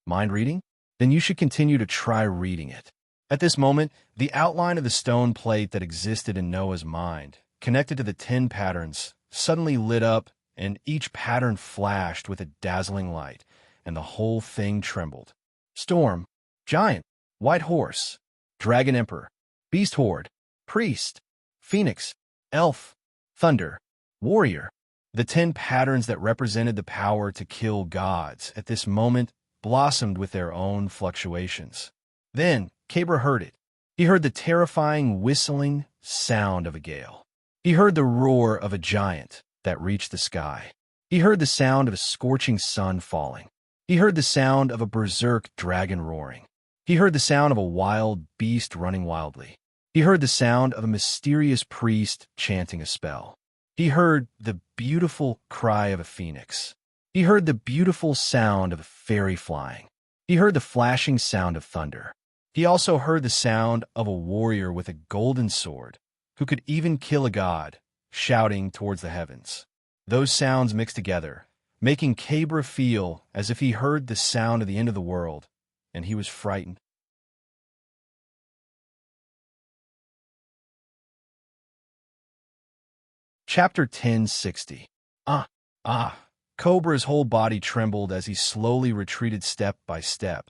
Mind reading? Then you should continue to try reading it. At this moment, the outline of the stone plate that existed in Noah's mind, connected to the 10 patterns, suddenly lit up, and each pattern flashed with a dazzling light, and the whole thing trembled. Storm, Giant, White Horse, Dragon Emperor, Beast Horde, Priest, Phoenix, Elf, Thunder, Warrior. The 10 patterns that represented the power to kill gods at this moment blossomed with their own fluctuations. Then, Cabra heard it. He heard the terrifying whistling sound of a gale. He heard the roar of a giant that reached the sky. He heard the sound of a scorching sun falling. He heard the sound of a berserk dragon roaring. He heard the sound of a wild beast running wildly. He heard the sound of a mysterious priest chanting a spell. He heard the beautiful cry of a phoenix. He heard the beautiful sound of a fairy flying. He heard the flashing sound of thunder. He also heard the sound of a warrior with a golden sword, who could even kill a god, shouting towards the heavens. Those sounds mixed together, making Cabra feel as if he heard the sound of the end of the world, and he was frightened. Chapter 1060. Cobra's whole body trembled as he slowly retreated step by step,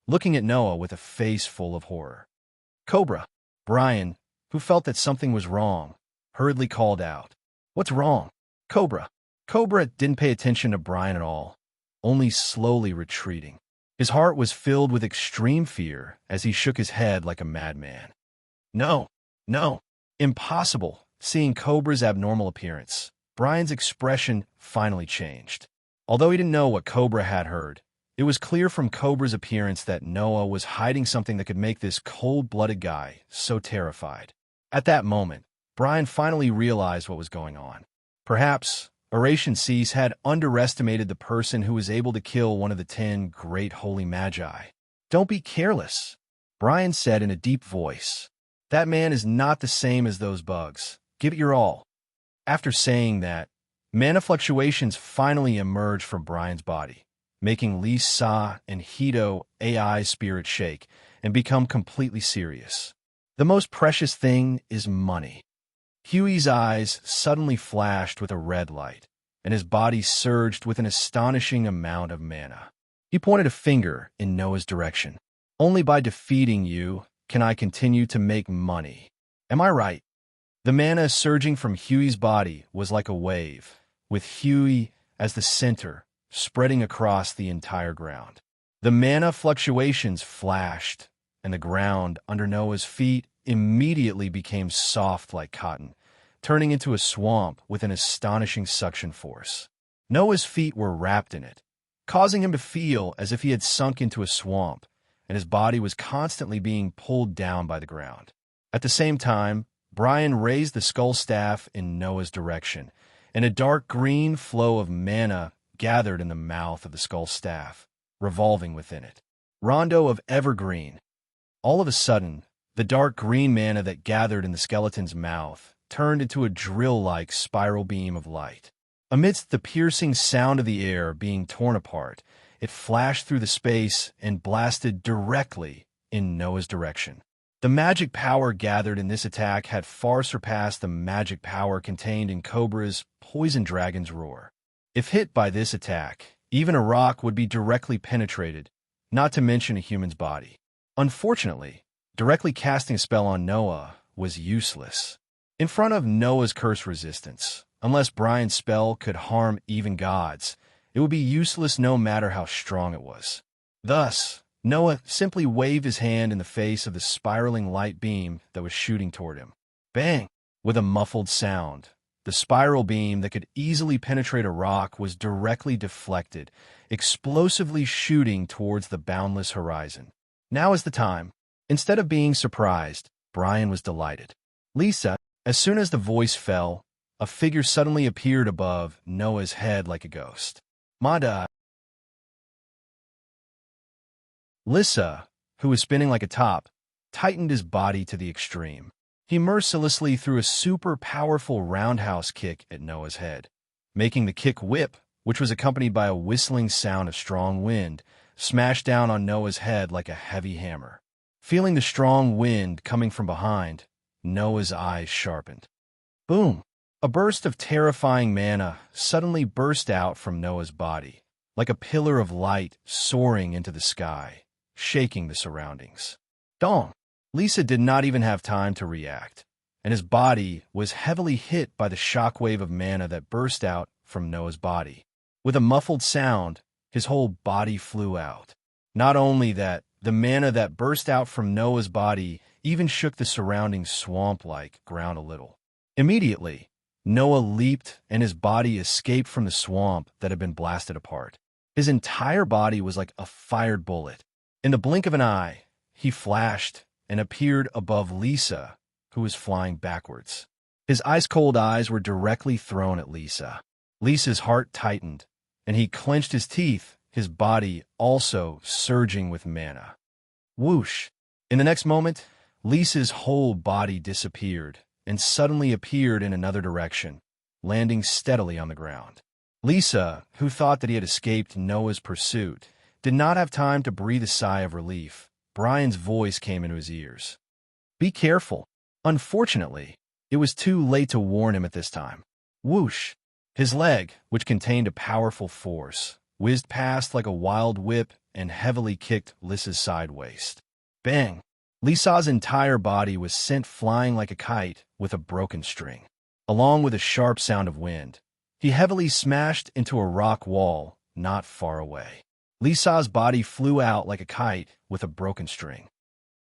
looking at Noah with a face full of horror. Cobra, Brian, who felt that something was wrong, hurriedly called out, "What's wrong?" Cobra, Cobra didn't pay attention to Brian at all, only slowly retreating. His heart was filled with extreme fear as he shook his head like a madman. No, no, impossible. Seeing Cobra's abnormal appearance, Brian's expression finally changed. Although he didn't know what Cobra had heard, it was clear from Cobra's appearance that Noah was hiding something that could make this cold-blooded guy so terrified. At that moment, Brian finally realized what was going on. Perhaps Oration Cease had underestimated the person who was able to kill one of the 10 great holy magi. "Don't be careless," Brian said in a deep voice. "That man is not the same as those bugs. Give it your all." After saying that, mana fluctuations finally emerged from Brian's body, making Lisa and Hito AI's spirit shake and become completely serious. The most precious thing is money. Huey's eyes suddenly flashed with a red light, and his body surged with an astonishing amount of mana. He pointed a finger in Noah's direction. "Only by defeating you can I continue to make money. Am I right?" The mana surging from Huey's body was like a wave, with Huey as the center, spreading across the entire ground. The mana fluctuations flashed, and the ground under Noah's feet immediately became soft like cotton, turning into a swamp with an astonishing suction force. Noah's feet were wrapped in it, causing him to feel as if he had sunk into a swamp, and his body was constantly being pulled down by the ground. At the same time, Brian raised the skull staff in Noah's direction, and a dark green flow of mana gathered in the mouth of the skull staff, revolving within it. Rondo of Evergreen. All of a sudden, the dark green mana that gathered in the skeleton's mouth turned into a drill-like spiral beam of light. Amidst the piercing sound of the air being torn apart, it flashed through the space and blasted directly in Noah's direction. The magic power gathered in this attack had far surpassed the magic power contained in Cobra's Poison Dragon's roar. If hit by this attack, even a rock would be directly penetrated, not to mention a human's body. Unfortunately, directly casting a spell on Noah was useless. In front of Noah's curse resistance, unless Brian's spell could harm even gods, it would be useless no matter how strong it was. Thus, Noah simply waved his hand in the face of the spiraling light beam that was shooting toward him. Bang! With a muffled sound, the spiral beam that could easily penetrate a rock was directly deflected, explosively shooting towards the boundless horizon. Now is the time. Instead of being surprised, Brian was delighted. Lisa, as soon as the voice fell, a figure suddenly appeared above Noah's head like a ghost. Mada. Lissa, who was spinning like a top, tightened his body to the extreme. He mercilessly threw a super powerful roundhouse kick at Noah's head, making the kick whip, which was accompanied by a whistling sound of strong wind, smash down on Noah's head like a heavy hammer. Feeling the strong wind coming from behind, Noah's eyes sharpened. Boom! A burst of terrifying mana suddenly burst out from Noah's body, like a pillar of light soaring into the sky, shaking the surroundings. Dong! Lisa did not even have time to react, and his body was heavily hit by the shockwave of mana that burst out from Noah's body. With a muffled sound, his whole body flew out. Not only that, the mana that burst out from Noah's body even shook the surrounding swamp-like ground a little. Immediately, Noah leaped and his body escaped from the swamp that had been blasted apart. His entire body was like a fired bullet. In the blink of an eye, he flashed and appeared above Lisa, who was flying backwards. His ice-cold eyes were directly thrown at Lisa. Lisa's heart tightened, and he clenched his teeth, his body also surging with mana. Whoosh! In the next moment, Lisa's whole body disappeared and suddenly appeared in another direction, landing steadily on the ground. Lisa, who thought that he had escaped Noah's pursuit, did not have time to breathe a sigh of relief. Brian's voice came into his ears. Be careful. Unfortunately, it was too late to warn him at this time. Whoosh! His leg, which contained a powerful force, whizzed past like a wild whip and heavily kicked Lisa's side waist. Bang! Lisa's entire body was sent flying like a kite with a broken string. Along with a sharp sound of wind, He heavily smashed into a rock wall not far away. Lisa's body flew out like a kite with a broken string.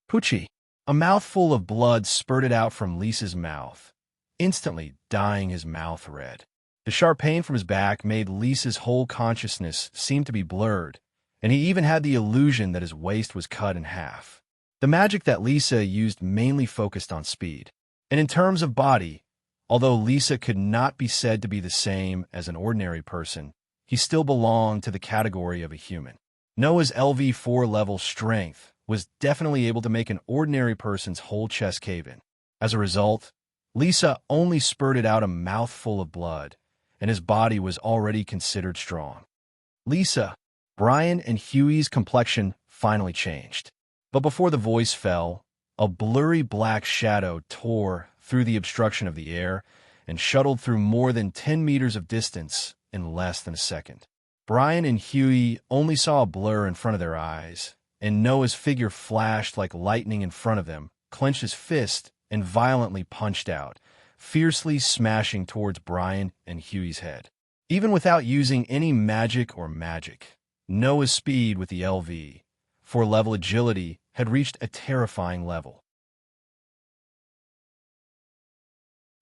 Poochie! A mouthful of blood spurted out from Lisa's mouth, instantly dyeing his mouth red. The sharp pain from his back made Lisa's whole consciousness seem to be blurred, and he even had the illusion that his waist was cut in half. The magic that Lisa used mainly focused on speed. And in terms of body, although Lisa could not be said to be the same as an ordinary person, he still belonged to the category of a human. Noah's LV4 level strength was definitely able to make an ordinary person's whole chest cave in. As a result, Lisa only spurted out a mouthful of blood, and his body was already considered strong. Lisa, Brian and Huey's complexion finally changed. But before the voice fell, a blurry black shadow tore through the obstruction of the air and shuttled through more than 10 meters of distance in less than a second. Brian and Huey only saw a blur in front of their eyes, and Noah's figure flashed like lightning in front of them, clenched his fist, and violently punched out, fiercely smashing towards Brian and Huey's head. Even without using any magic, Noah's speed with the LV4 level agility had reached a terrifying level.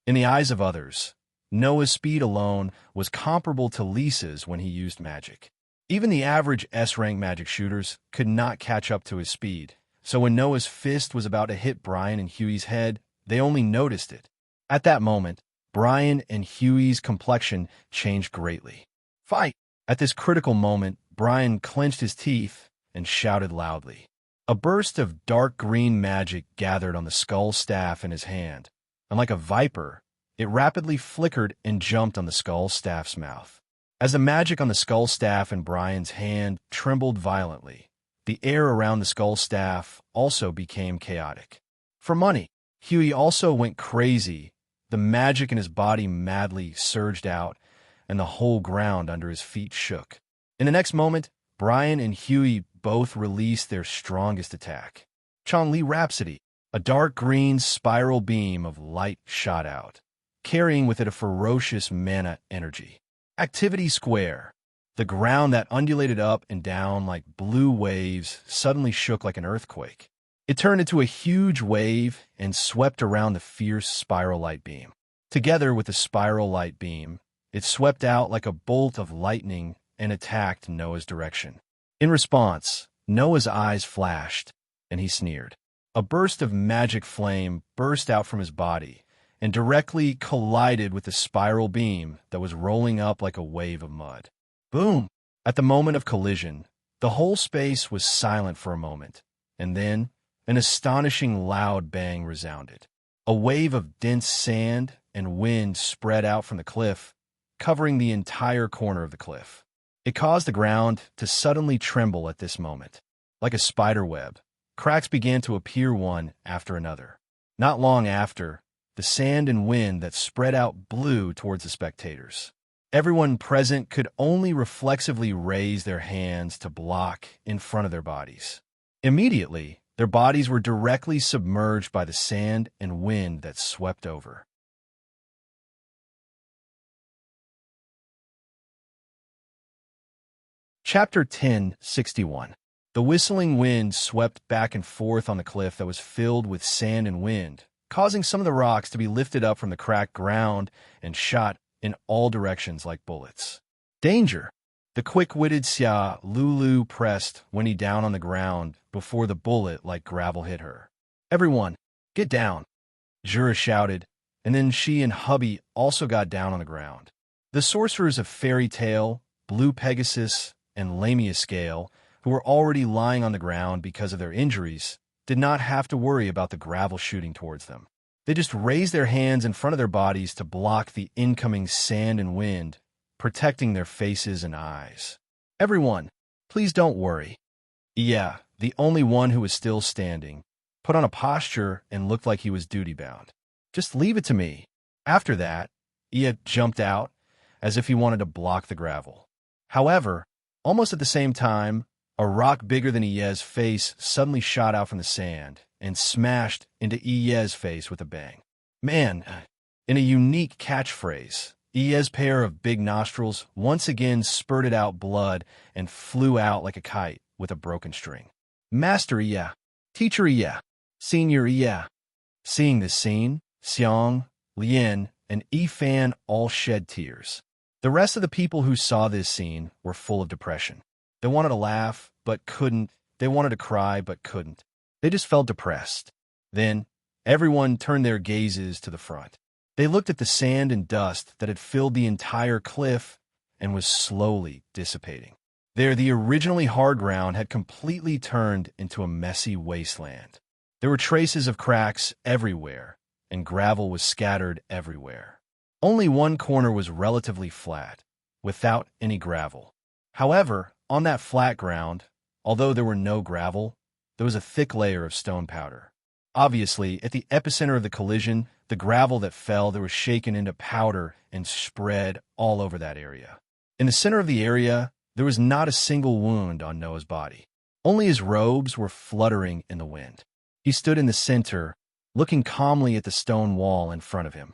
In the eyes of others, Noah's speed alone was comparable to Lisa's when he used magic. Even the average S-rank magic shooters could not catch up to his speed, so when Noah's fist was about to hit Brian and Huey's head, they only noticed it. At that moment, Brian and Huey's complexion changed greatly. Fight! At this critical moment, Brian clenched his teeth and shouted loudly. A burst of dark green magic gathered on the skull staff in his hand, and like a viper, it rapidly flickered and jumped on the skull staff's mouth. As the magic on the skull staff in Brian's hand trembled violently, the air around the skull staff also became chaotic. For money, Huey also went crazy. The magic in his body madly surged out, and the whole ground under his feet shook. In the next moment, Brian and Huey both released their strongest attack. Chong-Li Rhapsody, a dark green spiral beam of light shot out, carrying with it a ferocious mana energy. Activity Square. The ground that undulated up and down like blue waves suddenly shook like an earthquake. It turned into a huge wave and swept around the fierce spiral light beam. Together with the spiral light beam, it swept out like a bolt of lightning and attacked Noah's direction. In response, Noah's eyes flashed, and he sneered. A burst of magic flame burst out from his body and directly collided with the spiral beam that was rolling up like a wave of mud. Boom! At the moment of collision, the whole space was silent for a moment, and then an astonishing loud bang resounded. A wave of dense sand and wind spread out from the cliff, covering the entire corner of the cliff. It caused the ground to suddenly tremble at this moment. Like a spider web, cracks began to appear one after another. Not long after, the sand and wind that spread out blew towards the spectators. Everyone present could only reflexively raise their hands to block in front of their bodies. Immediately, their bodies were directly submerged by the sand and wind that swept over. Chapter 1061. The whistling wind swept back and forth on the cliff that was filled with sand and wind, causing some of the rocks to be lifted up from the cracked ground and shot in all directions like bullets. Danger! The quick-witted Xia Lulu pressed Winnie down on the ground before the bullet like gravel hit her. Everyone, get down! Jura shouted, and then she and hubby also got down on the ground. The sorcerers of Fairy Tale, Blue Pegasus, and Lamia Scale, who were already lying on the ground because of their injuries, did not have to worry about the gravel shooting towards them. They just raised their hands in front of their bodies to block the incoming sand and wind, protecting their faces and eyes. Everyone, please don't worry. Yeah, the only one who was still standing, put on a posture and looked like he was duty-bound. Just leave it to me. After that, Ia jumped out, as if he wanted to block the gravel. However, almost at the same time, a rock bigger than Ia's face suddenly shot out from the sand and smashed into Ia's face with a bang. Man, in a unique catchphrase, Ia's pair of big nostrils once again spurted out blood and flew out like a kite with a broken string. Master Ia, Teacher Ia, Senior Ia. Seeing this scene, Xiang, Lian, and Yifan all shed tears. The rest of the people who saw this scene were full of depression. They wanted to laugh, but couldn't. They wanted to cry, but couldn't. They just felt depressed. Then, everyone turned their gazes to the front. They looked at the sand and dust that had filled the entire cliff and was slowly dissipating. There, the originally hard ground had completely turned into a messy wasteland. There were traces of cracks everywhere, and gravel was scattered everywhere. Only one corner was relatively flat, without any gravel. However, on that flat ground, although there were no gravel, there was a thick layer of stone powder. Obviously, at the epicenter of the collision, the gravel that fell there was shaken into powder and spread all over that area. In the center of the area, there was not a single wound on Noah's body. Only his robes were fluttering in the wind. He stood in the center, looking calmly at the stone wall in front of him.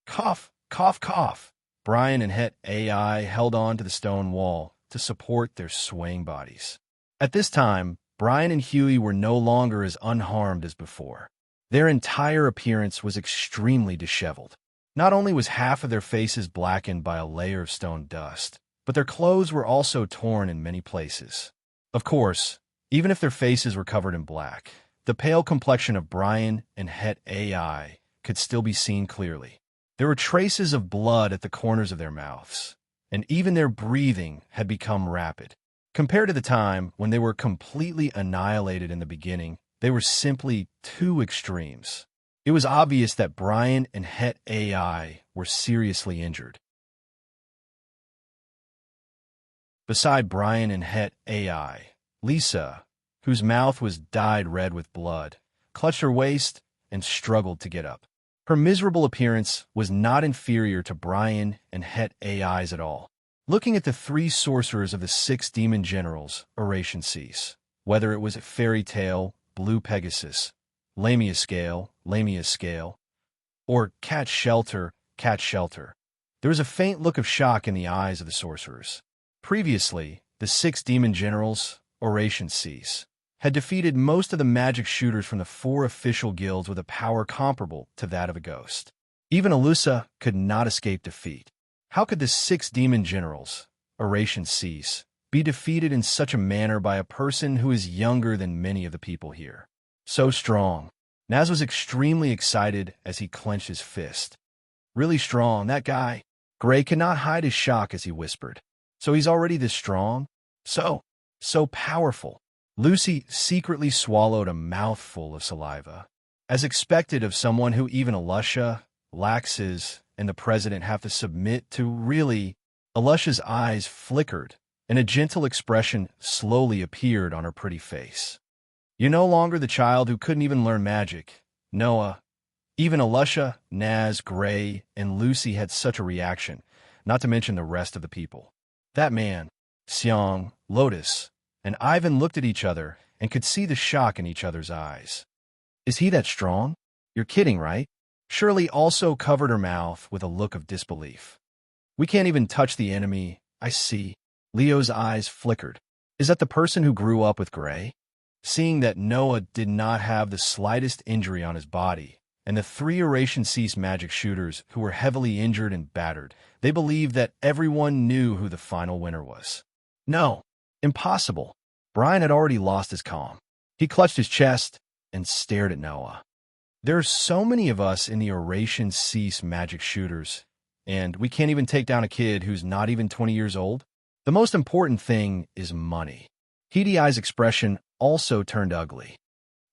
Cough, cough, cough. Brian and Het AI held on to the stone wall to support their swaying bodies. At this time, Brian and Huey were no longer as unharmed as before. Their entire appearance was extremely disheveled. Not only was half of their faces blackened by a layer of stone dust, but their clothes were also torn in many places. Of course, even if their faces were covered in black, the pale complexion of Brian and Het AI could still be seen clearly. There were traces of blood at the corners of their mouths, and even their breathing had become rapid. Compared to the time when they were completely annihilated in the beginning, they were simply two extremes. It was obvious that Brian and Het AI were seriously injured. Beside Brian and Het AI, Lisa, whose mouth was dyed red with blood, clutched her waist and struggled to get up. Her miserable appearance was not inferior to Brian and Het AI's at all. Looking at the three sorcerers of the 6 demon generals, oration cease. Whether it was Fairy Tale, Blue Pegasus, Lamia Scale, or Cat Shelter, there was a faint look of shock in the eyes of the sorcerers. Previously, the 6 demon generals, oration cease, had defeated most of the magic shooters from the 4 official guilds with a power comparable to that of a ghost. Even Alusa could not escape defeat. How could the 6 demon generals, oration cease, be defeated in such a manner by a person who is younger than many of the people here? So strong. Naz was extremely excited as he clenched his fist. Really strong, that guy. Gray could not hide his shock as he whispered. So he's already this strong? So powerful. Lucy secretly swallowed a mouthful of saliva. As expected of someone who even Alusha, Laxes, and the president have to submit to, really, Alusha's eyes flickered, and a gentle expression slowly appeared on her pretty face. You're no longer the child who couldn't even learn magic. Noah, even Alusha, Naz, Gray, and Lucy had such a reaction, not to mention the rest of the people. That man, Xiang, Lotus, and Ivan looked at each other and could see the shock in each other's eyes. Is he that strong? You're kidding, right? Shirley also covered her mouth with a look of disbelief. We can't even touch the enemy, I see. Leo's eyes flickered. Is that the person who grew up with Gray? Seeing that Noah did not have the slightest injury on his body, and the 3 oration cease magic shooters who were heavily injured and battered, they believed that everyone knew who the final winner was. No, impossible. Brian had already lost his calm. He clutched his chest and stared at Noah. There are so many of us in the oration cease magic shooters, and we can't even take down a kid who's not even 20 years old. The most important thing is money. Hediai's expression also turned ugly.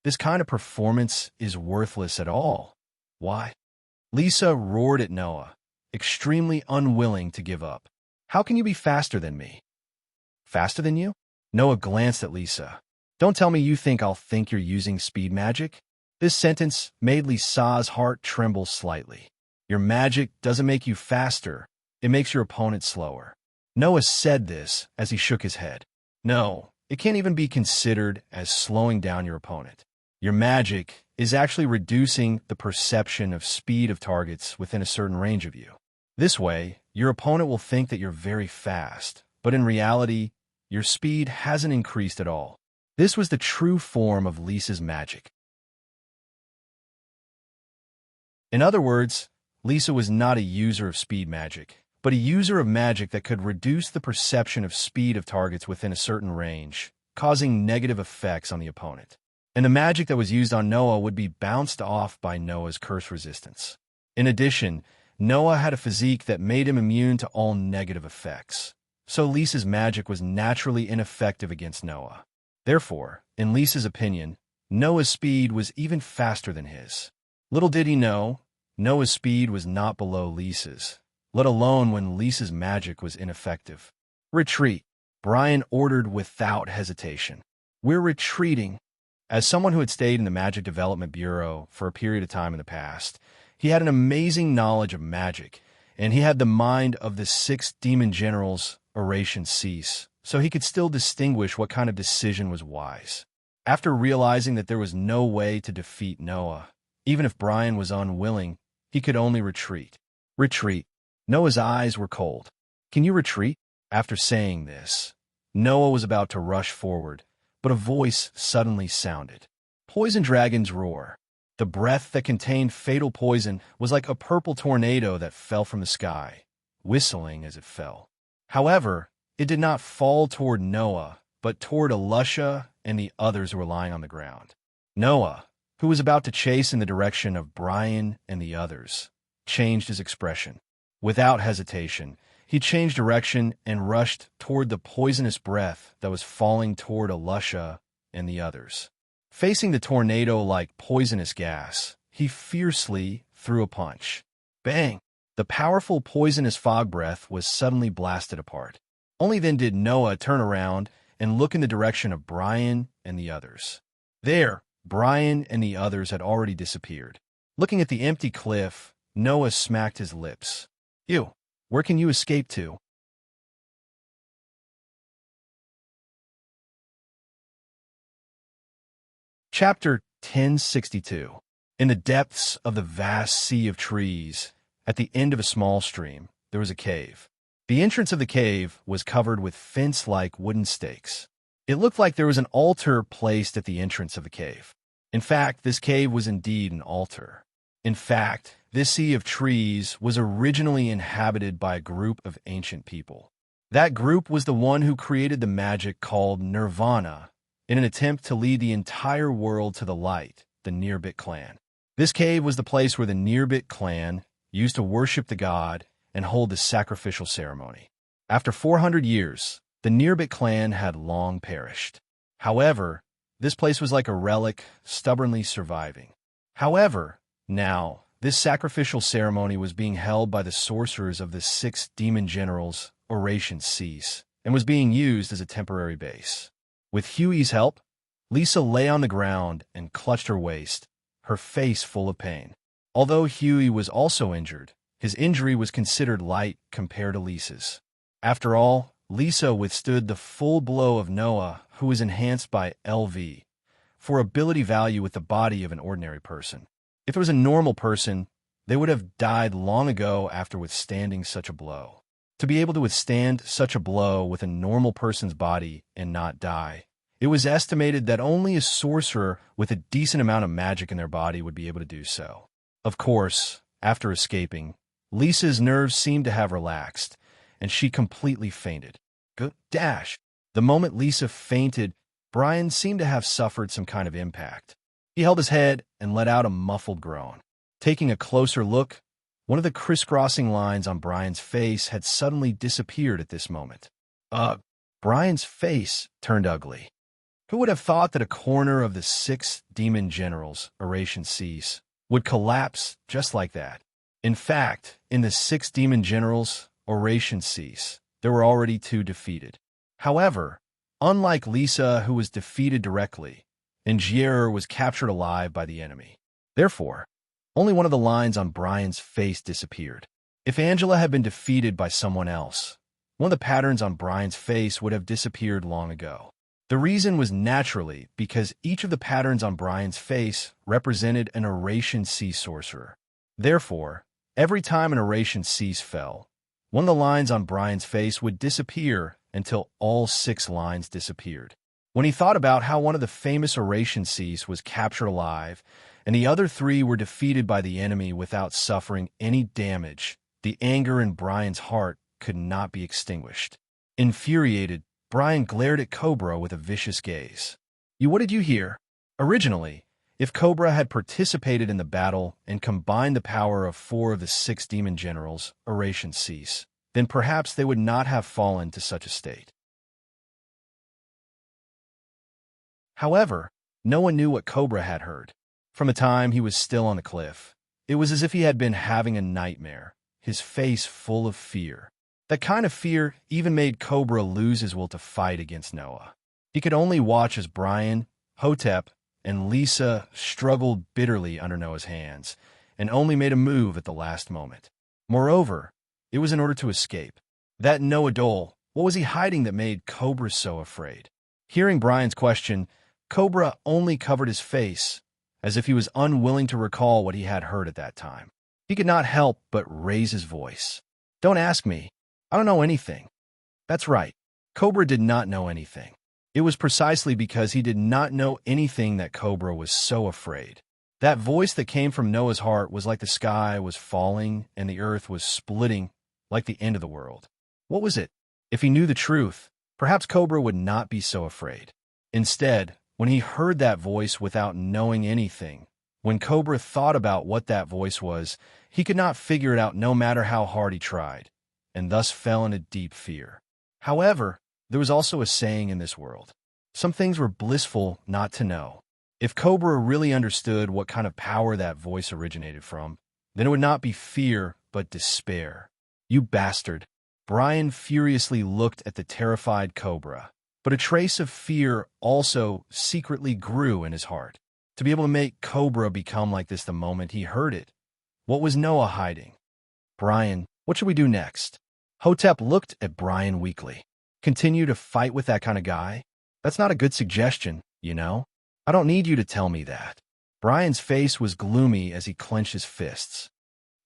This kind of performance is worthless at all. Why? Lisa roared at Noah, extremely unwilling to give up. How can you be faster than me? Faster than you? Noah glanced at Lisa. Don't tell me you think I'll think you're using speed magic? This sentence made Lisa's heart tremble slightly. Your magic doesn't make you faster, it makes your opponent slower. Noah said this as he shook his head. No, it can't even be considered as slowing down your opponent. Your magic is actually reducing the perception of speed of targets within a certain range of you. This way, your opponent will think that you're very fast, but in reality, your speed hasn't increased at all. This was the true form of Lisa's magic. In other words, Lisa was not a user of speed magic, but a user of magic that could reduce the perception of speed of targets within a certain range, causing negative effects on the opponent. And the magic that was used on Noah would be bounced off by Noah's curse resistance. In addition, Noah had a physique that made him immune to all negative effects, so Lisa's magic was naturally ineffective against Noah. Therefore, in Lisa's opinion, Noah's speed was even faster than his. Little did he know, Noah's speed was not below Lisa's, let alone when Lisa's magic was ineffective. Retreat, Brian ordered without hesitation. We're retreating. As someone who had stayed in the Magic Development Bureau for a period of time in the past, he had an amazing knowledge of magic, and he had the mind of the 6 demon generals, Oration Cease, so he could still distinguish what kind of decision was wise. After realizing that there was no way to defeat Noah, even if Brian was unwilling, he could only retreat. Retreat. Noah's eyes were cold. Can you retreat? After saying this, Noah was about to rush forward, but a voice suddenly sounded. Poison Dragon's roar. The breath that contained fatal poison was like a purple tornado that fell from the sky, whistling as it fell. However, it did not fall toward Noah, but toward Elusha and the others who were lying on the ground. Noah, who was about to chase in the direction of Brian and the others, changed his expression. Without hesitation, he changed direction and rushed toward the poisonous breath that was falling toward Elusha and the others. Facing the tornado like poisonous gas, he fiercely threw a punch. Bang! The powerful poisonous fog breath was suddenly blasted apart. Only then did Noah turn around and look in the direction of Brian and the others. There, Brian and the others had already disappeared. Looking at the empty cliff, Noah smacked his lips. You, where can you escape to? Chapter 1062. In the depths of the vast sea of trees, at the end of a small stream, there was a cave. The entrance of the cave was covered with fence-like wooden stakes. It looked like there was an altar placed at the entrance of the cave. In fact, this cave was indeed an altar. In fact, this sea of trees was originally inhabited by a group of ancient people. That group was the one who created the magic called Nirvana in an attempt to lead the entire world to the light, the Nirbit clan. This cave was the place where the Nirbit clan used to worship the god and hold the sacrificial ceremony. After 400 years, the Nirbit clan had long perished. However, this place was like a relic, stubbornly surviving. However, now, this sacrificial ceremony was being held by the sorcerers of the 6 demon generals, Oration Cease, and was being used as a temporary base. With Huey's help, Lisa lay on the ground and clutched her waist, her face full of pain. Although Huey was also injured, his injury was considered light compared to Lisa's. After all, Lisa withstood the full blow of Noah, who was enhanced by LV, for ability value with the body of an ordinary person. If it was a normal person, they would have died long ago after withstanding such a blow. To be able to withstand such a blow with a normal person's body and not die, it was estimated that only a sorcerer with a decent amount of magic in their body would be able to do so. Of course, after escaping, Lisa's nerves seemed to have relaxed, and she completely fainted. Good dash! The moment Lisa fainted, Brian seemed to have suffered some kind of impact. He held his head and let out a muffled groan. Taking a closer look, one of the crisscrossing lines on Brian's face had suddenly disappeared at this moment. Brian's face turned ugly. Who would have thought that a corner of the 6 demon generals, Oration Cease, would collapse just like that? In fact, in the 6 demon generals, Oration Cease, there were already 2 defeated. However, unlike Lisa, who was defeated directly, Angier was captured alive by the enemy. Therefore, only one of the lines on Brian's face disappeared. If Angela had been defeated by someone else, one of the patterns on Brian's face would have disappeared long ago. The reason was naturally because each of the patterns on Brian's face represented an Oration Sea sorcerer. Therefore, Every time an oration cease fell, one of the lines on Brian's face would disappear until all 6 lines disappeared. When he thought about how one of the famous oration cease was captured alive and the other 3 were defeated by the enemy without suffering any damage, the anger in Brian's heart could not be extinguished. Infuriated, Brian glared at Cobra with a vicious gaze. What did you hear? Originally, if Cobra had participated in the battle and combined the power of 4 of the 6 demon generals' oration cease, then perhaps they would not have fallen to such a state. However, no one knew what Cobra had heard. From the time he was still on the cliff, it was as if he had been having a nightmare, his face full of fear. That kind of fear even made Cobra lose his will to fight against Noah. He could only watch as Brian, Hotep, and Lisa struggled bitterly under Noah's hands, and only made a move at the last moment. Moreover, it was in order to escape. That Noah Dole, what was he hiding that made Cobra so afraid? Hearing Brian's question, Cobra only covered his face, as if he was unwilling to recall what he had heard at that time. He could not help but raise his voice. Don't ask me. I don't know anything. That's right. Cobra did not know anything. It was precisely because he did not know anything that Cobra was so afraid. That voice that came from Noah's heart was like the sky was falling and the earth was splitting like the end of the world. What was it? If he knew the truth, perhaps Cobra would not be so afraid. Instead, when he heard that voice without knowing anything, when Cobra thought about what that voice was, he could not figure it out no matter how hard he tried, and thus fell into deep fear. However, there was also a saying in this world. Some things were blissful not to know. If Cobra really understood what kind of power that voice originated from, then it would not be fear, but despair. You bastard. Brian furiously looked at the terrified Cobra, but a trace of fear also secretly grew in his heart. To be able to make Cobra become like this the moment he heard it. What was Noah hiding? Brian, what should we do next? Hotep looked at Brian weakly. Continue to fight with that kind of guy? That's not a good suggestion, you know? I don't need you to tell me that. Brian's face was gloomy as he clenched his fists.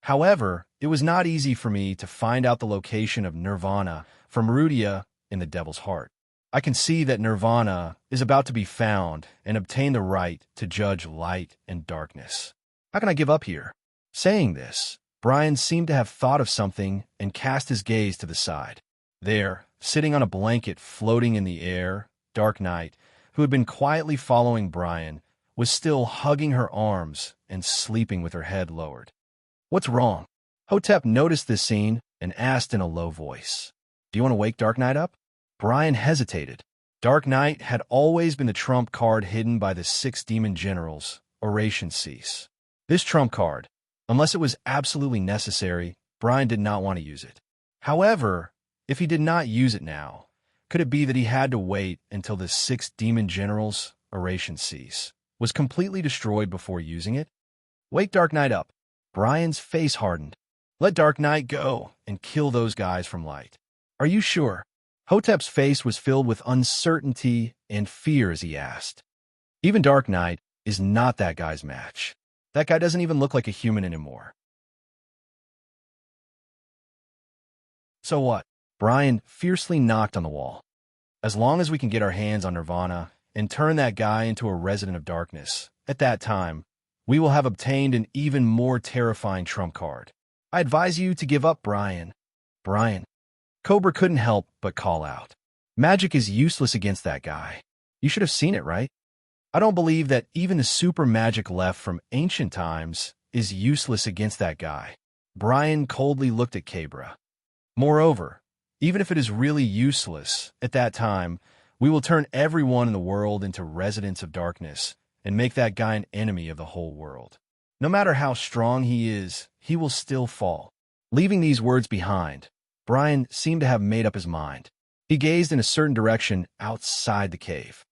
However, it was not easy for me to find out the location of Nirvana from Rudia in the Devil's Heart. I can see that Nirvana is about to be found and obtain the right to judge light and darkness. How can I give up here? Saying this, Brian seemed to have thought of something and cast his gaze to the side. There, sitting on a blanket floating in the air, Dark Knight, who had been quietly following Brian, was still hugging her arms and sleeping with her head lowered. What's wrong? Hotep noticed this scene and asked in a low voice. Do you want to wake Dark Knight up? Brian hesitated. Dark Knight had always been the trump card hidden by the 6 demon generals, oration cease. This trump card, unless it was absolutely necessary, Brian did not want to use it. However, if he did not use it now, could it be that he had to wait until the 6 demon generals' oration cease was completely destroyed before using it? Wake Dark Knight up. Brian's face hardened. Let Dark Knight go and kill those guys from light. Are you sure? Hotep's face was filled with uncertainty and fear as he asked. Even Dark Knight is not that guy's match. That guy doesn't even look like a human anymore. So what? Brian fiercely knocked on the wall. As long as we can get our hands on Nirvana and turn that guy into a resident of darkness, at that time, we will have obtained an even more terrifying trump card. I advise you to give up, Brian. Brian. Cobra couldn't help but call out. Magic is useless against that guy. You should have seen it, right? I don't believe that even the super magic left from ancient times is useless against that guy. Brian coldly looked at Cobra. Moreover, even if it is really useless, at that time, we will turn everyone in the world into residents of darkness and make that guy an enemy of the whole world. No matter how strong he is, he will still fall. Leaving these words behind, Brian seemed to have made up his mind. He gazed in a certain direction outside the cave.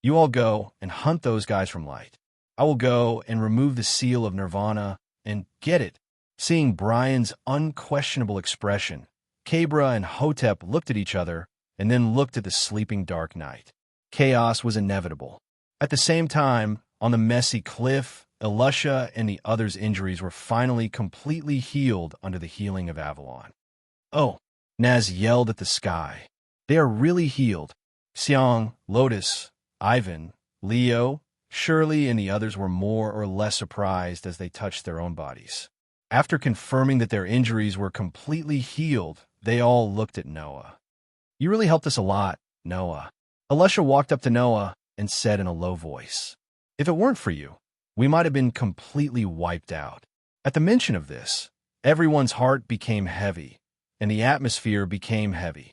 You all go and hunt those guys from light. I will go and remove the seal of Nirvana and get it. Seeing Brian's unquestionable expression, Cobra and Hotep looked at each other and then looked at the sleeping Dark Knight. Chaos was inevitable. At the same time, on the messy cliff, Elisha and the others' injuries were finally completely healed under the healing of Avalon. "Oh," Naz yelled at the sky. "They are really healed." Xiang, Lotus, Ivan, Leo, Shirley, and the others were more or less surprised as they touched their own bodies. After confirming that their injuries were completely healed, they all looked at Noah. "You really helped us a lot, Noah." Elisha walked up to Noah and said in a low voice, "If it weren't for you, we might have been completely wiped out." At the mention of this, everyone's heart became heavy, and the atmosphere became heavy.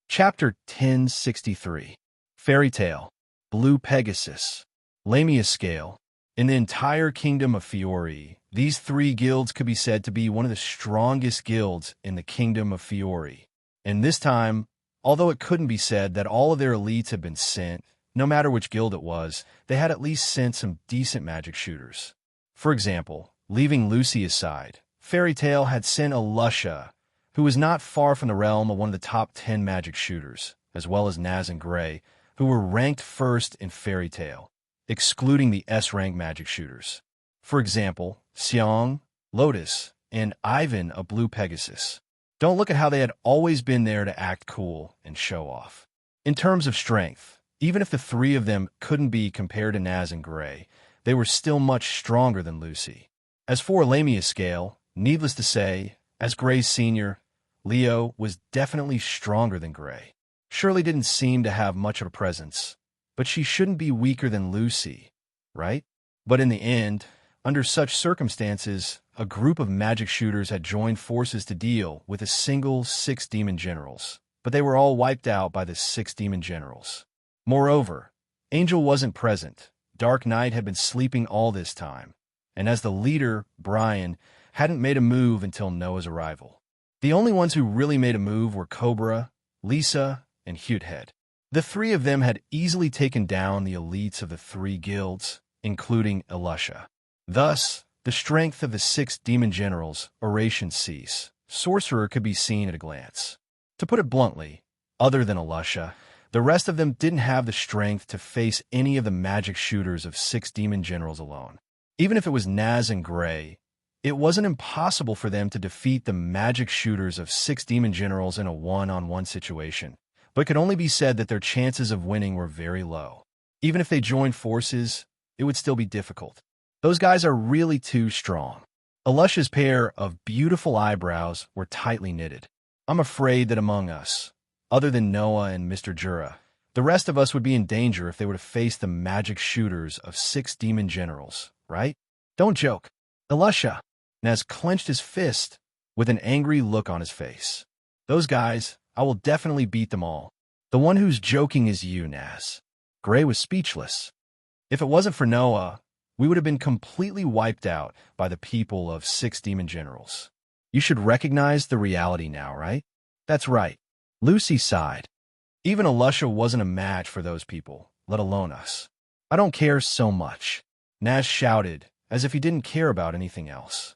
Chapter 1063. Fairy Tale, Blue Pegasus, Lamia Scale. In the entire kingdom of Fiori, these three guilds could be said to be one of the strongest guilds in the kingdom of Fiori. And this time, although it couldn't be said that all of their elites had been sent, no matter which guild it was, they had at least sent some decent magic shooters. For example, leaving Lucy aside, Fairy Tale had sent Elisha, who was not far from the realm of one of the top 10 magic shooters, as well as Naz and Gray, who were ranked first in Fairy Tale, excluding the S-rank magic shooters. For example, Xiang, Lotus, and Ivan of Blue Pegasus. Don't look at how they had always been there to act cool and show off. In terms of strength, even if the three of them couldn't be compared to Naz and Gray, they were still much stronger than Lucy. As for Lamia Scale, needless to say, as Gray's senior, Leo was definitely stronger than Gray. Shirley didn't seem to have much of a presence, but she shouldn't be weaker than Lucy, right? But in the end, under such circumstances, a group of magic shooters had joined forces to deal with a single 6 demon generals, but they were all wiped out by the 6 demon generals. Moreover, Angel wasn't present. Dark Knight had been sleeping all this time, and as the leader, Brian, hadn't made a move until Noah's arrival. The only ones who really made a move were Cobra, Lisa, and Hutehead. The three of them had easily taken down the elites of the 3 guilds, including Elisha. Thus, the strength of the 6 demon generals' oration cease. Sorcerer could be seen at a glance. To put it bluntly, other than Elisha, the rest of them didn't have the strength to face any of the magic shooters of 6 demon generals alone. Even if it was Naz and Gray, it wasn't impossible for them to defeat the magic shooters of 6 demon generals in a one-on-one situation, but it could only be said that their chances of winning were very low. Even if they joined forces, it would still be difficult. Those guys are really too strong. Elisha's pair of beautiful eyebrows were tightly knitted. I'm afraid that among us, other than Noah and Mr. Jura, the rest of us would be in danger if they were to face the magic shooters of 6 demon generals, right? Don't joke. Elisha. Naz clenched his fist with an angry look on his face. Those guys, I will definitely beat them all. The one who's joking is you, Naz. Gray was speechless. If it wasn't for Noah, we would have been completely wiped out by the people of 6 demon generals. You should recognize the reality now, right? That's right. Lucy sighed. Even Elisha wasn't a match for those people, let alone us. I don't care so much. Naz shouted, as if he didn't care about anything else.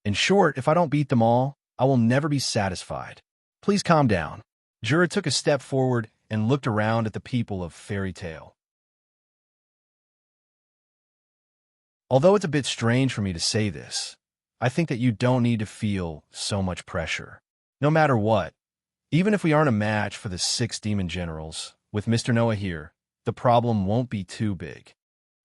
In short, if I don't beat them all, I will never be satisfied. Please calm down. Jura took a step forward and looked around at the people of Fairy Tale. Although it's a bit strange for me to say this, I think that you don't need to feel so much pressure. No matter what, even if we aren't a match for the 6 demon generals, with Mr. Noah here, the problem won't be too big.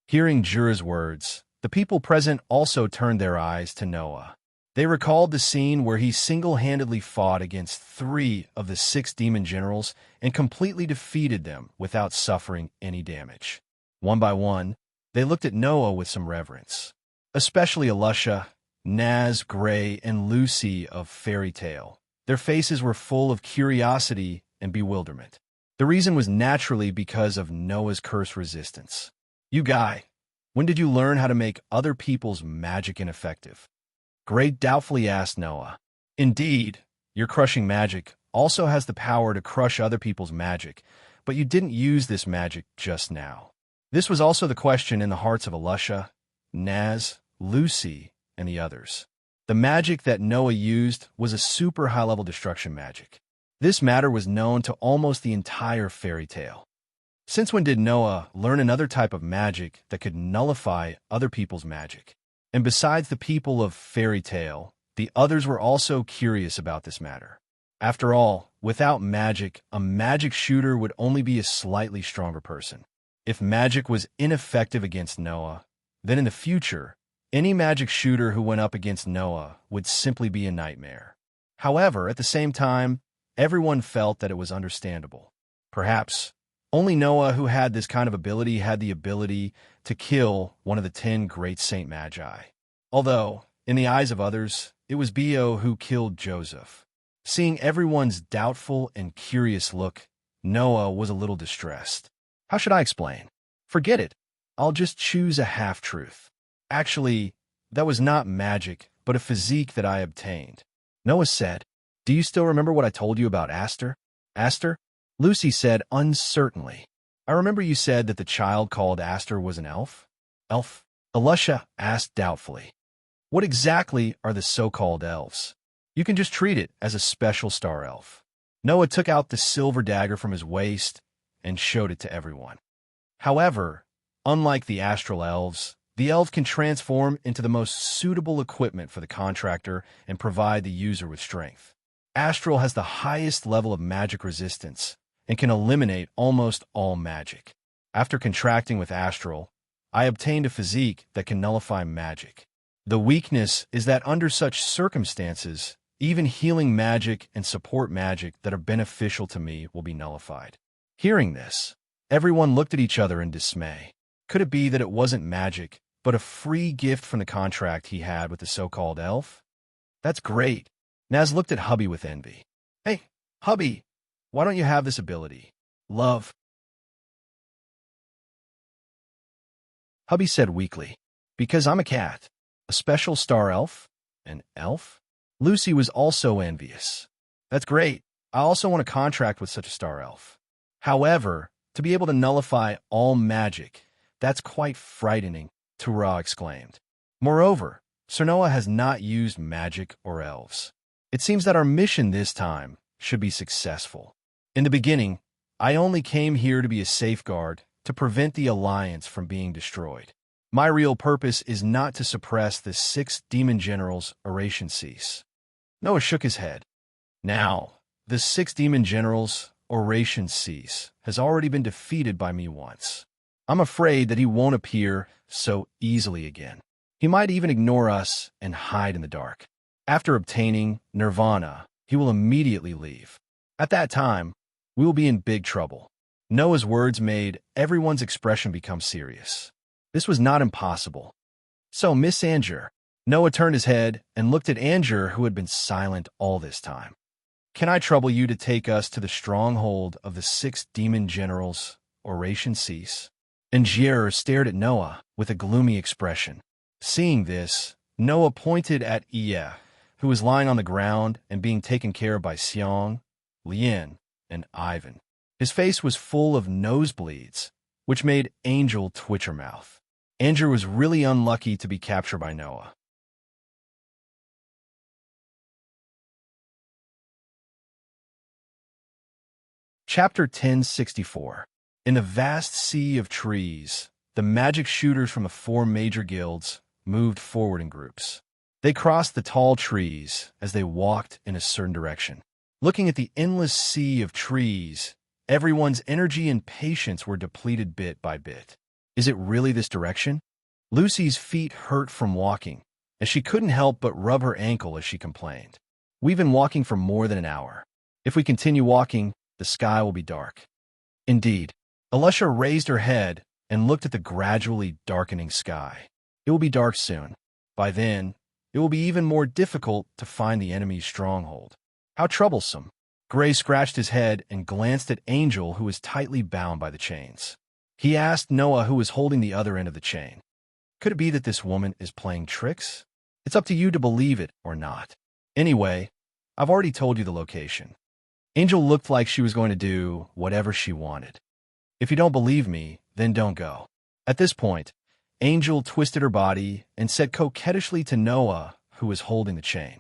Hearing Jura's words, the people present also turned their eyes to Noah. They recalled the scene where he single-handedly fought against 3 of the 6 demon generals and completely defeated them without suffering any damage. One by one, they looked at Noah with some reverence. Especially Elisha, Naz, Gray, and Lucy of Fairy Tale. Their faces were full of curiosity and bewilderment. The reason was naturally because of Noah's curse resistance. You guy, when did you learn how to make other people's magic ineffective? Gray doubtfully asked Noah. Indeed, your crushing magic also has the power to crush other people's magic, but you didn't use this magic just now. This was also the question in the hearts of Elisha, Naz, Lucy, and the others. The magic that Noah used was a super high-level destruction magic. This matter was known to almost the entire fairy tale. Since when did Noah learn another type of magic that could nullify other people's magic? And besides the people of fairy tale, the others were also curious about this matter. After all, without magic, a magic shooter would only be a slightly stronger person. If magic was ineffective against Noah, then in the future, any magic shooter who went up against Noah would simply be a nightmare. However, at the same time, everyone felt that it was understandable. Perhaps only Noah, who had this kind of ability, had the ability to kill one of the 10 great Saint Magi. Although, in the eyes of others, it was Bio who killed Joseph. Seeing everyone's doubtful and curious look, Noah was a little distressed. How should I explain? Forget it. I'll just choose a half-truth. Actually, that was not magic, but a physique that I obtained. Noah said, "Do you still remember what I told you about Aster?" Aster? Lucy said uncertainly. "I remember you said that the child called Aster was an elf." Elf? Elisha asked doubtfully. What exactly are the so-called elves? You can just treat it as a special star elf. Noah took out the silver dagger from his waist and showed it to everyone. However, unlike the astral elves, the elf can transform into the most suitable equipment for the contractor and provide the user with strength. Astral has the highest level of magic resistance and can eliminate almost all magic. After contracting with Astral, I obtained a physique that can nullify magic. The weakness is that under such circumstances, even healing magic and support magic that are beneficial to me will be nullified. Hearing this, everyone looked at each other in dismay. Could it be that it wasn't magic, but a free gift from the contract he had with the so-called elf? That's great. Naz looked at Hubby with envy. Hey, Hubby, why don't you have this ability? Love. Hubby said weakly, because I'm a cat. A special star elf? An elf? Lucy was also envious. That's great. I also want a contract with such a star elf. However, to be able to nullify all magic, that's quite frightening, Tura exclaimed. Moreover, Sir Noah has not used magic or elves. It seems that our mission this time should be successful. In the beginning, I only came here to be a safeguard to prevent the Alliance from being destroyed. My real purpose is not to suppress the 6 demon generals' oration cease. Noah shook his head. Now, the 6 demon generals' oration cease has already been defeated by me once. I'm afraid that he won't appear so easily again. He might even ignore us and hide in the dark. After obtaining nirvana, he will immediately leave. At that time, we will be in big trouble. Noah's words made everyone's expression become serious. This was not impossible. So, Miss Anger. Noah turned his head and looked at Anger, who had been silent all this time. Can I trouble you to take us to the stronghold of the 6 demon generals' oration cease? Anger stared at Noah with a gloomy expression. Seeing this, Noah pointed at Iya, who was lying on the ground and being taken care of by Xiong, Lien, and Ivan. His face was full of nosebleeds, which made Angel twitch her mouth. Anger was really unlucky to be captured by Noah. Chapter 1064. In the vast sea of trees, the magic shooters from the 4 major guilds moved forward in groups. They crossed the tall trees as they walked in a certain direction. Looking at the endless sea of trees, everyone's energy and patience were depleted bit by bit. Is it really this direction? Lucy's feet hurt from walking, and she couldn't help but rub her ankle as she complained. We've been walking for more than an hour. If we continue walking, the sky will be dark. Indeed. Elisha raised her head and looked at the gradually darkening sky. It will be dark soon. By then, it will be even more difficult to find the enemy's stronghold. How troublesome. Gray scratched his head and glanced at Angel, who was tightly bound by the chains. He asked Noah, who was holding the other end of the chain. Could it be that this woman is playing tricks? It's up to you to believe it or not. Anyway, I've already told you the location. Angel looked like she was going to do whatever she wanted. If you don't believe me, then don't go. At this point, Angel twisted her body and said coquettishly to Noah, who was holding the chain,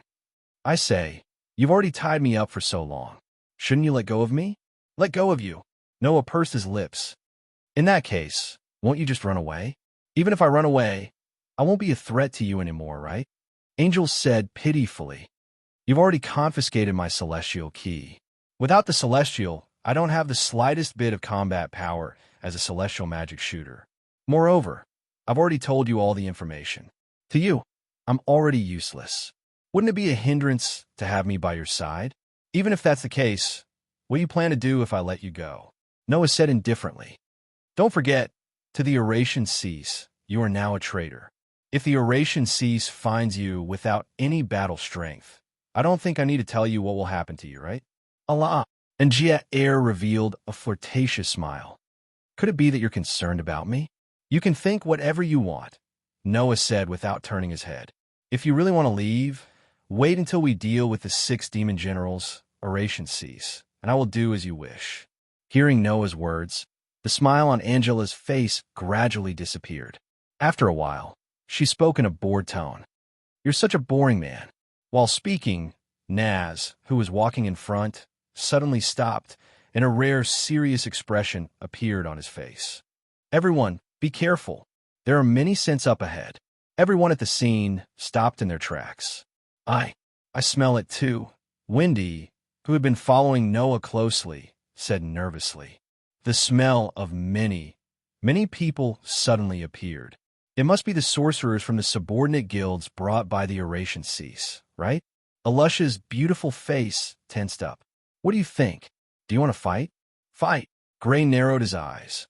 I say, you've already tied me up for so long. Shouldn't you let go of me? Let go of you. Noah pursed his lips. In that case, won't you just run away? Even if I run away, I won't be a threat to you anymore, right? Angel said pitifully. You've already confiscated my celestial key. Without the celestial, I don't have the slightest bit of combat power as a celestial magic shooter. Moreover, I've already told you all the information. To you, I'm already useless. Wouldn't it be a hindrance to have me by your side? Even if that's the case, what do you plan to do if I let you go? Noah said indifferently. Don't forget, to the Eurasian Cease, you are now a traitor. If the Eurasian Cease finds you without any battle strength, I don't think I need to tell you what will happen to you, right? Allah. And Jia Air revealed a flirtatious smile. Could it be that you're concerned about me? You can think whatever you want, Noah said without turning his head. If you really want to leave, wait until we deal with the 6 demon generals, Eurasian Cease, and I will do as you wish. Hearing Noah's words, the smile on Angela's face gradually disappeared. After a while, she spoke in a bored tone. You're such a boring man. While speaking, Naz, who was walking in front, suddenly stopped, and a rare, serious expression appeared on his face. Everyone, be careful. There are many scents up ahead. Everyone at the scene stopped in their tracks. I smell it too. Wendy, who had been following Noah closely, said nervously. The smell of many people suddenly appeared. It must be the sorcerers from the subordinate guilds brought by the Eurasian Cease, right? Alusha's beautiful face tensed up. What do you think? Do you want to fight? Fight. Gray narrowed his eyes.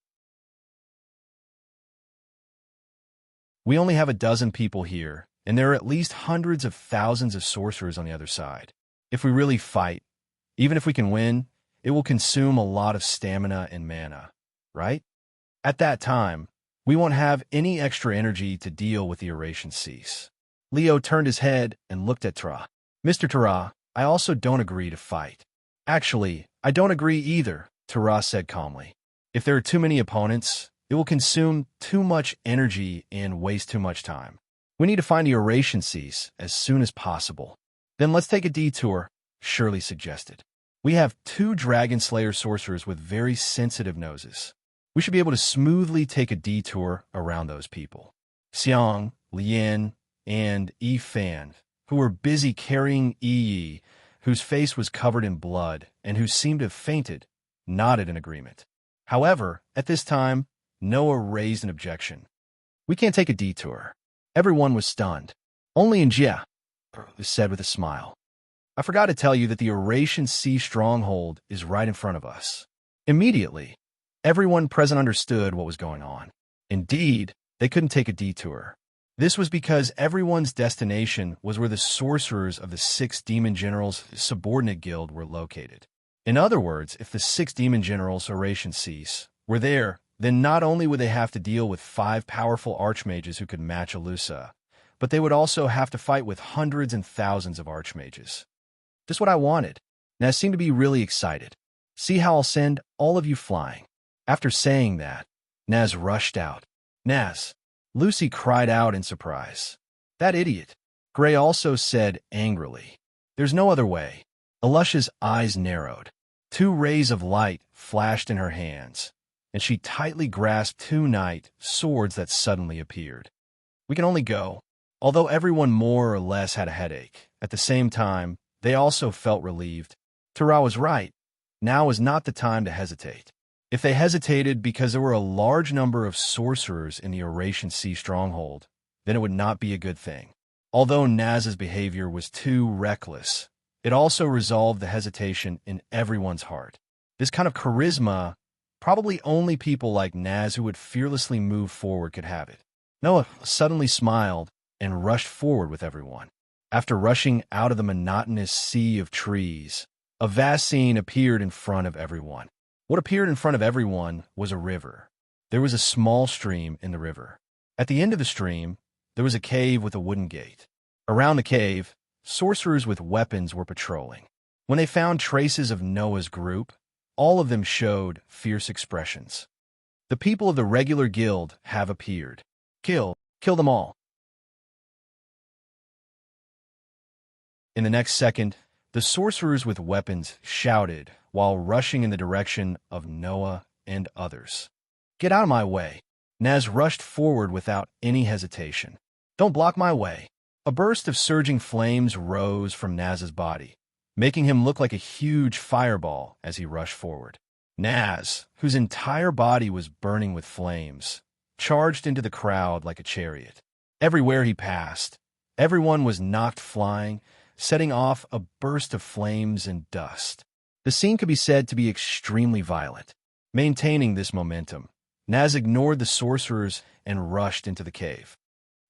We only have a dozen people here, and there are at least hundreds of thousands of sorcerers on the other side. If we really fight, even if we can win, it will consume a lot of stamina and mana, right? At that time, we won't have any extra energy to deal with the Eurasian Cease. Leo turned his head and looked at Tara. Mr. Tara, I also don't agree to fight. Actually, I don't agree either, Tara said calmly. If there are too many opponents, it will consume too much energy and waste too much time. We need to find the Eurasian Cease as soon as possible. Then let's take a detour, Shirley suggested. We have 2 Dragon Slayer sorcerers with very sensitive noses. We should be able to smoothly take a detour around those people. Xiang, Lian, and Yi Fan, who were busy carrying Yi, whose face was covered in blood and who seemed to have fainted, nodded in agreement. However, at this time, Noah raised an objection. We can't take a detour. Everyone was stunned. Only Njia said with a smile. I forgot to tell you that the Eurasian Sea stronghold is right in front of us. Immediately, everyone present understood what was going on. Indeed, they couldn't take a detour. This was because everyone's destination was where the sorcerers of the 6 demon generals' subordinate guild were located. In other words, if the 6 demon generals, Eurasian Cease, were there, then not only would they have to deal with 5 powerful archmages who could match Alusa, but they would also have to fight with hundreds and thousands of archmages. Just what I wanted. Naz seemed to be really excited. See how I'll send all of you flying. After saying that, Naz rushed out. Naz, Lucy cried out in surprise. That idiot. Gray also said angrily. There's no other way. Alusha's eyes narrowed. 2 rays of light flashed in her hands, and she tightly grasped 2 knight swords that suddenly appeared. We can only go. Although everyone more or less had a headache, at the same time, they also felt relieved. Tara was right. Now is not the time to hesitate. If they hesitated because there were a large number of sorcerers in the Eurasian Sea stronghold, then it would not be a good thing. Although Naz's behavior was too reckless, it also resolved the hesitation in everyone's heart. This kind of charisma, probably only people like Naz who would fearlessly move forward could have it. Noah suddenly smiled and rushed forward with everyone. After rushing out of the monotonous sea of trees, a vast scene appeared in front of everyone. What appeared in front of everyone was a river. There was a small stream in the river. At the end of the stream, there was a cave with a wooden gate. Around the cave, sorcerers with weapons were patrolling. When they found traces of Noah's group, all of them showed fierce expressions. The people of the regular guild have appeared. Kill them all. In the next second, The sorcerers with weapons shouted while rushing in the direction of Noah and others. "Get out of my way!" Naz rushed forward without any hesitation. "Don't block my way!" A burst of surging flames rose from Naz's body, making him look like a huge fireball as he rushed forward. Naz, whose entire body was burning with flames, charged into the crowd like a chariot. Everywhere he passed, everyone was knocked flying, setting off a burst of flames and dust. The scene could be said to be extremely violent. Maintaining this momentum, Naz ignored the sorcerers and rushed into the cave.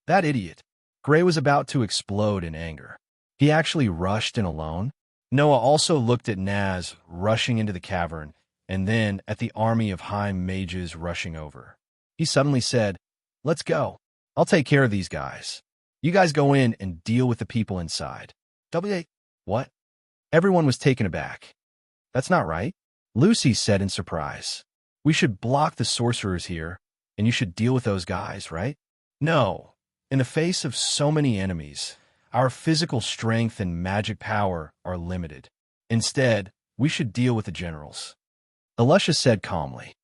That idiot! Gray was about to explode in anger. He actually rushed in alone? Noah also looked at Naz rushing into the cavern, and then at the army of high mages rushing over. He suddenly said, "Let's go. I'll take care of these guys. You guys go in and deal with the people inside." What? Everyone was taken aback. "That's not right," Lucy said in surprise. "We should block the sorcerers here, and you should deal with those guys, right?" "No. In the face of so many enemies, our physical strength and magic power are limited. Instead, we should deal with the generals," Elisha said calmly.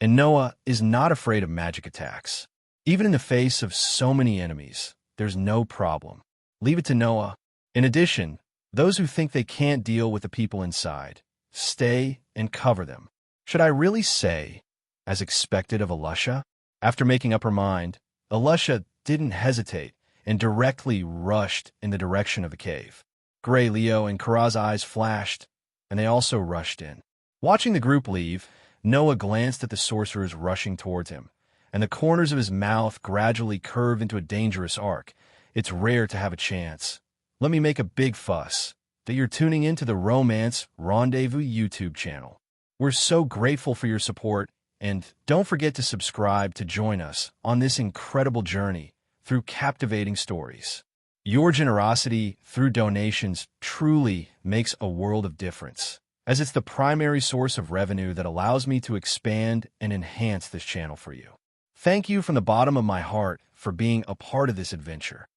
And Noah is not afraid of magic attacks. Even in the face of so many enemies, there's no problem. Leave it to Noah. In addition, those who think they can't deal with the people inside, stay and cover them. Should I really say, as expected of Elisha? After making up her mind, Elisha didn't hesitate and directly rushed in the direction of the cave. Gray, Leo, and Kara's eyes flashed, and they also rushed in. Watching the group leave, Noah glanced at the sorcerers rushing towards him, and the corners of his mouth gradually curved into a dangerous arc. It's rare to have a chance. Let me make a big fuss that you're tuning into the Romance Rendezvous YouTube channel. We're so grateful for your support, and don't forget to subscribe to join us on this incredible journey through captivating stories. Your generosity through donations truly makes a world of difference, as it's the primary source of revenue that allows me to expand and enhance this channel for you. Thank you from the bottom of my heart for being a part of this adventure.